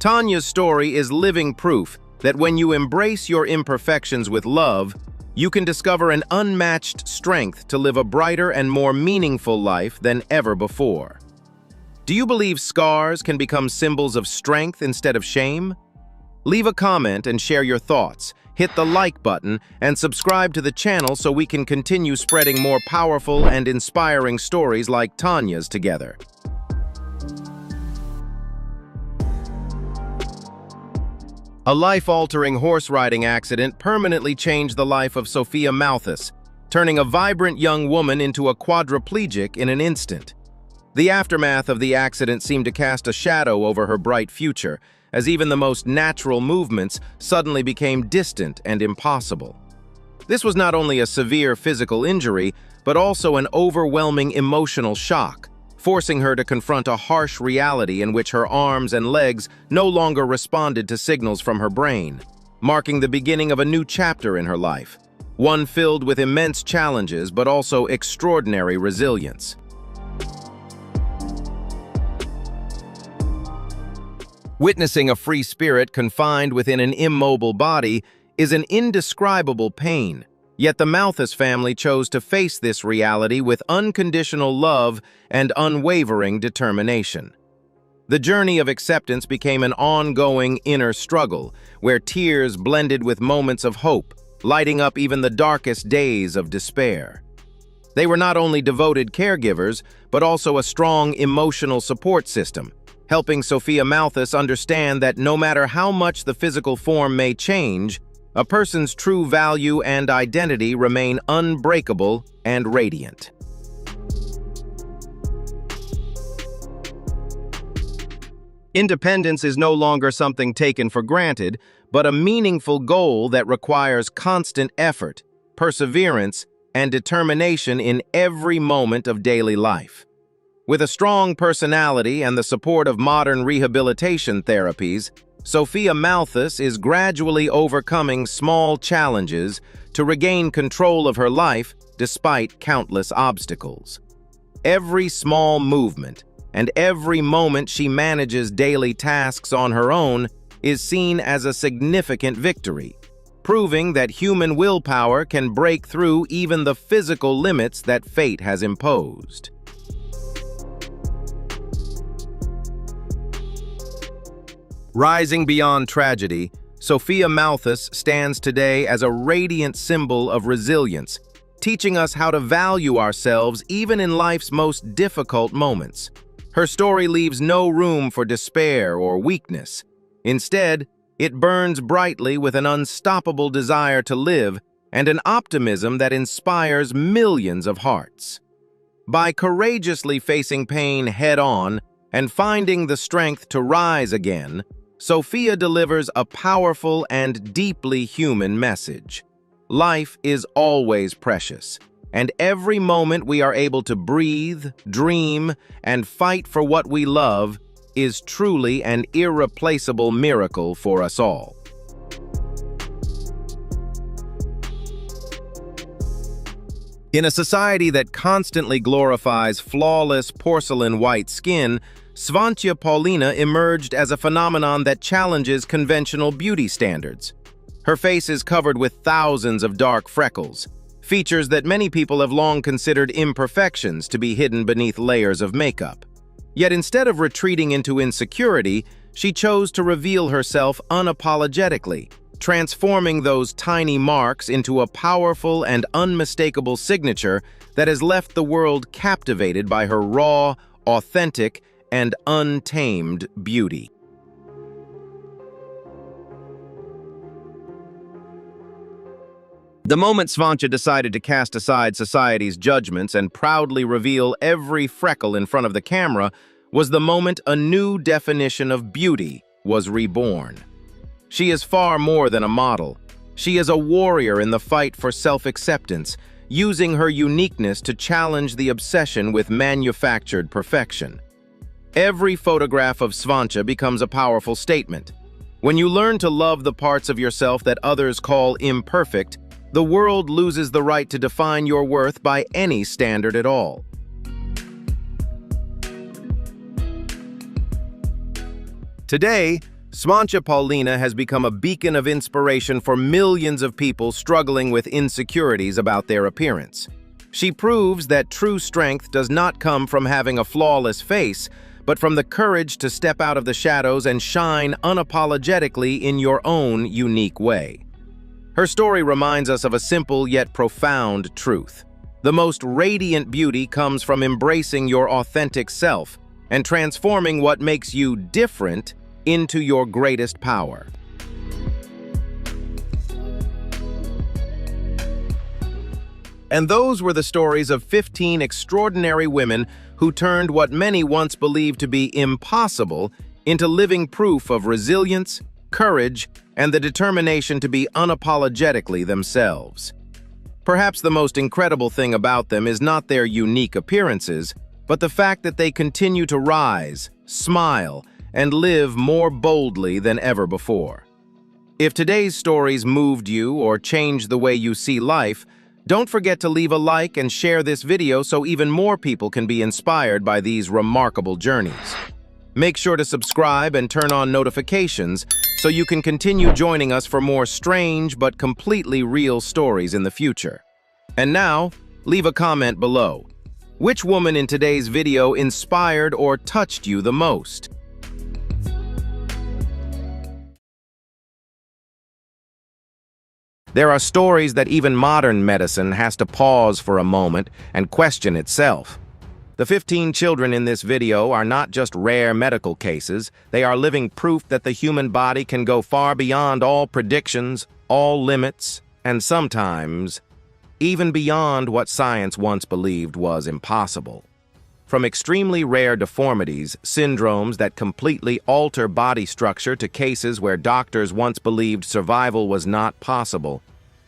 Tanya's story is living proof that when you embrace your imperfections with love, you can discover an unmatched strength to live a brighter and more meaningful life than ever before. Do you believe scars can become symbols of strength instead of shame? Leave a comment and share your thoughts. Hit the like button and subscribe to the channel so we can continue spreading more powerful and inspiring stories like Tanya's together. A life-altering horse riding accident permanently changed the life of Sophia Malthus, turning a vibrant young woman into a quadriplegic in an instant. The aftermath of the accident seemed to cast a shadow over her bright future, as even the most natural movements suddenly became distant and impossible. This was not only a severe physical injury, but also an overwhelming emotional shock, forcing her to confront a harsh reality in which her arms and legs no longer responded to signals from her brain, marking the beginning of a new chapter in her life, one filled with immense challenges but also extraordinary resilience. Witnessing a free spirit confined within an immobile body is an indescribable pain, yet the Malthus family chose to face this reality with unconditional love and unwavering determination. The journey of acceptance became an ongoing inner struggle, where tears blended with moments of hope, lighting up even the darkest days of despair. They were not only devoted caregivers, but also a strong emotional support system, helping Sophia Malthus understand that no matter how much the physical form may change, a person's true value and identity remain unbreakable and radiant. Independence is no longer something taken for granted, but a meaningful goal that requires constant effort, perseverance, and determination in every moment of daily life. With a strong personality and the support of modern rehabilitation therapies, Sophia Malthus is gradually overcoming small challenges to regain control of her life despite countless obstacles. Every small movement and every moment she manages daily tasks on her own is seen as a significant victory, proving that human willpower can break through even the physical limits that fate has imposed. Rising beyond tragedy, Sophia Malthus stands today as a radiant symbol of resilience, teaching us how to value ourselves even in life's most difficult moments. Her story leaves no room for despair or weakness. Instead, it burns brightly with an unstoppable desire to live and an optimism that inspires millions of hearts. By courageously facing pain head-on and finding the strength to rise again, Sophia delivers a powerful and deeply human message. Life is always precious, and every moment we are able to breathe, dream, and fight for what we love is truly an irreplaceable miracle for us all. In a society that constantly glorifies flawless porcelain white skin, Svantia Paulina emerged as a phenomenon that challenges conventional beauty standards. Her face is covered with thousands of dark freckles, features that many people have long considered imperfections to be hidden beneath layers of makeup. Yet instead of retreating into insecurity, she chose to reveal herself unapologetically, transforming those tiny marks into a powerful and unmistakable signature that has left the world captivated by her raw, authentic, and untamed beauty. The moment Svantia decided to cast aside society's judgments and proudly reveal every freckle in front of the camera was the moment a new definition of beauty was reborn. She is far more than a model. She is a warrior in the fight for self-acceptance, using her uniqueness to challenge the obsession with manufactured perfection. Every photograph of Svantia becomes a powerful statement. When you learn to love the parts of yourself that others call imperfect, the world loses the right to define your worth by any standard at all. Today, Svantia Paulina has become a beacon of inspiration for millions of people struggling with insecurities about their appearance. She proves that true strength does not come from having a flawless face, but from the courage to step out of the shadows and shine unapologetically in your own unique way. Her story reminds us of a simple yet profound truth. The most radiant beauty comes from embracing your authentic self and transforming what makes you different into your greatest power. And those were the stories of 15 extraordinary women who turned what many once believed to be impossible into living proof of resilience, courage, and the determination to be unapologetically themselves. Perhaps the most incredible thing about them is not their unique appearances, but the fact that they continue to rise, smile, and live more boldly than ever before. If today's stories moved you or changed the way you see life, don't forget to leave a like and share this video so even more people can be inspired by these remarkable journeys. Make sure to subscribe and turn on notifications so you can continue joining us for more strange but completely real stories in the future. And now, leave a comment below. Which woman in today's video inspired or touched you the most? There are stories that even modern medicine has to pause for a moment and question itself. The 15 children in this video are not just rare medical cases, they are living proof that the human body can go far beyond all predictions, all limits, and sometimes even beyond what science once believed was impossible. From extremely rare deformities, syndromes that completely alter body structure to cases where doctors once believed survival was not possible,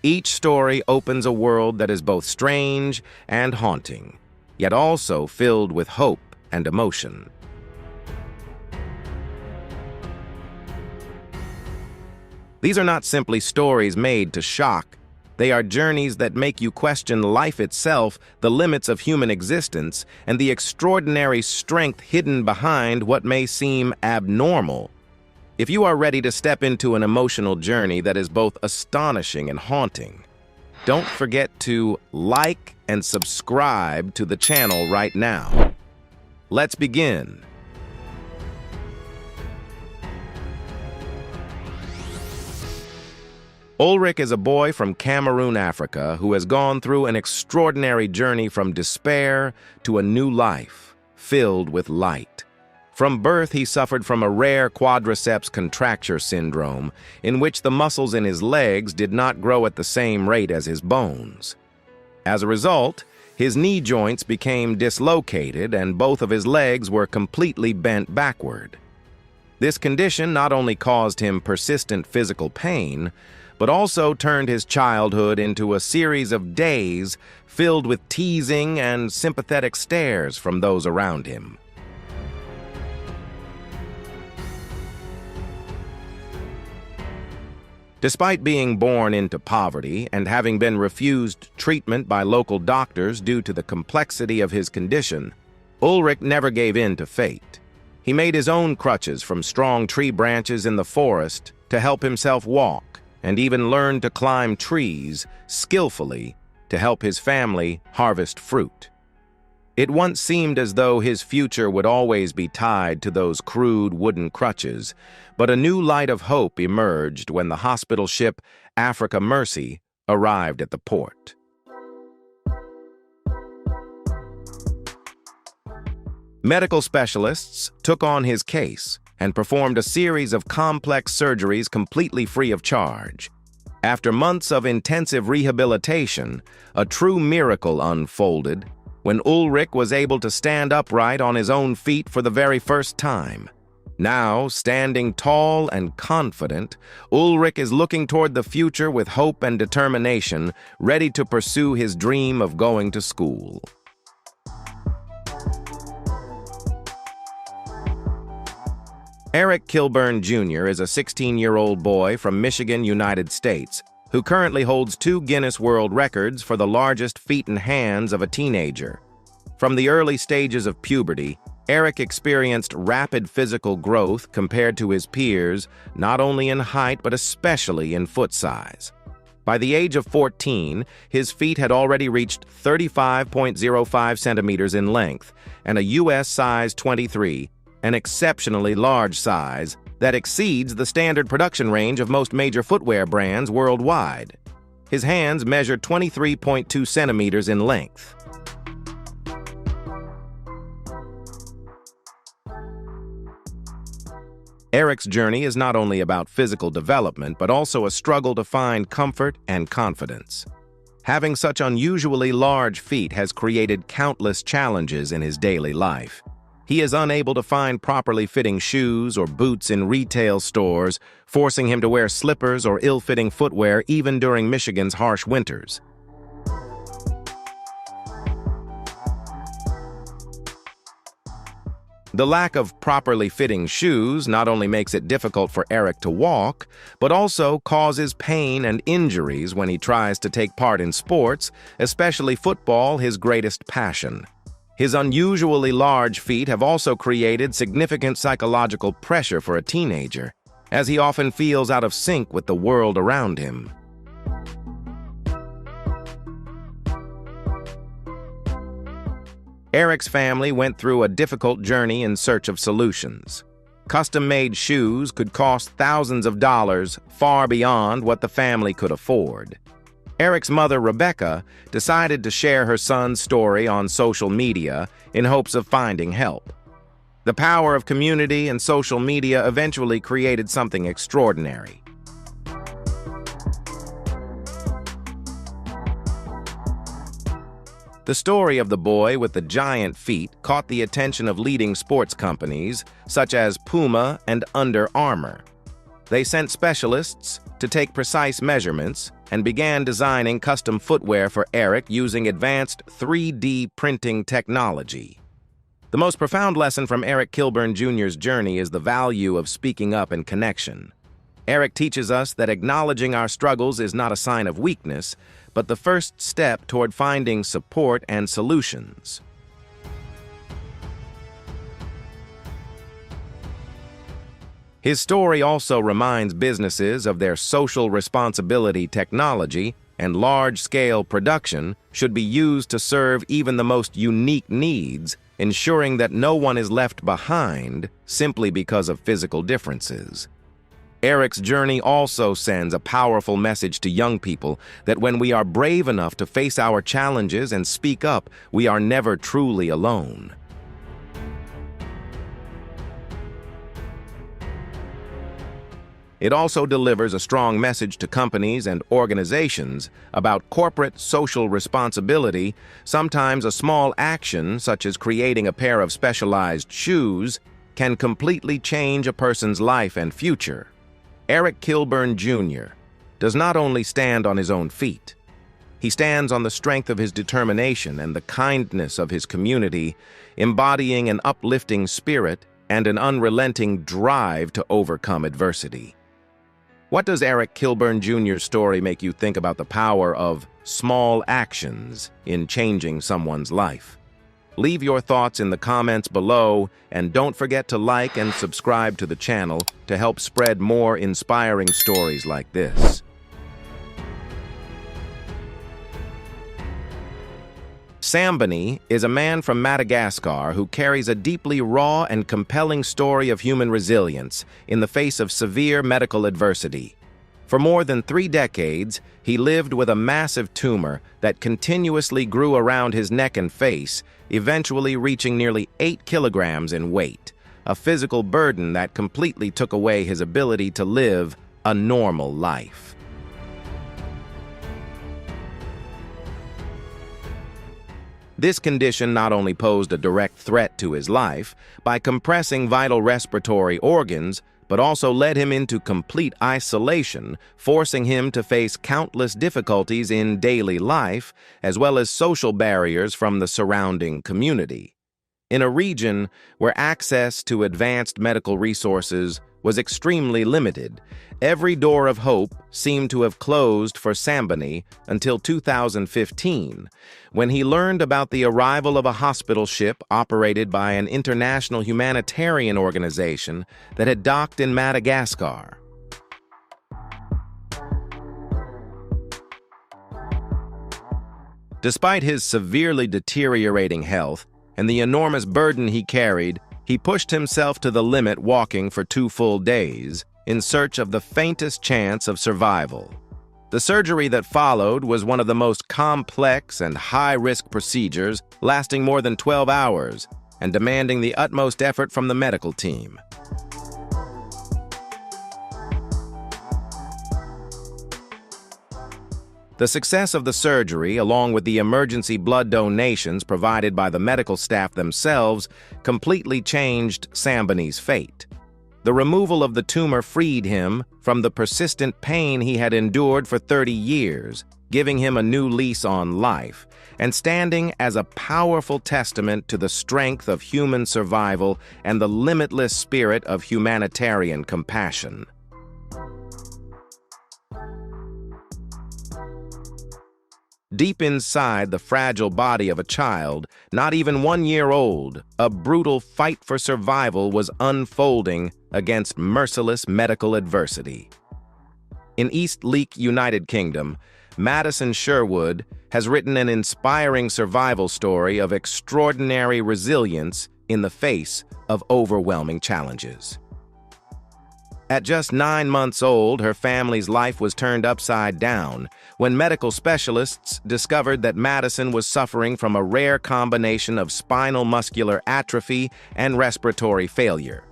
each story opens a world that is both strange and haunting, yet also filled with hope and emotion. These are not simply stories made to shock. They are journeys that make you question life itself, the limits of human existence, and the extraordinary strength hidden behind what may seem abnormal. If you are ready to step into an emotional journey that is both astonishing and haunting, don't forget to like and subscribe to the channel right now. Let's begin. Ulrich is a boy from Cameroon, Africa, who has gone through an extraordinary journey from despair to a new life, filled with light. From birth, he suffered from a rare quadriceps contracture syndrome, in which the muscles in his legs did not grow at the same rate as his bones. As a result, his knee joints became dislocated and both of his legs were completely bent backward. This condition not only caused him persistent physical pain, but also turned his childhood into a series of days filled with teasing and sympathetic stares from those around him. Despite being born into poverty and having been refused treatment by local doctors due to the complexity of his condition, Ulrich never gave in to fate. He made his own crutches from strong tree branches in the forest to help himself walk, and even learned to climb trees skillfully to help his family harvest fruit. It once seemed as though his future would always be tied to those crude wooden crutches, but a new light of hope emerged when the hospital ship Africa Mercy arrived at the port. Medical specialists took on his case and performed a series of complex surgeries completely free of charge. After months of intensive rehabilitation, a true miracle unfolded when Ulrich was able to stand upright on his own feet for the very first time. Now, standing tall and confident, Ulrich is looking toward the future with hope and determination, ready to pursue his dream of going to school. Eric Kilburn Jr. is a 16-year-old boy from Michigan, United States, who currently holds 2 Guinness World Records for the largest feet and hands of a teenager. From the early stages of puberty, Eric experienced rapid physical growth compared to his peers, not only in height but especially in foot size. By the age of 14, his feet had already reached 35.05 centimeters in length and a U.S. size 23, an exceptionally large size that exceeds the standard production range of most major footwear brands worldwide. His hands measured 23.2 centimeters in length. Eric's journey is not only about physical development, but also a struggle to find comfort and confidence. Having such unusually large feet has created countless challenges in his daily life. He is unable to find properly fitting shoes or boots in retail stores, forcing him to wear slippers or ill-fitting footwear even during Michigan's harsh winters. The lack of properly fitting shoes not only makes it difficult for Eric to walk, but also causes pain and injuries when he tries to take part in sports, especially football, his greatest passion. His unusually large feet have also created significant psychological pressure for a teenager, as he often feels out of sync with the world around him. Eric's family went through a difficult journey in search of solutions. Custom-made shoes could cost thousands of dollars, far beyond what the family could afford. Eric's mother, Rebecca, decided to share her son's story on social media in hopes of finding help. The power of community and social media eventually created something extraordinary. The story of the boy with the giant feet caught the attention of leading sports companies, such as Puma and Under Armour. They sent specialists to take precise measurements and began designing custom footwear for Eric using advanced 3D printing technology. The most profound lesson from Eric Kilburn Jr.'s journey is the value of speaking up and connection. Eric teaches us that acknowledging our struggles is not a sign of weakness, but the first step toward finding support and solutions. His story also reminds businesses of their social responsibility. Technology and large-scale production should be used to serve even the most unique needs, ensuring that no one is left behind simply because of physical differences. Eric's journey also sends a powerful message to young people that when we are brave enough to face our challenges and speak up, we are never truly alone. It also delivers a strong message to companies and organizations about corporate social responsibility. Sometimes a small action, such as creating a pair of specialized shoes, can completely change a person's life and future. Eric Kilburn Jr. does not only stand on his own feet. He stands on the strength of his determination and the kindness of his community, embodying an uplifting spirit and an unrelenting drive to overcome adversity. What does Eric Kilburn Jr.'s story make you think about the power of small actions in changing someone's life? Leave your thoughts in the comments below, and don't forget to like and subscribe to the channel to help spread more inspiring stories like this. Sambani is a man from Madagascar who carries a deeply raw and compelling story of human resilience in the face of severe medical adversity. For more than 3 decades, he lived with a massive tumor that continuously grew around his neck and face, eventually reaching nearly 8 kilograms in weight, a physical burden that completely took away his ability to live a normal life. This condition not only posed a direct threat to his life by compressing vital respiratory organs, but also led him into complete isolation, forcing him to face countless difficulties in daily life, as well as social barriers from the surrounding community. In a region where access to advanced medical resources was extremely limited, every door of hope seemed to have closed for Sambani until 2015, when he learned about the arrival of a hospital ship operated by an international humanitarian organization that had docked in Madagascar. Despite his severely deteriorating health and the enormous burden he carried, he pushed himself to the limit, walking for 2 full days in search of the faintest chance of survival. The surgery that followed was one of the most complex and high-risk procedures, lasting more than 12 hours and demanding the utmost effort from the medical team. The success of the surgery, along with the emergency blood donations provided by the medical staff themselves, completely changed Sambani's fate. The removal of the tumor freed him from the persistent pain he had endured for 30 years, giving him a new lease on life, and standing as a powerful testament to the strength of human survival and the limitless spirit of humanitarian compassion. Deep inside the fragile body of a child, not even 1 year old, a brutal fight for survival was unfolding against merciless medical adversity. In East Leek, United Kingdom, Madison Sherwood has written an inspiring survival story of extraordinary resilience in the face of overwhelming challenges. At just 9 months old, her family's life was turned upside down when medical specialists discovered that Madison was suffering from a rare combination of spinal muscular atrophy and respiratory failure.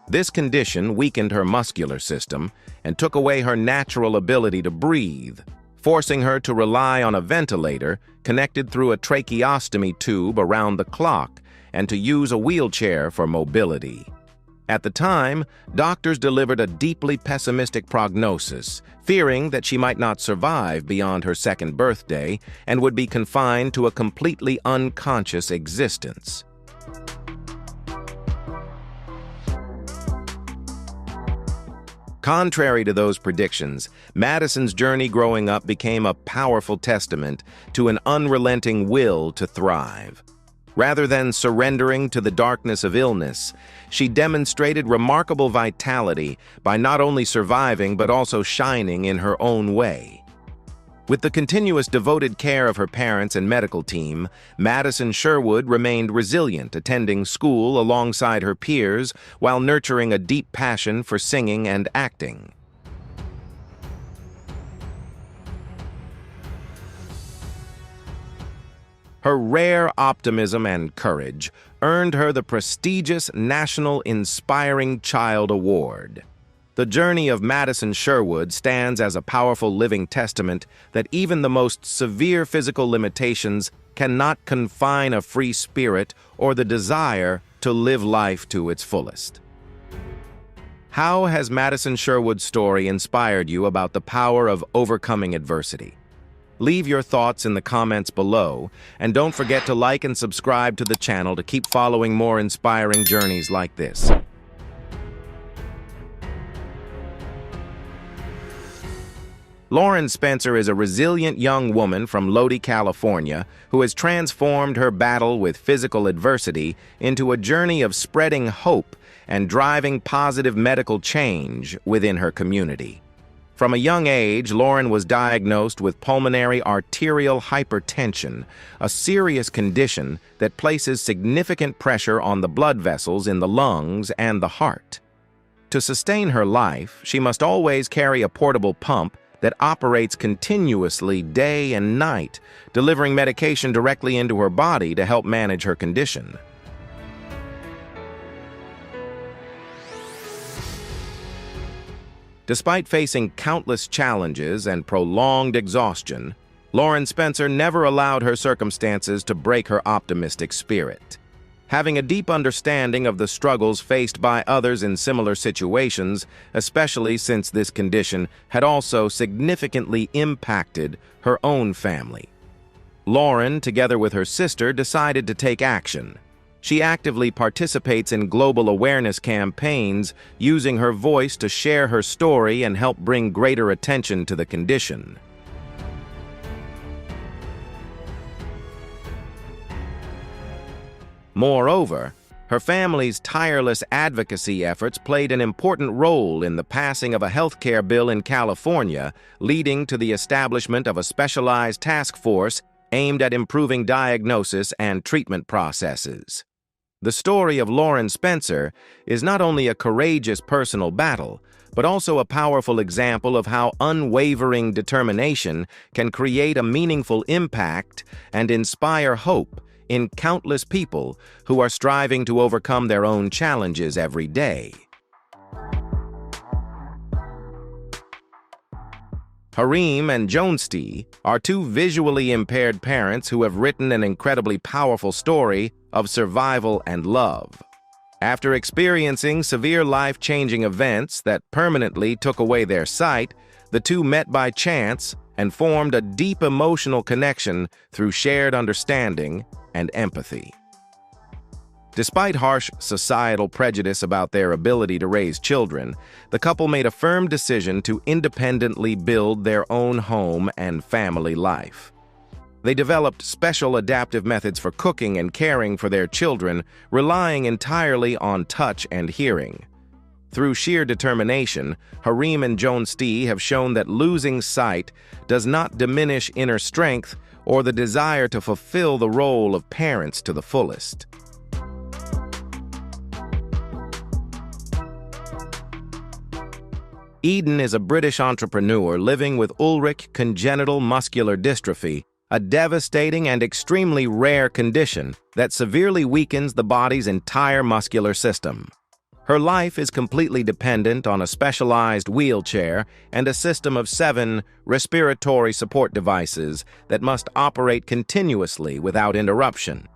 This condition weakened her muscular system and took away her natural ability to breathe, forcing her to rely on a ventilator connected through a tracheostomy tube around the clock and to use a wheelchair for mobility. At the time, doctors delivered a deeply pessimistic prognosis, fearing that she might not survive beyond her 2nd birthday and would be confined to a completely unconscious existence. Contrary to those predictions, Madison's journey growing up became a powerful testament to an unrelenting will to thrive. Rather than surrendering to the darkness of illness, she demonstrated remarkable vitality by not only surviving but also shining in her own way. With the continuous devoted care of her parents and medical team, Madison Sherwood remained resilient, attending school alongside her peers while nurturing a deep passion for singing and acting. Her rare optimism and courage earned her the prestigious National Inspiring Child Award. The journey of Madison Sherwood stands as a powerful living testament that even the most severe physical limitations cannot confine a free spirit or the desire to live life to its fullest. How has Madison Sherwood's story inspired you about the power of overcoming adversity? Leave your thoughts in the comments below, and don't forget to like and subscribe to the channel to keep following more inspiring journeys like this. Lauren Spencer is a resilient young woman from Lodi, California, who has transformed her battle with physical adversity into a journey of spreading hope and driving positive medical change within her community. From a young age, Lauren was diagnosed with pulmonary arterial hypertension, a serious condition that places significant pressure on the blood vessels in the lungs and the heart. To sustain her life, she must always carry a portable pump that operates continuously day and night, delivering medication directly into her body to help manage her condition. Despite facing countless challenges and prolonged exhaustion, Lauren Spencer never allowed her circumstances to break her optimistic spirit. Having a deep understanding of the struggles faced by others in similar situations, especially since this condition had also significantly impacted her own family, Lauren, together with her sister, decided to take action. She actively participates in global awareness campaigns, using her voice to share her story and help bring greater attention to the condition. Moreover, her family's tireless advocacy efforts played an important role in the passing of a healthcare bill in California, leading to the establishment of a specialized task force aimed at improving diagnosis and treatment processes. The story of Lauren Spencer is not only a courageous personal battle, but also a powerful example of how unwavering determination can create a meaningful impact and inspire hope in countless people who are striving to overcome their own challenges every day. Harim and Jonesti are two visually impaired parents who have written an incredibly powerful story of survival and love. After experiencing severe life-changing events that permanently took away their sight, the two met by chance and formed a deep emotional connection through shared understanding and empathy. Despite harsh societal prejudice about their ability to raise children, the couple made a firm decision to independently build their own home and family life. They developed special adaptive methods for cooking and caring for their children, relying entirely on touch and hearing. Through sheer determination, Harim and Jonesti have shown that losing sight does not diminish inner strength or the desire to fulfill the role of parents to the fullest. Eden is a British entrepreneur living with Ullrich congenital muscular dystrophy, a devastating and extremely rare condition that severely weakens the body's entire muscular system. Her life is completely dependent on a specialized wheelchair and a system of 7 respiratory support devices that must operate continuously without interruption.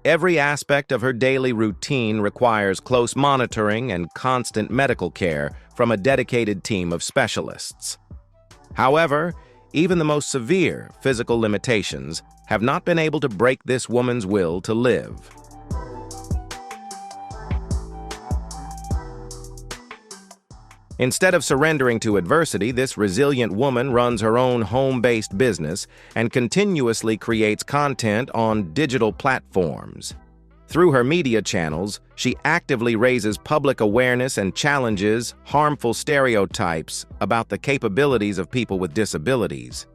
Every aspect of her daily routine requires close monitoring and constant medical care from a dedicated team of specialists. However, even the most severe physical limitations have not been able to break this woman's will to live. Instead of surrendering to adversity, this resilient woman runs her own home-based business and continuously creates content on digital platforms. Through her media channels, she actively raises public awareness and challenges harmful stereotypes about the capabilities of people with disabilities.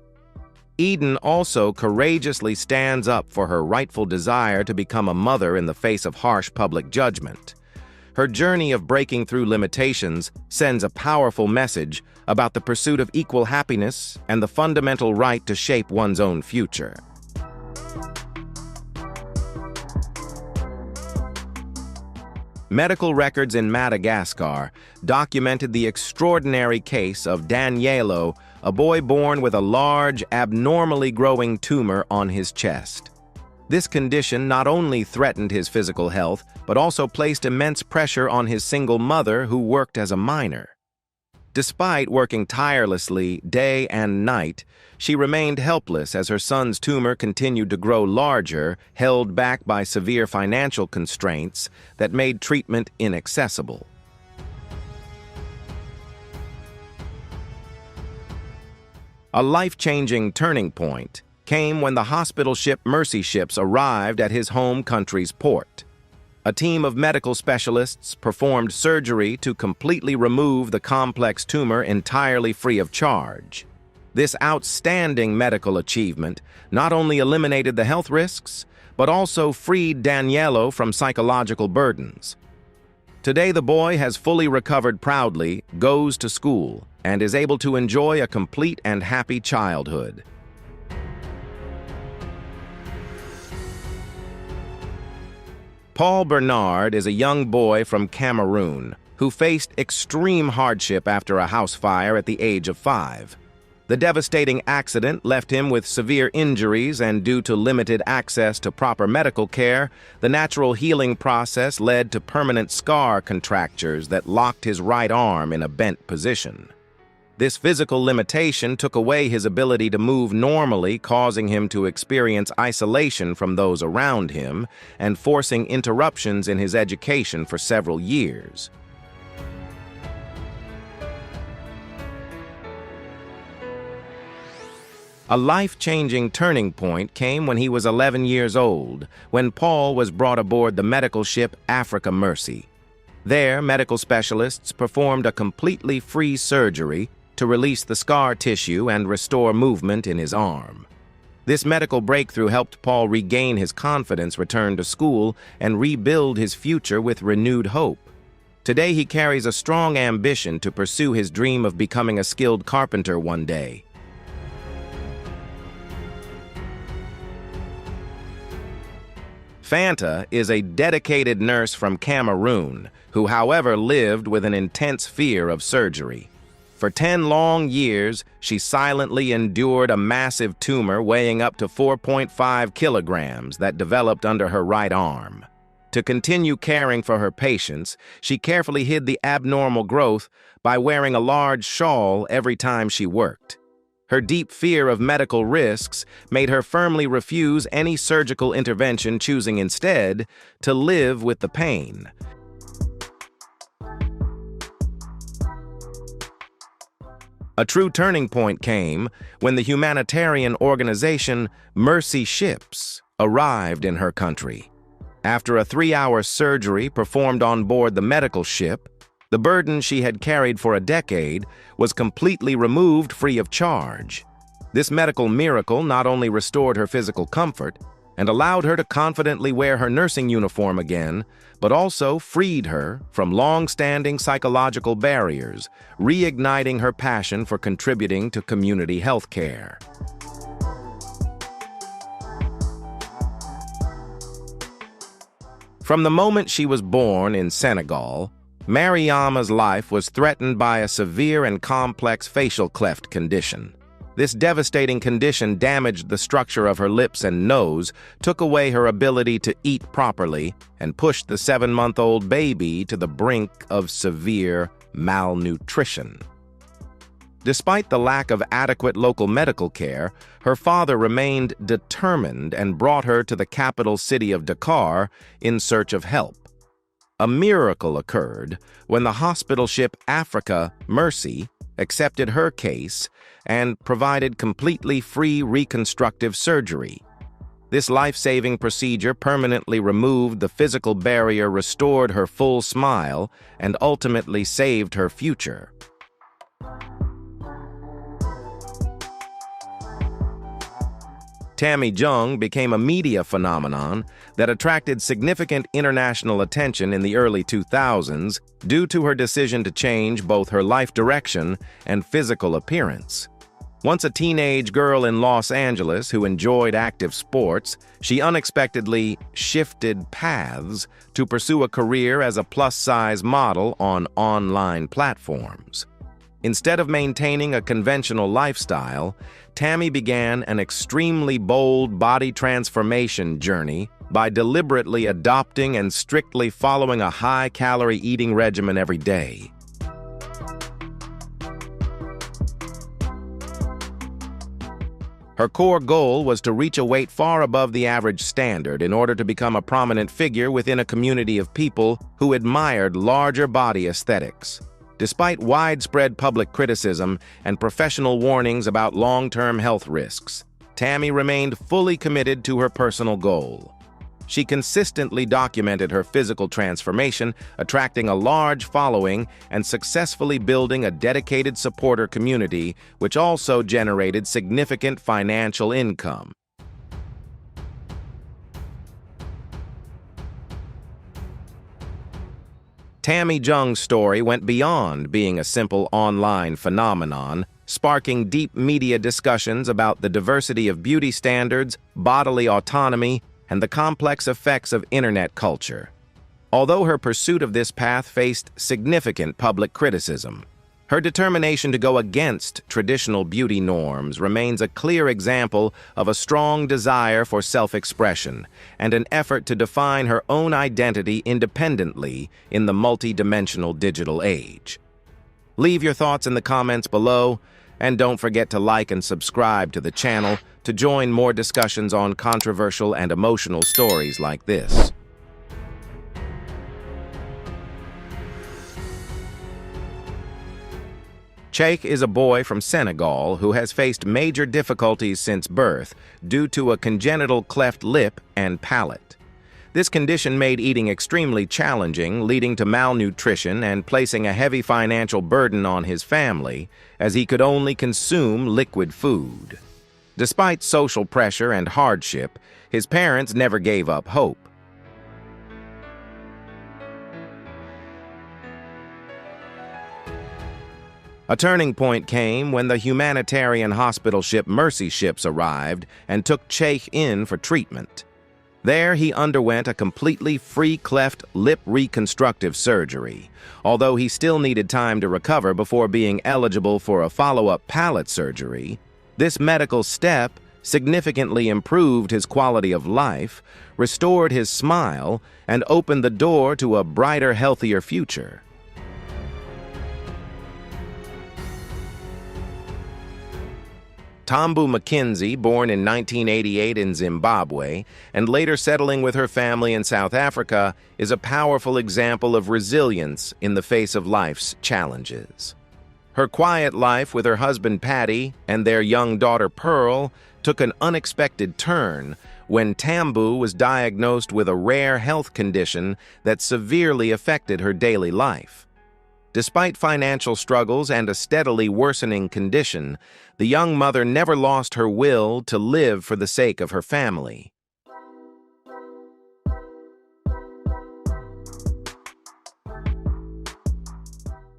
Eden also courageously stands up for her rightful desire to become a mother in the face of harsh public judgment. Her journey of breaking through limitations sends a powerful message about the pursuit of equal happiness and the fundamental right to shape one's own future. Medical records in Madagascar documented the extraordinary case of Danielo, a boy born with a large, abnormally growing tumor on his chest. This condition not only threatened his physical health, but also placed immense pressure on his single mother who worked as a miner. Despite working tirelessly day and night, she remained helpless as her son's tumor continued to grow larger, held back by severe financial constraints that made treatment inaccessible. A life-changing turning point came when the hospital ship Mercy ships arrived at his home country's port. A team of medical specialists performed surgery to completely remove the complex tumor entirely free of charge. This outstanding medical achievement not only eliminated the health risks, but also freed Daniello from psychological burdens. Today, the boy has fully recovered proudly, goes to school, and is able to enjoy a complete and happy childhood. Paul Bernard is a young boy from Cameroon who faced extreme hardship after a house fire at the age of 5. The devastating accident left him with severe injuries, and due to limited access to proper medical care, the natural healing process led to permanent scar contractures that locked his right arm in a bent position. This physical limitation took away his ability to move normally, causing him to experience isolation from those around him and forcing interruptions in his education for several years. A life-changing turning point came when he was 11 years old, when Paul was brought aboard the medical ship Africa Mercy. There, medical specialists performed a completely free surgery to release the scar tissue and restore movement in his arm. This medical breakthrough helped Paul regain his confidence, return to school, and rebuild his future with renewed hope. Today, he carries a strong ambition to pursue his dream of becoming a skilled carpenter one day. Fanta is a dedicated nurse from Cameroon who, however, lived with an intense fear of surgery. For 10 long years, she silently endured a massive tumor weighing up to 4.5 kilograms that developed under her right arm. To continue caring for her patients, she carefully hid the abnormal growth by wearing a large shawl every time she worked. Her deep fear of medical risks made her firmly refuse any surgical intervention, choosing instead to live with the pain. A true turning point came when the humanitarian organization Mercy Ships arrived in her country. After a 3-hour surgery performed on board the medical ship, the burden she had carried for a decade was completely removed free of charge. This medical miracle not only restored her physical comfort and allowed her to confidently wear her nursing uniform again, but also freed her from long-standing psychological barriers, reigniting her passion for contributing to community health care. From the moment she was born in Senegal, Mariama's life was threatened by a severe and complex facial cleft condition. This devastating condition damaged the structure of her lips and nose, took away her ability to eat properly, and pushed the 7-month-old baby to the brink of severe malnutrition. Despite the lack of adequate local medical care, her father remained determined and brought her to the capital city of Dakar in search of help. A miracle occurred when the hospital ship Africa Mercy accepted her case and provided completely free reconstructive surgery. This life-saving procedure permanently removed the physical barrier, restored her full smile, and ultimately saved her future. Tammy Jung became a media phenomenon that attracted significant international attention in the early 2000s due to her decision to change both her life direction and physical appearance. Once a teenage girl in Los Angeles who enjoyed active sports, she unexpectedly shifted paths to pursue a career as a plus-size model on online platforms. Instead of maintaining a conventional lifestyle, Tammy began an extremely bold body transformation journey by deliberately adopting and strictly following a high-calorie eating regimen every day. Her core goal was to reach a weight far above the average standard in order to become a prominent figure within a community of people who admired larger body aesthetics. Despite widespread public criticism and professional warnings about long-term health risks, Tammy remained fully committed to her personal goal. She consistently documented her physical transformation, attracting a large following and successfully building a dedicated supporter community, which also generated significant financial income. Tammy Jung's story went beyond being a simple online phenomenon, sparking deep media discussions about the diversity of beauty standards, bodily autonomy, and the complex effects of internet culture. Although her pursuit of this path faced significant public criticism, her determination to go against traditional beauty norms remains a clear example of a strong desire for self-expression and an effort to define her own identity independently in the multi-dimensional digital age. Leave your thoughts in the comments below, and don't forget to like and subscribe to the channel to join more discussions on controversial and emotional stories like this. Cheikh is a boy from Senegal who has faced major difficulties since birth due to a congenital cleft lip and palate. This condition made eating extremely challenging, leading to malnutrition and placing a heavy financial burden on his family, as he could only consume liquid food. Despite social pressure and hardship, his parents never gave up hope. A turning point came when the humanitarian hospital ship Mercy Ships arrived and took Cheikh in for treatment. There, he underwent a completely free cleft lip reconstructive surgery, although he still needed time to recover before being eligible for a follow-up palate surgery. This medical step significantly improved his quality of life, restored his smile, and opened the door to a brighter, healthier future. Tambu Mackenzie, born in 1988 in Zimbabwe and later settling with her family in South Africa, is a powerful example of resilience in the face of life's challenges. Her quiet life with her husband Patty and their young daughter Pearl took an unexpected turn when Tambu was diagnosed with a rare health condition that severely affected her daily life. Despite financial struggles and a steadily worsening condition, the young mother never lost her will to live for the sake of her family.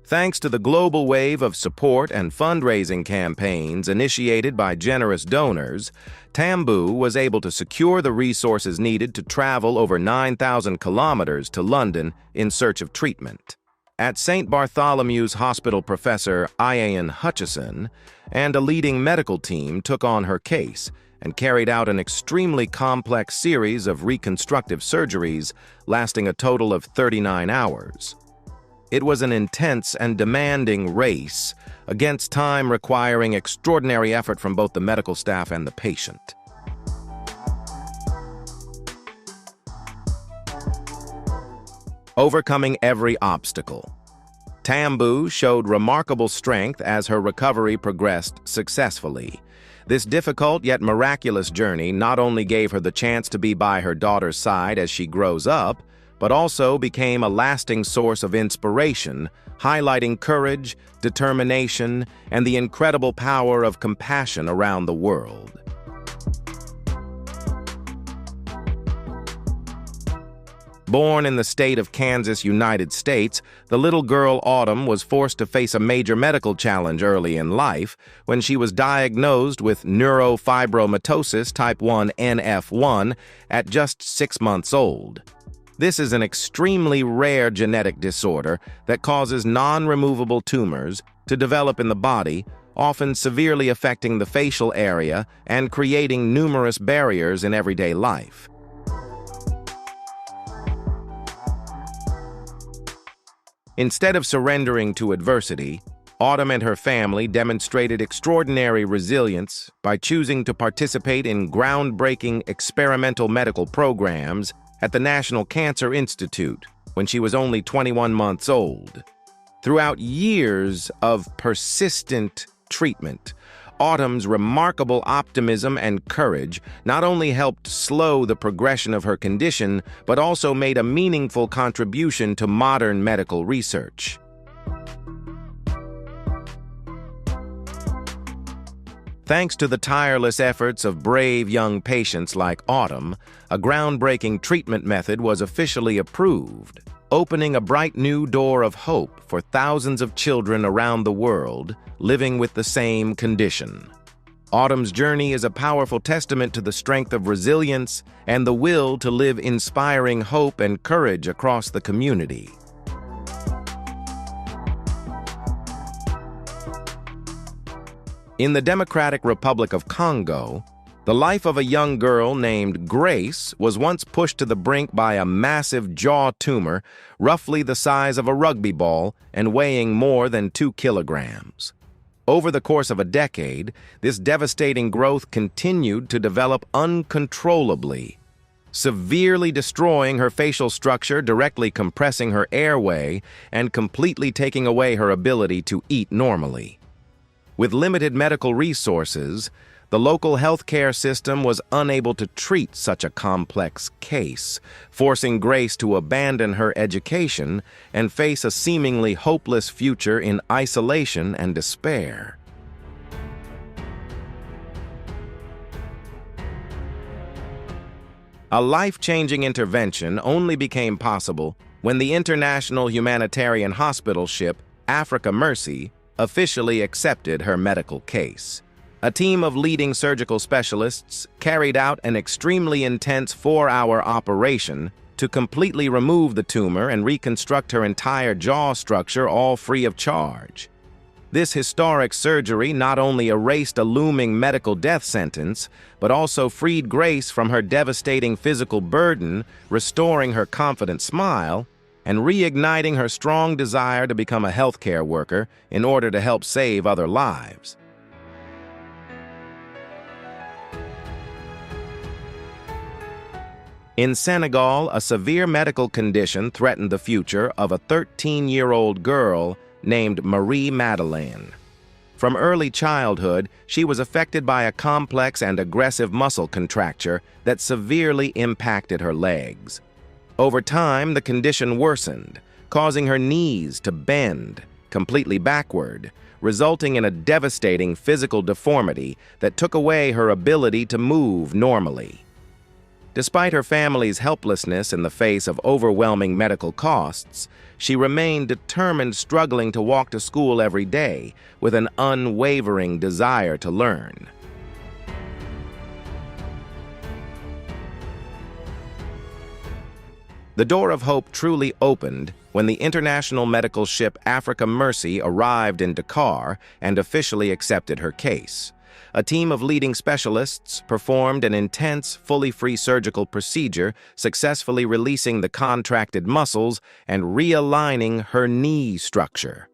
Thanks to the global wave of support and fundraising campaigns initiated by generous donors, Tambu was able to secure the resources needed to travel over 9,000 kilometers to London in search of treatment. At St. Bartholomew's Hospital, Professor Ian Hutchison and a leading medical team took on her case and carried out an extremely complex series of reconstructive surgeries lasting a total of 39 hours. It was an intense and demanding race against time, requiring extraordinary effort from both the medical staff and the patient. Overcoming every obstacle, Tambu showed remarkable strength as her recovery progressed successfully. This difficult yet miraculous journey not only gave her the chance to be by her daughter's side as she grows up, but also became a lasting source of inspiration, highlighting courage, determination, and the incredible power of compassion around the world. Born in the state of Kansas, United States, the little girl Autumn was forced to face a major medical challenge early in life when she was diagnosed with neurofibromatosis type 1 NF1 at just 6 months old. This is an extremely rare genetic disorder that causes non-removable tumors to develop in the body, often severely affecting the facial area and creating numerous barriers in everyday life. Instead of surrendering to adversity, Autumn and her family demonstrated extraordinary resilience by choosing to participate in groundbreaking experimental medical programs at the National Cancer Institute when she was only 21 months old. Throughout years of persistent treatment, Autumn's remarkable optimism and courage not only helped slow the progression of her condition, but also made a meaningful contribution to modern medical research. Thanks to the tireless efforts of brave young patients like Autumn, a groundbreaking treatment method was officially approved, opening a bright new door of hope for thousands of children around the world living with the same condition. Autumn's journey is a powerful testament to the strength of resilience and the will to live, inspiring hope and courage across the community. In the Democratic Republic of Congo, the life of a young girl named Grace was once pushed to the brink by a massive jaw tumor, roughly the size of a rugby ball and weighing more than 2 kilograms. Over the course of a decade, this devastating growth continued to develop uncontrollably, severely destroying her facial structure, directly compressing her airway, and completely taking away her ability to eat normally. With limited medical resources, the local healthcare system was unable to treat such a complex case, forcing Grace to abandon her education and face a seemingly hopeless future in isolation and despair. A life-changing intervention only became possible when the international humanitarian hospital ship Africa Mercy officially accepted her medical case. A team of leading surgical specialists carried out an extremely intense 4-hour operation to completely remove the tumor and reconstruct her entire jaw structure, all free of charge. This historic surgery not only erased a looming medical death sentence, but also freed Grace from her devastating physical burden, restoring her confident smile and reigniting her strong desire to become a healthcare worker in order to help save other lives. In Senegal, a severe medical condition threatened the future of a 13-year-old girl named Marie-Madeleine. From early childhood, she was affected by a complex and aggressive muscle contracture that severely impacted her legs. Over time, the condition worsened, causing her knees to bend completely backward, resulting in a devastating physical deformity that took away her ability to move normally. Despite her family's helplessness in the face of overwhelming medical costs, she remained determined, struggling to walk to school every day with an unwavering desire to learn. The door of hope truly opened when the international medical ship Africa Mercy arrived in Dakar and officially accepted her case. A team of leading specialists performed an intense, fully free surgical procedure, successfully releasing the contracted muscles and realigning her knee structure.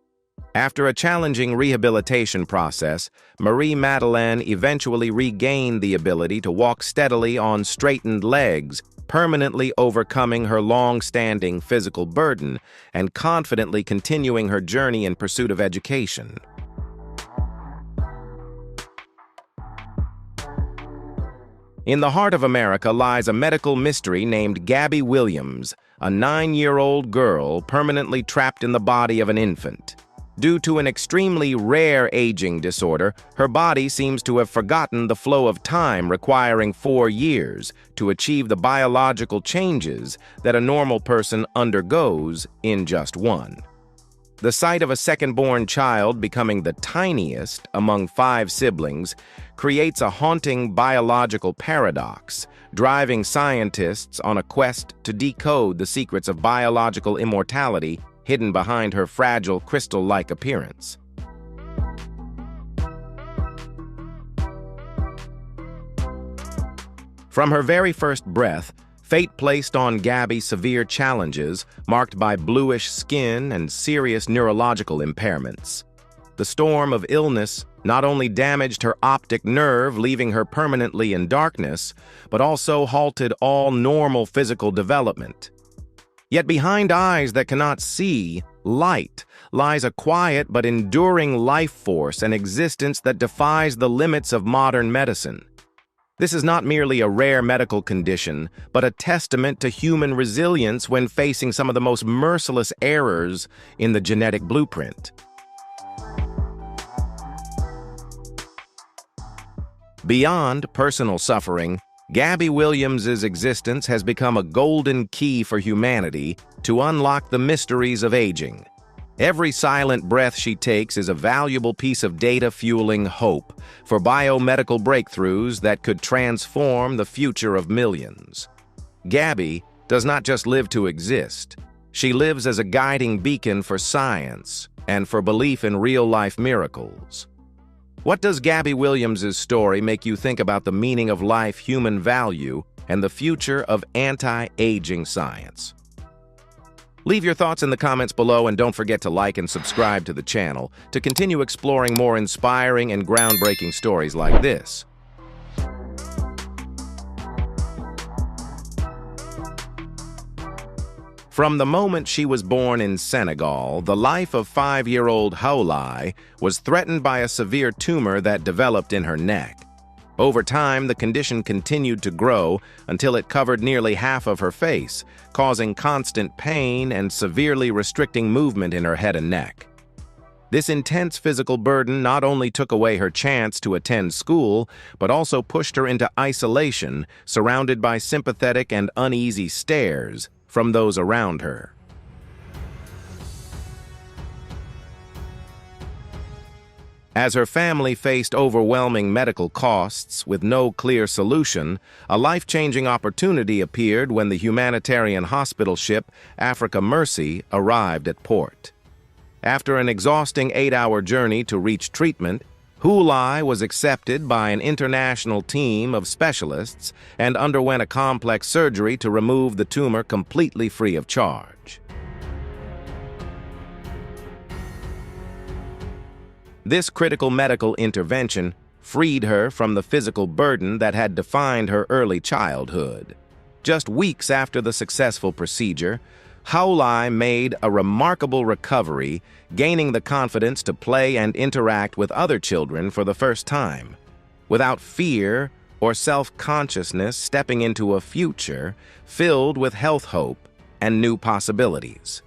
After a challenging rehabilitation process, Marie-Madeleine eventually regained the ability to walk steadily on straightened legs, permanently overcoming her long-standing physical burden and confidently continuing her journey in pursuit of education. In the heart of America lies a medical mystery named Gabby Williams, a 9-year-old girl permanently trapped in the body of an infant. Due to an extremely rare aging disorder, her body seems to have forgotten the flow of time, requiring 4 years to achieve the biological changes that a normal person undergoes in just 1. The sight of a second-born child becoming the tiniest among 5 siblings creates a haunting biological paradox, driving scientists on a quest to decode the secrets of biological immortality hidden behind her fragile, crystal-like appearance. From her very first breath, fate placed on Gabby severe challenges marked by bluish skin and serious neurological impairments. The storm of illness not only damaged her optic nerve, leaving her permanently in darkness, but also halted all normal physical development. Yet behind eyes that cannot see light lies a quiet but enduring life force and existence that defies the limits of modern medicine. This is not merely a rare medical condition, but a testament to human resilience when facing some of the most merciless errors in the genetic blueprint. Beyond personal suffering, Gabby Williams's existence has become a golden key for humanity to unlock the mysteries of aging. Every silent breath she takes is a valuable piece of data fueling hope for biomedical breakthroughs that could transform the future of millions. Gabby does not just live to exist. She lives as a guiding beacon for science and for belief in real-life miracles. What does Gabby Williams's story make you think about the meaning of life, human value, and the future of anti-aging science? Leave your thoughts in the comments below and don't forget to like and subscribe to the channel to continue exploring more inspiring and groundbreaking stories like this. From the moment she was born in Senegal, the life of 5-year-old Haulai was threatened by a severe tumor that developed in her neck. Over time, the condition continued to grow until it covered nearly half of her face, causing constant pain and severely restricting movement in her head and neck. This intense physical burden not only took away her chance to attend school, but also pushed her into isolation, surrounded by sympathetic and uneasy stares from those around her. As her family faced overwhelming medical costs with no clear solution, a life-changing opportunity appeared when the humanitarian hospital ship Africa Mercy arrived at port. After an exhausting 8-hour journey to reach treatment, Haulai was accepted by an international team of specialists and underwent a complex surgery to remove the tumor completely free of charge. This critical medical intervention freed her from the physical burden that had defined her early childhood. Just weeks after the successful procedure, Haulai made a remarkable recovery, gaining the confidence to play and interact with other children for the first time, without fear or self-consciousness, stepping into a future filled with health hope and new possibilities.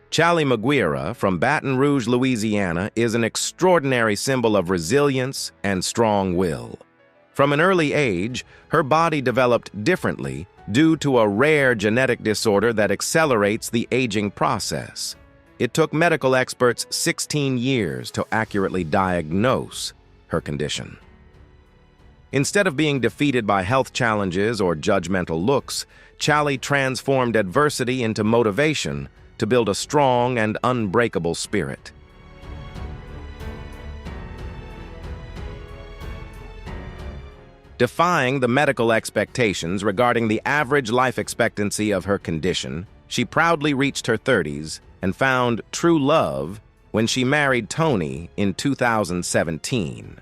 Chali Maguire from Baton Rouge, Louisiana, is an extraordinary symbol of resilience and strong will. From an early age, her body developed differently due to a rare genetic disorder that accelerates the aging process. It took medical experts 16 years to accurately diagnose her condition. Instead of being defeated by health challenges or judgmental looks, Chali transformed adversity into motivation to build a strong and unbreakable spirit. Defying the medical expectations regarding the average life expectancy of her condition, she proudly reached her 30s and found true love when she married Tony in 2017.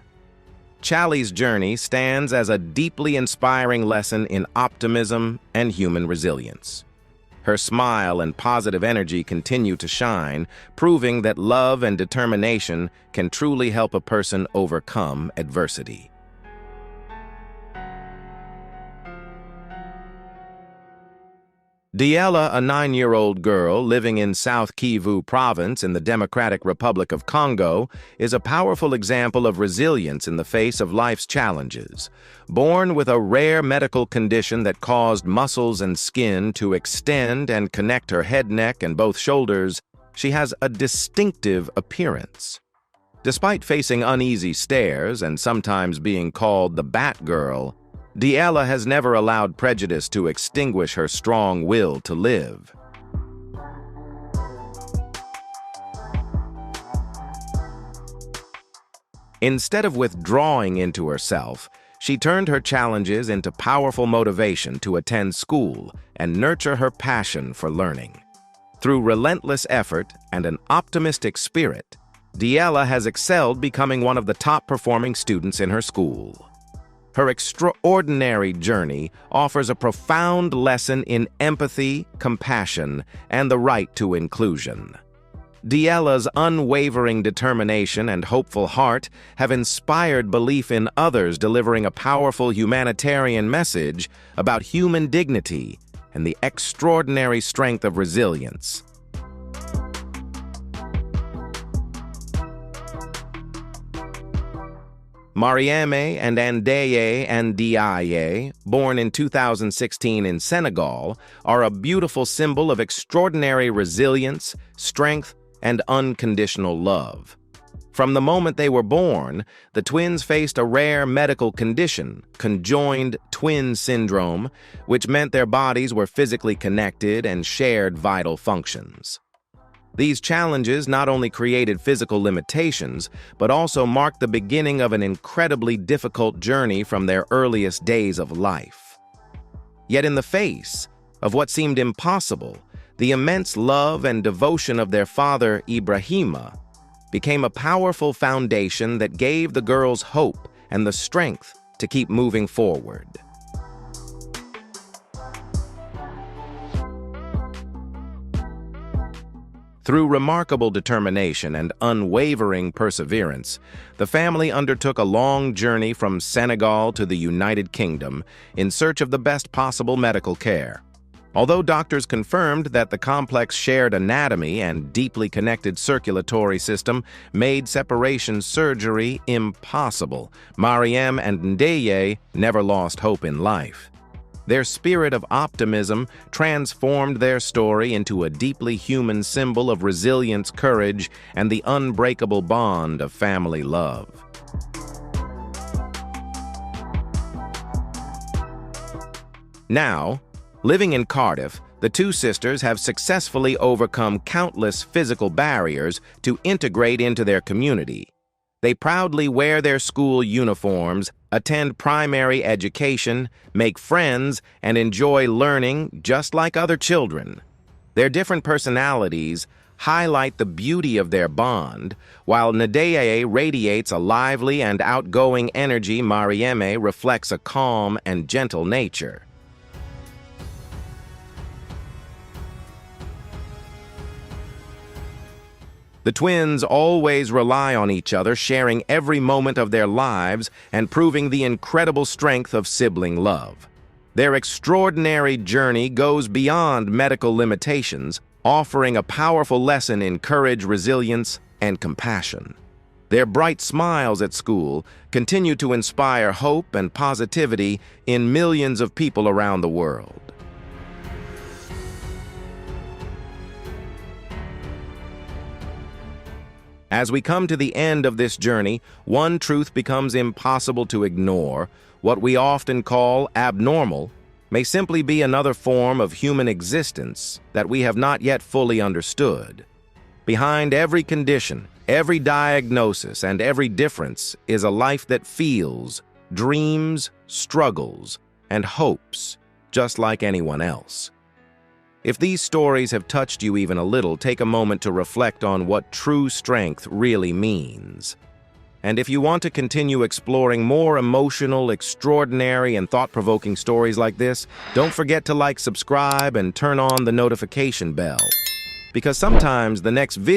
Chali's journey stands as a deeply inspiring lesson in optimism and human resilience. Her smile and positive energy continue to shine, proving that love and determination can truly help a person overcome adversity. Diela, a 9-year-old girl living in South Kivu Province in the Democratic Republic of Congo, is a powerful example of resilience in the face of life's challenges. Born with a rare medical condition that caused muscles and skin to extend and connect her head, neck, and both shoulders, she has a distinctive appearance. Despite facing uneasy stares and sometimes being called the Batgirl, Diela has never allowed prejudice to extinguish her strong will to live. Instead of withdrawing into herself, She turned her challenges into powerful motivation to attend school and nurture her passion for learning. Through relentless effort and an optimistic spirit, Diella has excelled, becoming one of the top-performing students in her school. Her extraordinary journey offers a profound lesson in empathy, compassion, and the right to inclusion. Diella's unwavering determination and hopeful heart have inspired belief in others, delivering a powerful humanitarian message about human dignity and the extraordinary strength of resilience. Marieme and Ndeye Ndiaye, born in 2016 in Senegal, are a beautiful symbol of extraordinary resilience, strength, and unconditional love. From the moment they were born, the twins faced a rare medical condition, conjoined twin syndrome, which meant their bodies were physically connected and shared vital functions. These challenges not only created physical limitations, but also marked the beginning of an incredibly difficult journey from their earliest days of life. Yet in the face of what seemed impossible, the immense love and devotion of their father, Ibrahima, became a powerful foundation that gave the girls hope and the strength to keep moving forward. Through remarkable determination and unwavering perseverance, the family undertook a long journey from Senegal to the United Kingdom in search of the best possible medical care. Although doctors confirmed that the complex shared anatomy and deeply connected circulatory system made separation surgery impossible, Marieme and Ndeye never lost hope in life. Their spirit of optimism transformed their story into a deeply human symbol of resilience, courage, and the unbreakable bond of family love. Now, living in Cardiff, the two sisters have successfully overcome countless physical barriers to integrate into their community. They proudly wear their school uniforms, attend primary education, make friends, and enjoy learning just like other children. Their different personalities highlight the beauty of their bond, while Ndeye radiates a lively and outgoing energy. Marieme reflects a calm and gentle nature. The twins always rely on each other, sharing every moment of their lives and proving the incredible strength of sibling love. Their extraordinary journey goes beyond medical limitations, offering a powerful lesson in courage, resilience, and compassion. Their bright smiles at school continue to inspire hope and positivity in millions of people around the world. As we come to the end of this journey, one truth becomes impossible to ignore. What we often call abnormal may simply be another form of human existence that we have not yet fully understood. Behind every condition, every diagnosis, and every difference is a life that feels, dreams, struggles, and hopes, just like anyone else. If these stories have touched you even a little, take a moment to reflect on what true strength really means. And if you want to continue exploring more emotional, extraordinary, and thought-provoking stories like this, don't forget to like, subscribe, and turn on the notification bell. Because sometimes the next video